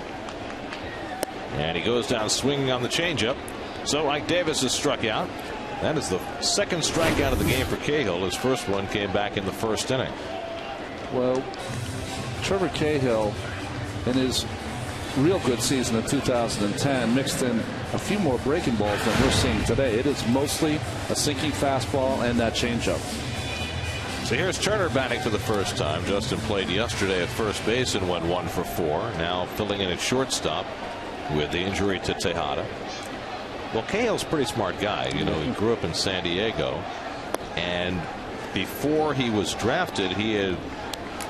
And he goes down swinging on the changeup. So Ike Davis is struck out. That is the 2nd strikeout of the game for Cahill. His first one came back in the 1st inning. Well, Trevor Cahill, in his real good season of 2010, mixed in a few more breaking balls than we're seeing today. It is mostly a sinking fastball and that changeup. So here's Turner batting for the first time. Justin played yesterday at first base and went 1 for 4. Now filling in at shortstop with the injury to Tejada. Well, Cahill's a pretty smart guy. You know, he grew up in San Diego, and before he was drafted, he had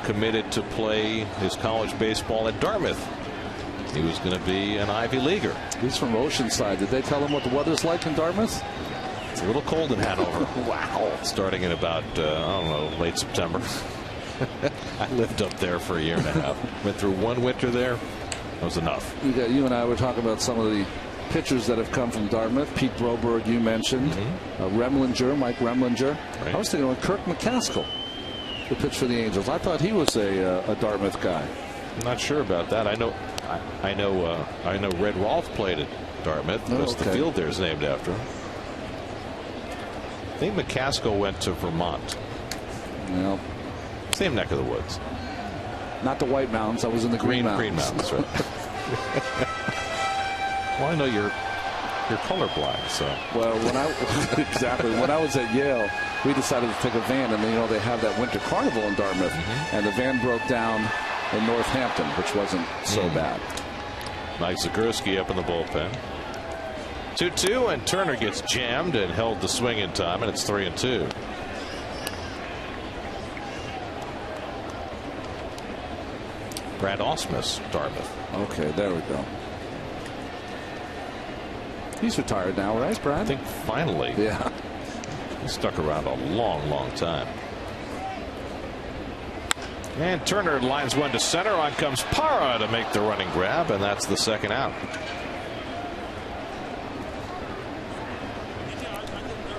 committed to play his college baseball at Dartmouth. He was going to be an Ivy Leaguer. He's from Oceanside. Did they tell him what the weather's like in Dartmouth? It's a little cold in Hanover. Wow. Starting in about, I don't know, late September. I lived up there for a year and a half. Went through one winter there. That was enough. You and I were talking about some of the pitchers that have come from Dartmouth. Pete Broberg, you mentioned. Remlinger, Mike Remlinger. Right. I was thinking of Kirk McCaskill, who pitched for the Angels. I thought he was a Dartmouth guy. I'm not sure about that. I know Red Rolfe played at Dartmouth. Because the field there is named after him. I think McCaskill went to Vermont. Well, same neck of the woods. Not the White Mountains. I was in the Green Mountains. Green Mountains, right. Well, I know you're colorblind, so. Well, when I was at Yale, we decided to take a van, and they have that winter carnival in Dartmouth, and the van broke down in Northampton, which wasn't so bad. Mike Zagurski up in the bullpen. 2-2, and Turner gets jammed and held the swing in time, and it's 3-2. Brad Ausmus, Dartmouth. Okay, there we go. He's retired now, right, Brad? I think finally. Yeah. He stuck around a long, long time. And Turner lines one to center. On comes Parra to make the running grab, and that's the second out.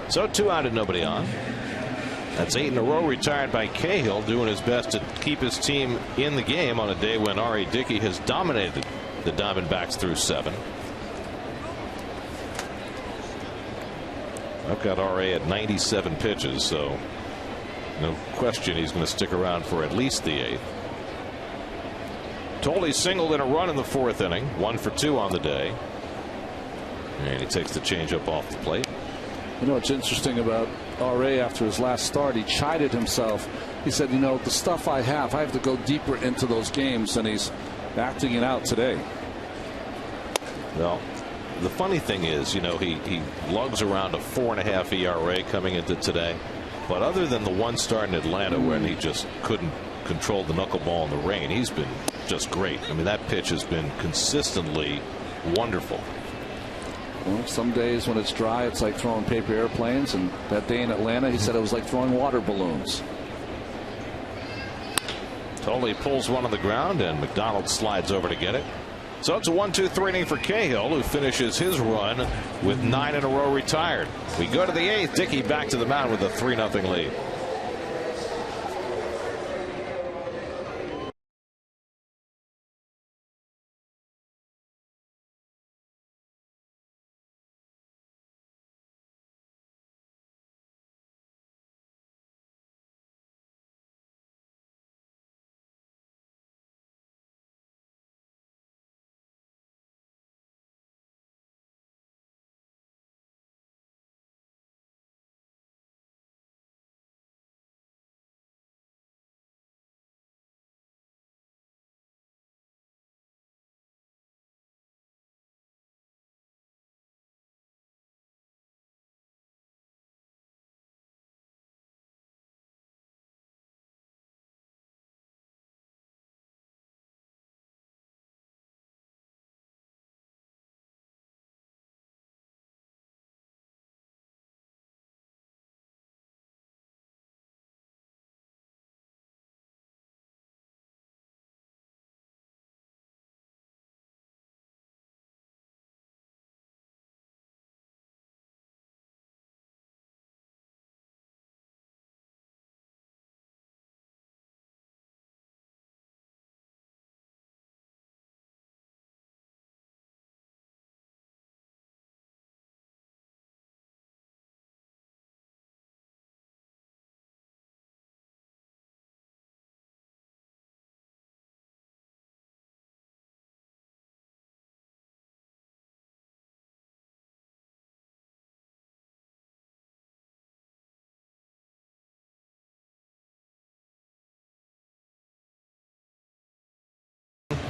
So 2 out and nobody on. That's 8 in a row retired by Cahill, doing his best to keep his team in the game on a day when R.A. Dickey has dominated the Diamondbacks through 7. I've got R.A. at 97 pitches, so no question he's going to stick around for at least the 8th. Tolley singled in a run in the 4th inning, 1 for 2 on the day, and he takes the changeup off the plate. You know what's interesting about R.A. after his last start? He chided himself. He said, you know, the stuff I have to go deeper into those games, and he's acting it out today. Well, the funny thing is, you know, he lugs around a 4.5 ERA coming into today. But other than the one start in Atlanta when he just couldn't control the knuckleball in the rain, he's been just great. I mean, that pitch has been consistently wonderful. Well, some days when it's dry, it's like throwing paper airplanes. And that day in Atlanta, he said it was like throwing water balloons. Tolley pulls one on the ground, and McDonald slides over to get it. So it's a 1-2-3 inning for Cahill, who finishes his run with 9 in a row retired. We go to the 8th. Dickey back to the mound with a 3-0 lead.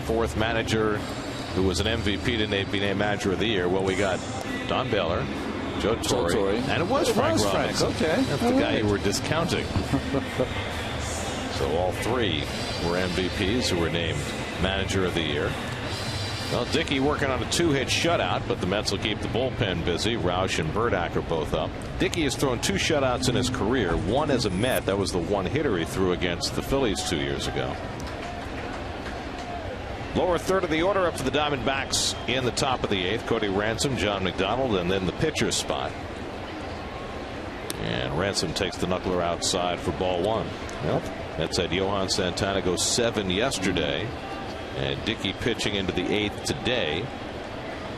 Fourth manager who was an MVP to be named manager of the year. Well, we got Don Baylor, Joe Torre, and it was Frank Robinson. Okay. That's the guy you were discounting. So all 3 were MVPs who were named manager of the year. Well, Dickey working on a 2-hit shutout, but the Mets will keep the bullpen busy. Roush and Burdack are both up. Dickey has thrown 2 shutouts in his career, one as a Met. That was the one hitter he threw against the Phillies 2 years ago. Lower third of the order up to the Diamondbacks in the top of the 8th. Cody Ransom, John McDonald, and then the pitcher's spot. And Ransom takes the knuckler outside for ball 1. Well, that said, Johan Santana goes 7 yesterday, and Dickey pitching into the 8th today.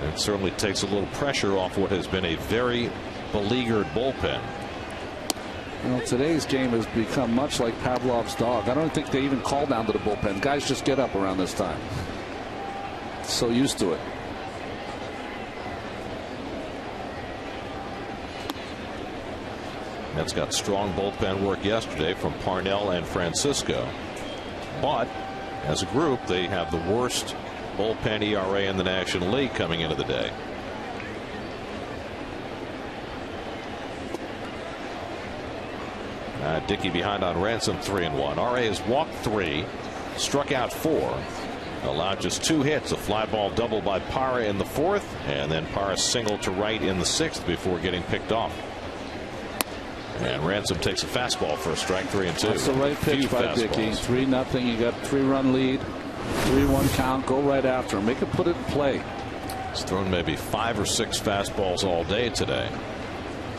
That certainly takes a little pressure off what has been a very beleaguered bullpen. Well, today's game has become much like Pavlov's dog. I don't think they even call down to the bullpen. Guys just get up around this time. So used to it. Mets got strong bullpen work yesterday from Parnell and Francisco. But as a group, they have the worst bullpen ERA in the National League coming into the day. Dicky behind on Ransom, 3-1. RA has walked 3, struck out 4, allowed just 2 hits, a fly ball double by Parra in the 4th, and then Parra single to right in the 6th before getting picked off. And Ransom takes a fastball for a strike, 3-2. That's the right pitch by Dicky. 3-0. You got 3-run lead, 3-1 count. Go right after him. Make it put it in play. He's thrown maybe 5 or 6 fastballs all day today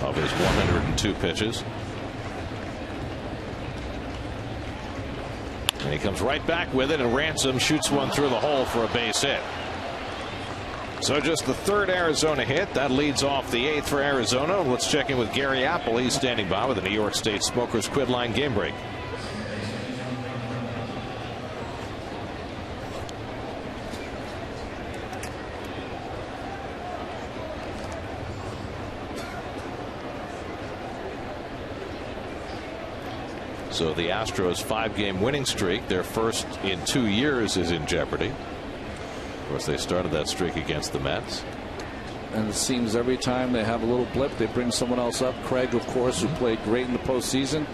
of his 102 pitches. And he comes right back with it, and Ransom shoots one through the hole for a base hit. So just the 3rd Arizona hit. That leads off the 8th for Arizona. And let's check in with Gary Apple. He's standing by with the New York State Smokers Quit Line game break. So the Astros' 5-game winning streak, their first in 2 years, is in jeopardy. Of course, they started that streak against the Mets. And it seems every time they have a little blip, they bring someone else up. Craig, of course, who played great in the postseason,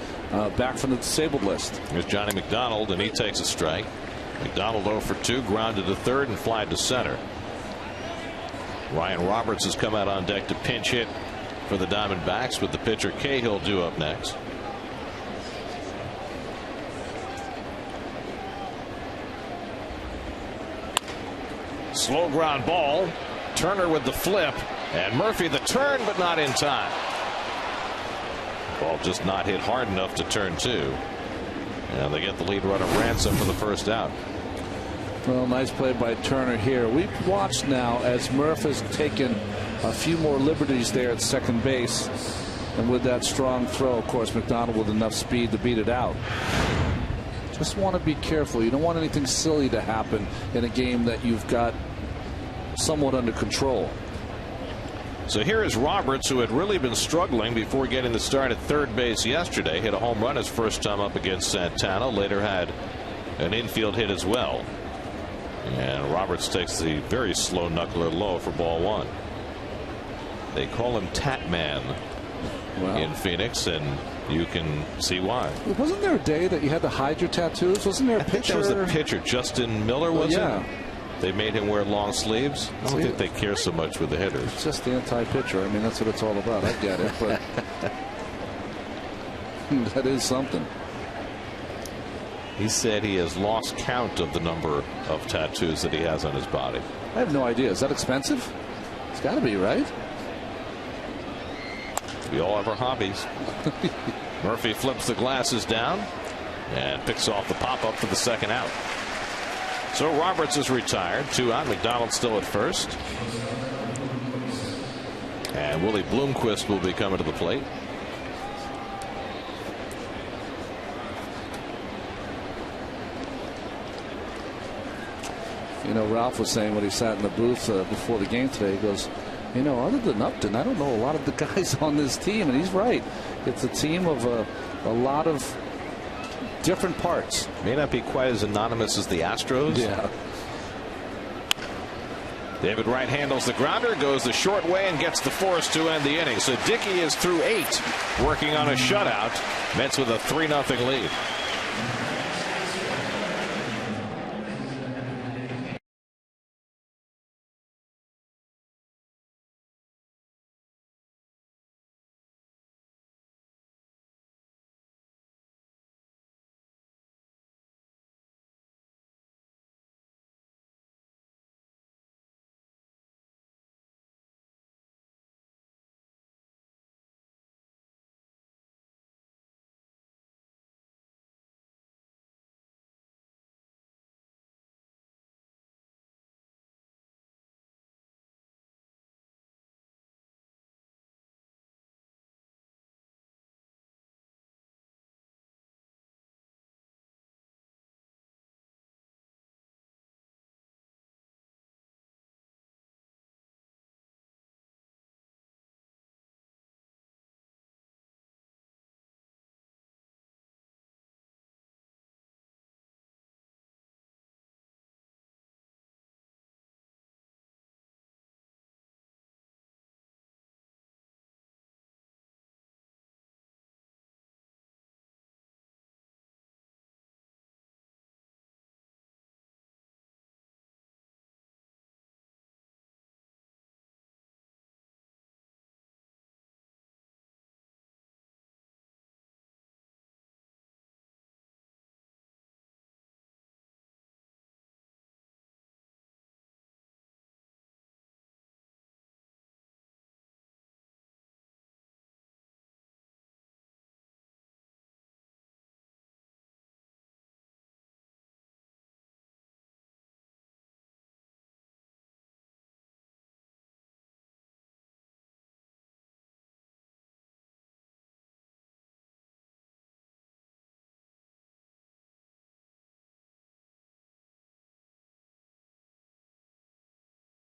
back from the disabled list. Here's Johnny McDonald, and he takes a strike. McDonald 0 for 2, grounded to 3rd and fly to center. Ryan Roberts has come out on deck to pinch hit for the Diamondbacks, with the pitcher Cahill due up next. Slow ground ball. Turner with the flip, and Murphy the turn, but not in time. Ball just not hit hard enough to turn 2, and they get the lead runner Ransom for the first out. Well, nice play by Turner here. We've watched now as Murph has taken a few more liberties there at second base, and with that strong throw, of course, McDonald with enough speed to beat it out. Just want to be careful. You don't want anything silly to happen in a game that you've got somewhat under control. So here is Roberts, who had really been struggling before getting the start at third base yesterday. Hit a home run his first time up against Santana. Later had an infield hit as well. And Roberts takes the very slow knuckler low for ball 1. They call him Tat Man in Phoenix, and you can see why. Wasn't there a day that you had to hide your tattoos? Wasn't there a pitcher? That was the pitcher, Justin Miller, was it? They made him wear long sleeves. I don't think they care so much with the hitters. It's just the anti-pitcher. I mean, that's what it's all about. I get it, but that is something. He said he has lost count of the number of tattoos that he has on his body. I have no idea. Is that expensive? It's got to be, right? We all have our hobbies. Murphy flips the glasses down and picks off the pop-up for the second out. So Roberts is retired. 2 out. McDonald still at first. And Willie Bloomquist will be coming to the plate. You know, Ralph was saying when he sat in the booth before the game today, he goes, you know, other than Upton, I don't know a lot of the guys on this team. And he's right. It's a team of a lot of different parts. May not be quite as anonymous as the Astros. Yeah. David Wright handles the grounder, goes the short way, and gets the force to end the inning. So Dicky is through 8, working on a shutout. Mets with a 3-0 lead.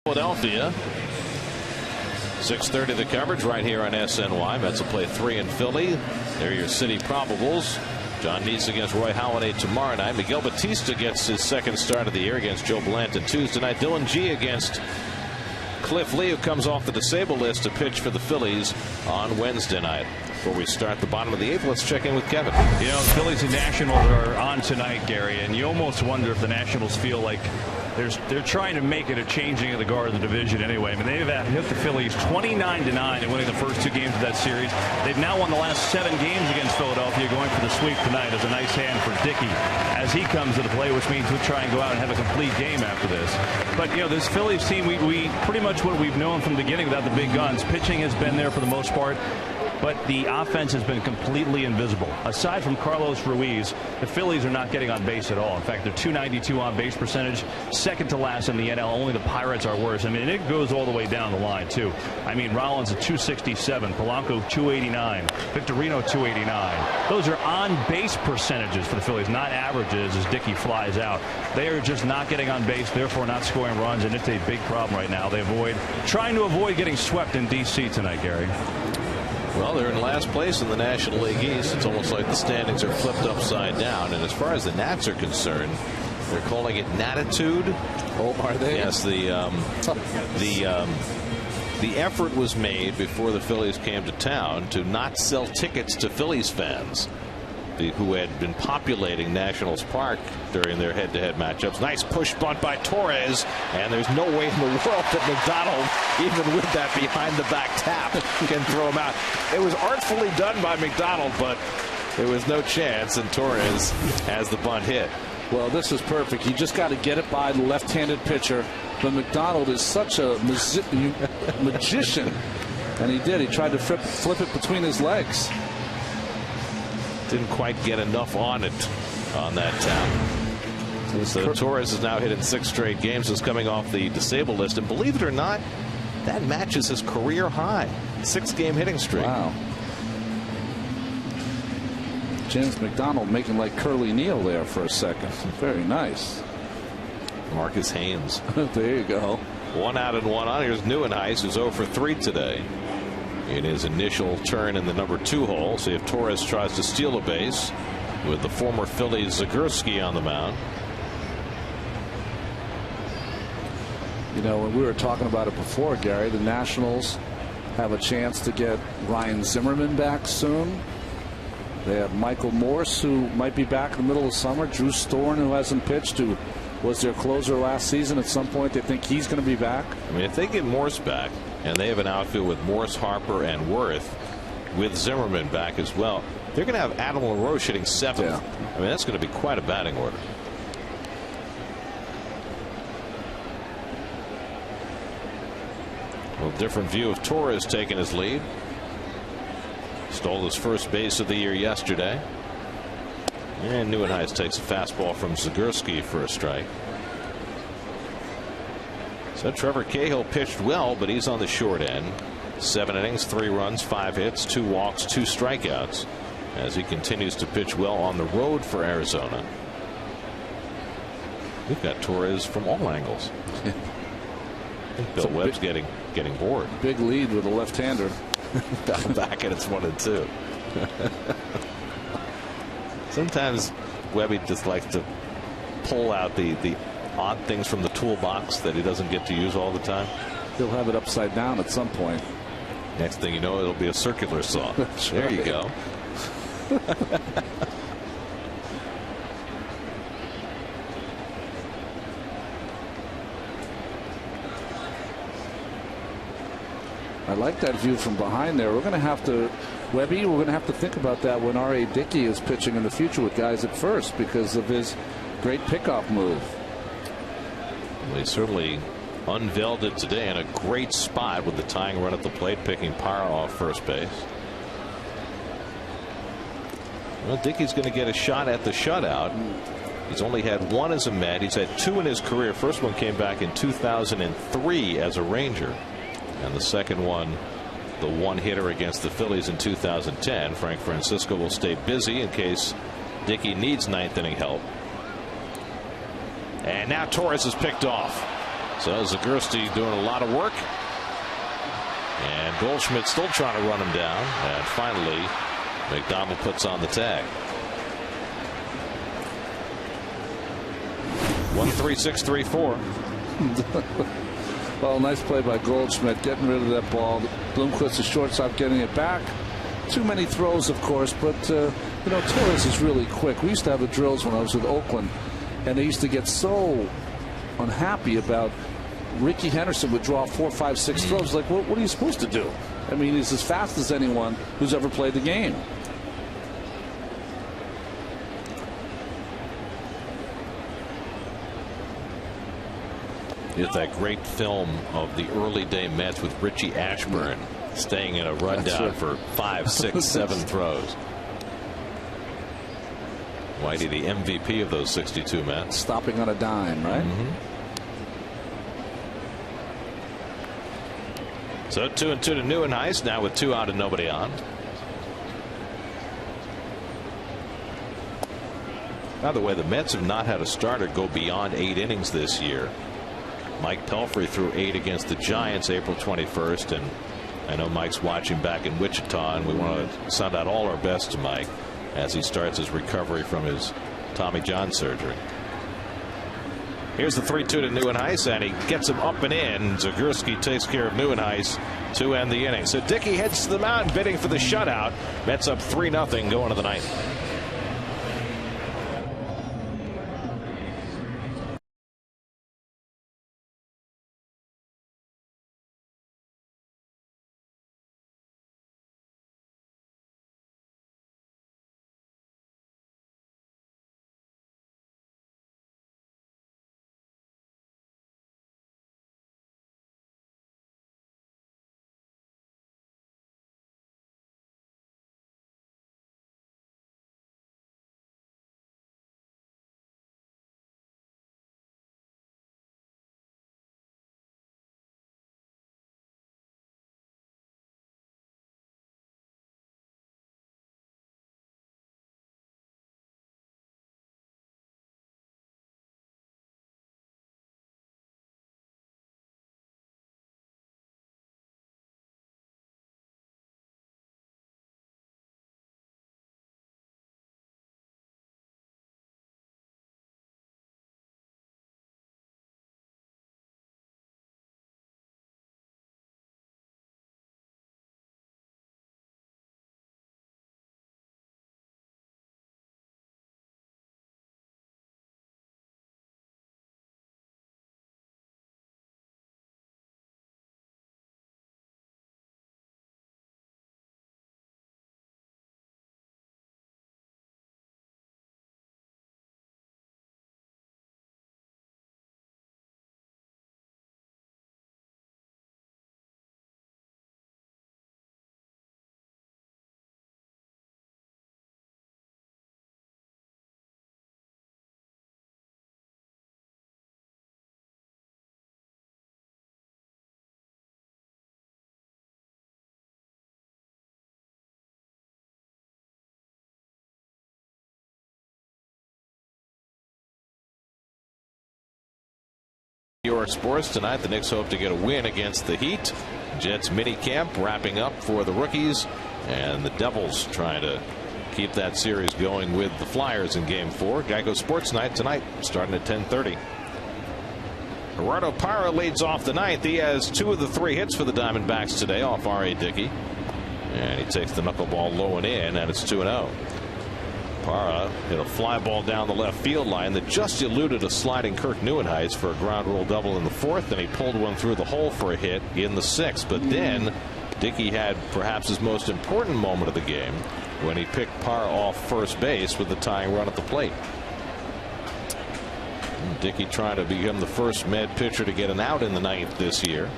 Philadelphia. 6:30 the coverage right here on SNY. Mets will play 3 in Philly. They're your Citi probables. John Neese against Roy Halladay tomorrow night. Miguel Batista gets his second start of the year against Joe Blanton Tuesday night. Dylan G against Cliff Lee, who comes off the disabled list to pitch for the Phillies on Wednesday night. Before we start the bottom of the 8th, let's check in with Kevin. You know, the Phillies and Nationals are on tonight, Gary, and you almost wonder if the Nationals feel like they're trying to make it a changing of the guard of the division anyway. I mean, they've hit the Phillies 29-9 in winning the first 2 games of that series. They've now won the last 7 games against Philadelphia, going for the sweep tonight. There's a nice hand for Dicky as he comes to the play, which means we'll try and go out and have a complete game after this. But, you know, this Phillies team, we pretty much what we've known from the beginning without the big guns. Pitching has been there for the most part, but the offense has been completely invisible. Aside from Carlos Ruiz, the Phillies are not getting on base at all. In fact, they're .292 on base percentage, second to last in the NL. Only the Pirates are worse. I mean, it goes all the way down the line, too. I mean, Rollins at .267, Polanco .289, Victorino .289. Those are on base percentages for the Phillies, not averages as Dicky flies out. They are just not getting on base, therefore not scoring runs, and it's a big problem right now. Trying to avoid getting swept in D.C. tonight, Gary. Well, they're in last place in the National League East. It's almost like the standings are flipped upside down. And as far as the Nats are concerned, they're calling it Natitude. Oh, are they? Yes, the effort was made before the Phillies came to town to not sell tickets to Phillies fans who had been populating Nationals Park during their head-to-head matchups. Nice push bunt by Torres, and there's no way in the world that McDonald, even with that behind-the-back tap, can throw him out. It was artfully done by McDonald, but there was no chance, and Torres has the bunt hit. Well, this is perfect. You just got to get it by the left-handed pitcher. But McDonald is such a magician, and he did. He tried to flip it between his legs. Didn't quite get enough on it on that tap. So Torres is now hit in 6 straight games. Is coming off the disabled list, and believe it or not, that matches his career high 6-game hitting streak. Wow. James McDonald making like Curly Neal there for a second. Very nice. Marcus Haynes. There you go. 1 out and 1 on. Here's Neuenhuis, who's 0 for 3 today in his initial turn in the number 2 hole. See if Torres tries to steal a base with the former Phillies Zagurski on the mound. You know, when we were talking about it before, Gary, the Nationals have a chance to get Ryan Zimmerman back soon. They have Michael Morse, who might be back in the middle of summer. Drew Storn, who hasn't pitched, who was their closer last season. At some point, they think he's going to be back. I mean, if they get Morse back, and they have an outfield with Morse, Harper, and Worth, with Zimmerman back as well, they're going to have Adam LaRoche hitting 7th. Yeah. I mean, that's going to be quite a batting order. A little different view of Torres taking his lead. Stole his first base of the year yesterday. And Neuenhuis takes a fastball from Zagurski for a strike. So Trevor Cahill pitched well, but he's on the short end. 7 innings, 3 runs, 5 hits, 2 walks, 2 strikeouts, as he continues to pitch well on the road for Arizona. We've got Torres from all angles. I think Bill Webb's getting bored. Big lead with a left-hander. Back and it's 1-2. Sometimes Webby just likes to pull out the odd things from the toolbox that he doesn't get to use all the time. He'll have it upside down at some point. Next thing you know, it'll be a circular saw. There you go. I like that view from behind there. We're going to have to, Webby, we're going to have to think about that when ARI Dicky is pitching in the future with guys at first because of his great pickoff move. Well, he certainly unveiled it today in a great spot with the tying run at the plate, picking Parra off first base. Well, Dickey's going to get a shot at the shutout. He's only had 1 as a Met. He's had 2 in his career. First one came back in 2003 as a Ranger. And the second one, the one-hitter against the Phillies in 2010. Frank Francisco will stay busy in case Dickey needs 9th inning help. And now Torres is picked off. So Zagurski doing a lot of work. And Goldschmidt still trying to run him down. And finally, McDonald puts on the tag. 1-3-6-3-4. Well, nice play by Goldschmidt, getting rid of that ball. Bloomquist, the shortstop, getting it back. Too many throws, of course, but Torres is really quick. We used to have the drills when I was with Oakland, and they used to get so unhappy about Ricky Henderson would draw 4, 5, 6 throws. Like, what are you supposed to do? I mean, he's as fast as anyone who's ever played the game. It's that great film of the early day Mets with Richie Ashburn staying in a rundown for 5, 6, 7 throws. Whitey, the MVP of those 62 Mets. Stopping on a dime, right? So 2-2 to Neuenhuis, now with 2 out and nobody on. By the way, the Mets have not had a starter go beyond 8 innings this year. Mike Pelfrey threw 8 against the Giants April 21st, and I know Mike's watching back in Wichita, and we want to send out all our best to Mike as he starts his recovery from his Tommy John surgery. Here's the 3-2 to Neuenhuis, and he gets him up and in. Zagurski takes care of Neuenhuis to end the inning. So Dicky heads to the mound bidding for the shutout. Mets up 3-0 going to the 9th. New York sports tonight. The Knicks hope to get a win against the Heat. Jets mini camp wrapping up for the rookies, and the Devils trying to keep that series going with the Flyers in Game 4. Geico Sports Night tonight, starting at 10:30. Gerardo Parra leads off the 9th. He has 2 of the 3 hits for the Diamondbacks today off ARI Dicky, and he takes the knuckleball low and in, and it's 2-0. Parra hit a fly ball down the left field line that just eluded a sliding Kirk Neuenhuis for a ground rule double in the 4th, and he pulled one through the hole for a hit in the 6th. But then Dicky had perhaps his most important moment of the game when he picked Parra off first base with the tying run at the plate. Dicky trying to become the first Med pitcher to get an out in the 9th this year.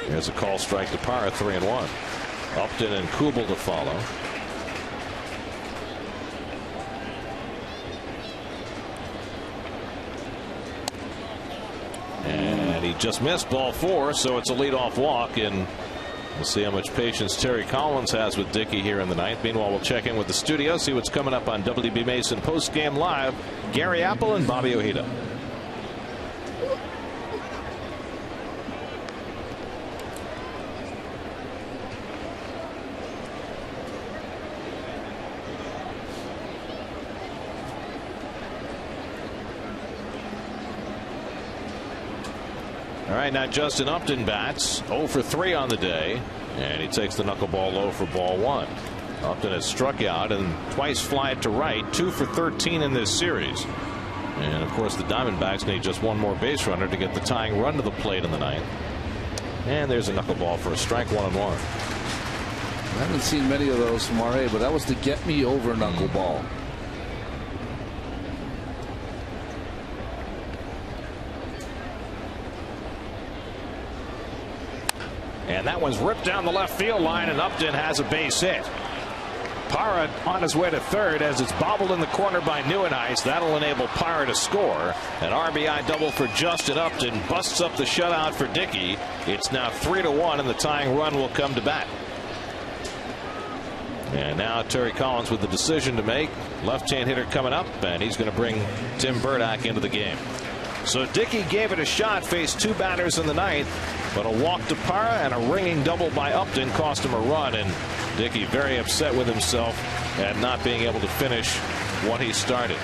There's a call strike to Parra, 3-1. Upton and Kubel to follow. And he just missed ball 4, so it's a leadoff walk, and we'll see how much patience Terry Collins has with Dicky here in the 9th. Meanwhile, we'll check in with the studio, see what's coming up on WB Mason Postgame Live. Gary Apple and Bobby Ojeda. All right, now Justin Upton bats 0 for 3 on the day, and he takes the knuckleball low for ball 1. Upton has struck out and twice fly to right, 2 for 13 in this series. And of course the Diamondbacks need just one more base runner to get the tying run to the plate in the ninth. And there's a knuckleball for a strike, 1-1. I haven't seen many of those from RA, but that was the get me over knuckleball. And that one's ripped down the left field line, and Upton has a base hit. Parra on his way to third as it's bobbled in the corner by Nieuwenhuis. That'll enable Parra to score. An RBI double for Justin Upton busts up the shutout for Dicky. It's now 3-1, and the tying run will come to bat. And now Terry Collins with the decision to make. Left-hand hitter coming up, and he's going to bring Tim Burdack into the game. So Dicky gave it a shot, faced 2 batters in the ninth, but a walk to Parra and a ringing double by Upton cost him a run, and Dicky very upset with himself at not being able to finish what he started.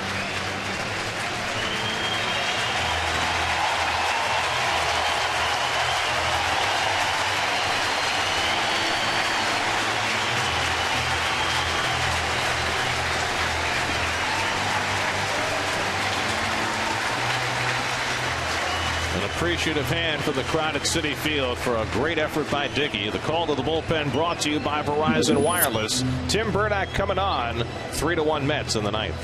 An appreciative hand from the crowd at Citi Field for a great effort by Dicky. The call to the bullpen brought to you by Verizon Wireless. Tim Burdack coming on. 3-1 Mets in the ninth.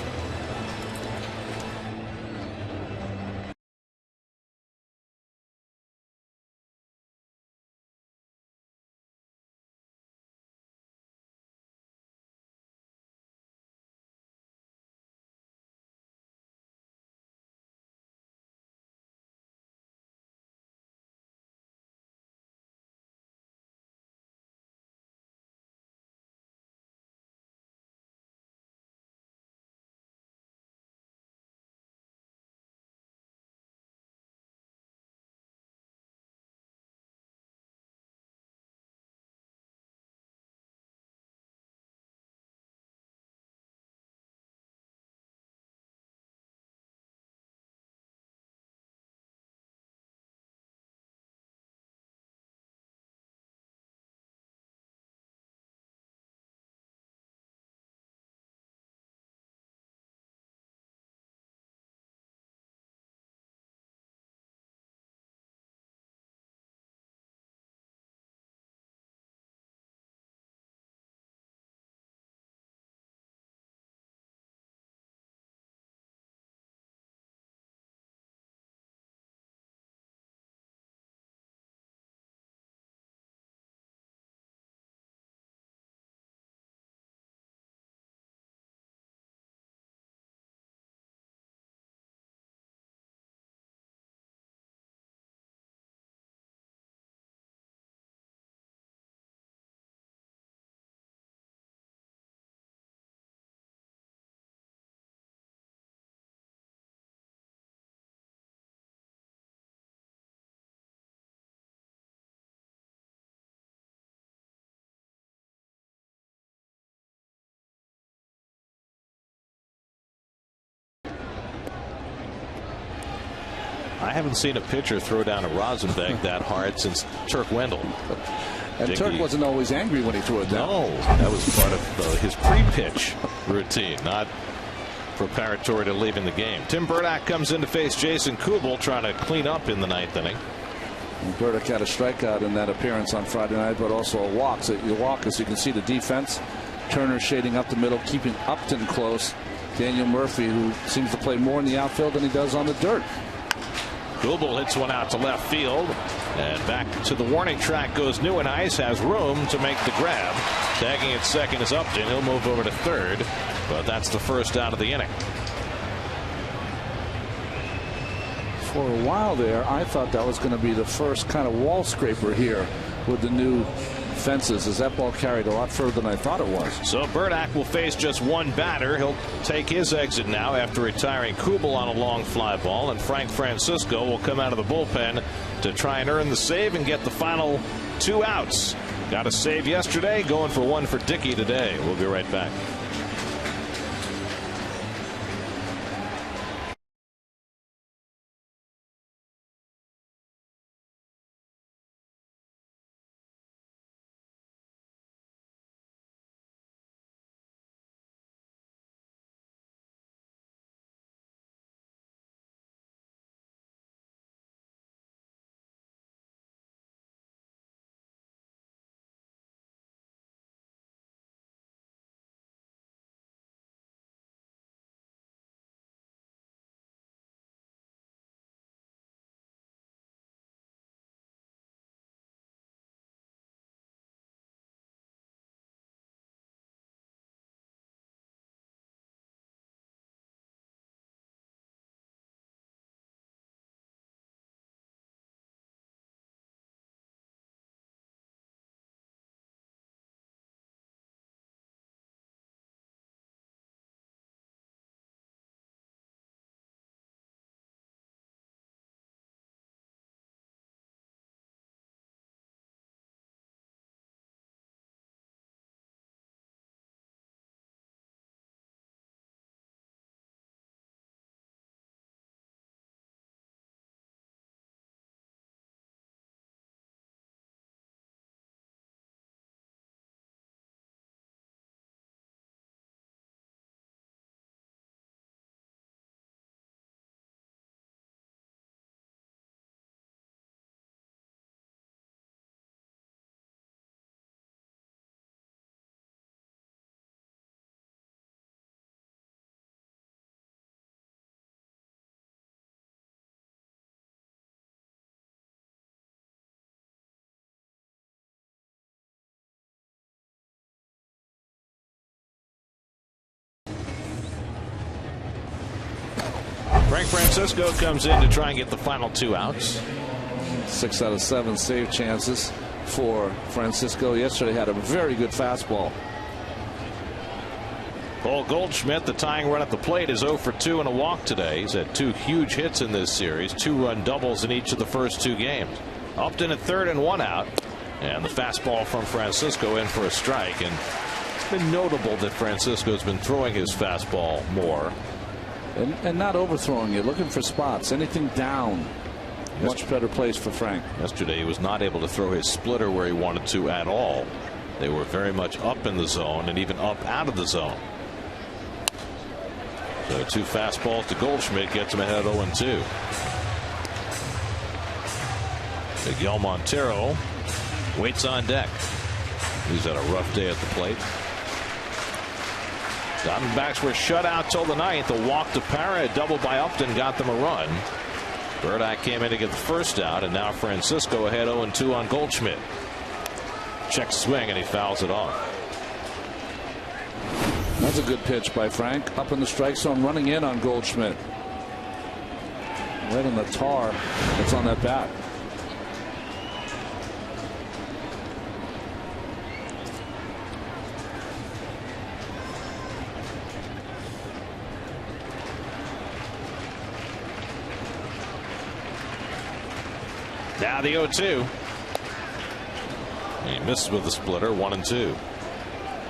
I haven't seen a pitcher throw down a Rosenbeck that hard since Turk Wendell. And Dicky, Turk wasn't always angry when he threw it down. No, that was part of his pre-pitch routine, not preparatory to leaving the game. Tim Burdack comes in to face Jason Kubel, trying to clean up in the ninth inning. And Burdack had a strikeout in that appearance on Friday night, but also a walk. So you walk, as you can see, the defense. Turner shading up the middle, keeping Upton close. Daniel Murphy, who seems to play more in the outfield than he does on the dirt. Kubel hits one out to left field, and back to the warning track goes Nieuwenhuis. Has room to make the grab. Tagging at second is Upton. He'll move over to third, but that's the first out of the inning. For a while there, I thought that was going to be the first kind of wall scraper here with the new fences, as that ball carried a lot further than I thought it was. So Burdack will face just one batter. He'll take his exit now after retiring Kubel on a long fly ball, and Frank Francisco will come out of the bullpen to try and earn the save and get the final 2 outs. Got a save yesterday, going for one for Dicky today. We'll be right back. Frank Francisco comes in to try and get the final 2 outs. 6 out of 7 save chances for Francisco. Yesterday had a very good fastball. Paul Goldschmidt, the tying run at the plate, is 0 for 2 and a walk today. He's had 2 huge hits in this series, 2-run doubles in each of the first 2 games. Upton at third and 1 out, and the fastball from Francisco in for a strike. And it's been notable that Francisco's been throwing his fastball more. And not overthrowing it, looking for spots, anything down. Much better place for Frank. Yesterday he was not able to throw his splitter where he wanted to at all. They were very much up in the zone and even up out of the zone. So 2 fastballs to Goldschmidt gets him ahead 0-2. Miguel Montero waits on deck. He's had a rough day at the plate. Diamondbacks were shut out till the 9th. A walk to Parra, a double by Upton got them a run. Burdick came in to get the first out, and now Francisco ahead 0-2 on Goldschmidt. Check swing, and he fouls it off. That's a good pitch by Frank. Up in the strike zone, running in on Goldschmidt. Right on the tar that's on that bat. Now the 0-2. He misses with the splitter, 1-2.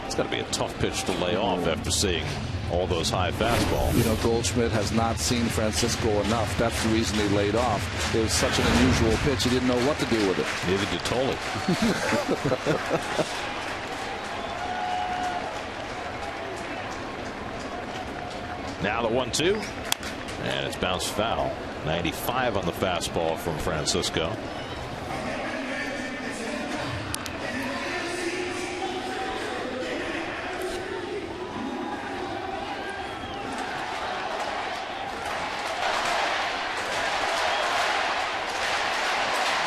It's got to be a tough pitch to lay off after seeing all those high fastballs. You know, Goldschmidt has not seen Francisco enough. That's the reason he laid off. It was such an unusual pitch. He didn't know what to do with it. Neither did Tolley. Now the 1-2. And it's bounced foul. 95 on the fastball from Francisco.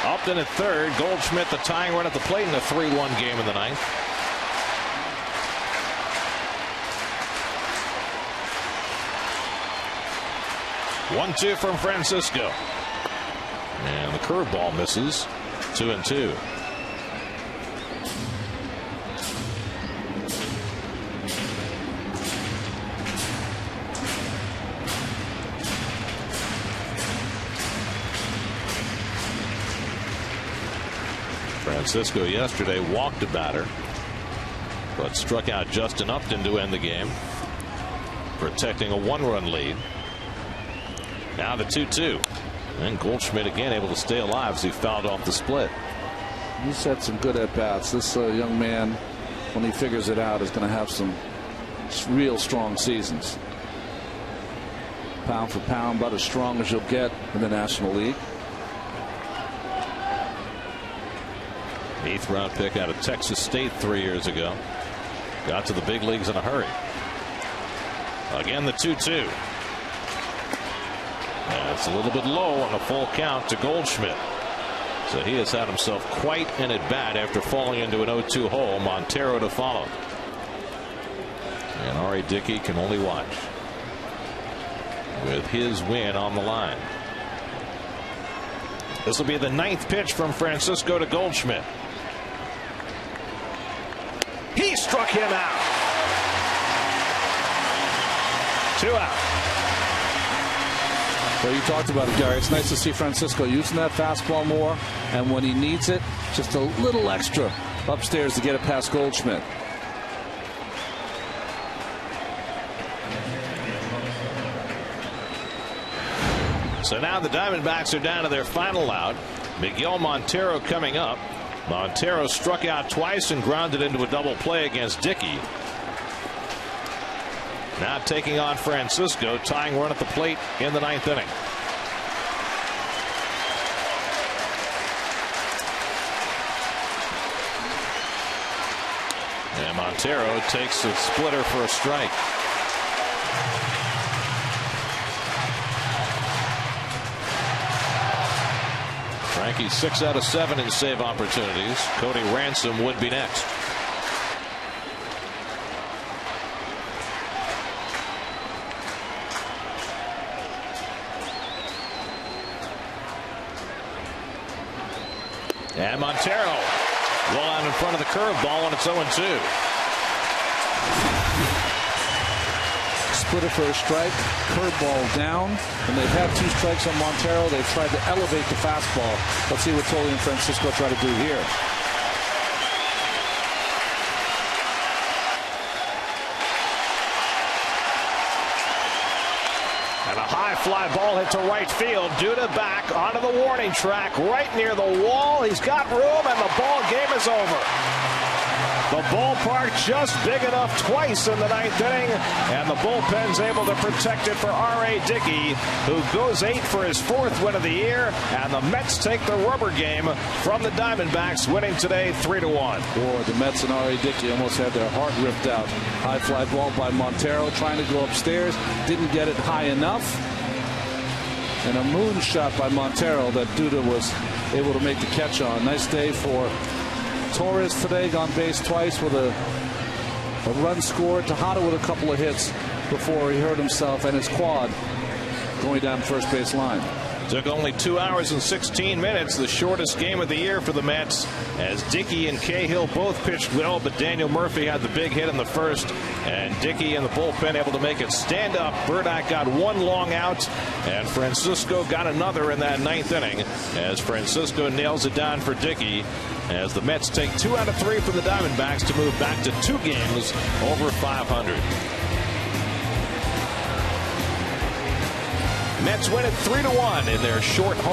Upton at third. Goldschmidt the tying run at the plate in a 3-1 game in the 9th. One-two from Francisco, and the curveball misses. 2-2. Francisco yesterday walked a batter, but struck out Justin Upton to end the game, protecting a 1-run lead. Now the 2-2. And Goldschmidt again able to stay alive as he fouled off the split. He's had some good at-bats. This young man, when he figures it out, is going to have some real strong seasons. Pound for pound, about as strong as you'll get in the National League. 8th round pick out of Texas State 3 years ago. Got to the big leagues in a hurry. Again the 2-2. It's a little bit low on a full count to Goldschmidt. So he has had himself quite an at bat after falling into an 0-2 hole. Montero to follow. And ARI Dicky can only watch with his win on the line. This will be the 9th pitch from Francisco to Goldschmidt. He struck him out. 2 out. Well, you talked about it, Gary. It's nice to see Francisco using that fastball more, and when he needs it, just a little extra upstairs to get it past Goldschmidt. So now the Diamondbacks are down to their final out. Miguel Montero coming up. Montero struck out twice and grounded into a double play against Dicky. Now taking on Francisco, tying run at the plate in the 9th inning. And Montero takes a splitter for a strike. Frankie 6 out of 7 in save opportunities. Cody Ransom would be next. And Montero well out in front of the curveball, and it's 0-2. Splitter for a strike, curveball down, and they've had 2 strikes on Montero. They've tried to elevate the fastball. Let's see what Tolley and Francisco try to do here. And a high fly ball hit to right field. Duda back onto the warning track, right near the wall. He's got room, and the ball game is over. The ballpark just big enough twice in the 9th inning, and the bullpen's able to protect it for R.A. Dicky, who goes 8 for his 4th win of the year, and the Mets take the rubber game from the Diamondbacks, winning today 3-1. Boy, the Mets and R.A. Dicky almost had their heart ripped out. High fly ball by Montero, trying to go upstairs, didn't get it high enough, and a moon shot by Montero that Duda was able to make the catch on. Nice day for Torres today, gone base twice with a run scored. Tejada with a couple of hits before he hurt himself and his quad going down first base line. Took only 2 hours and 16 minutes, the shortest game of the year for the Mets, as Dicky and Cahill both pitched well, but Daniel Murphy had the big hit in the first, and Dicky and the bullpen able to make it stand up. Burdick got 1 long out, and Francisco got another in that 9th inning, as Francisco nails it down for Dicky, as the Mets take 2 out of 3 from the Diamondbacks to move back to 2 games over 500. Mets win it 3-1 in their short home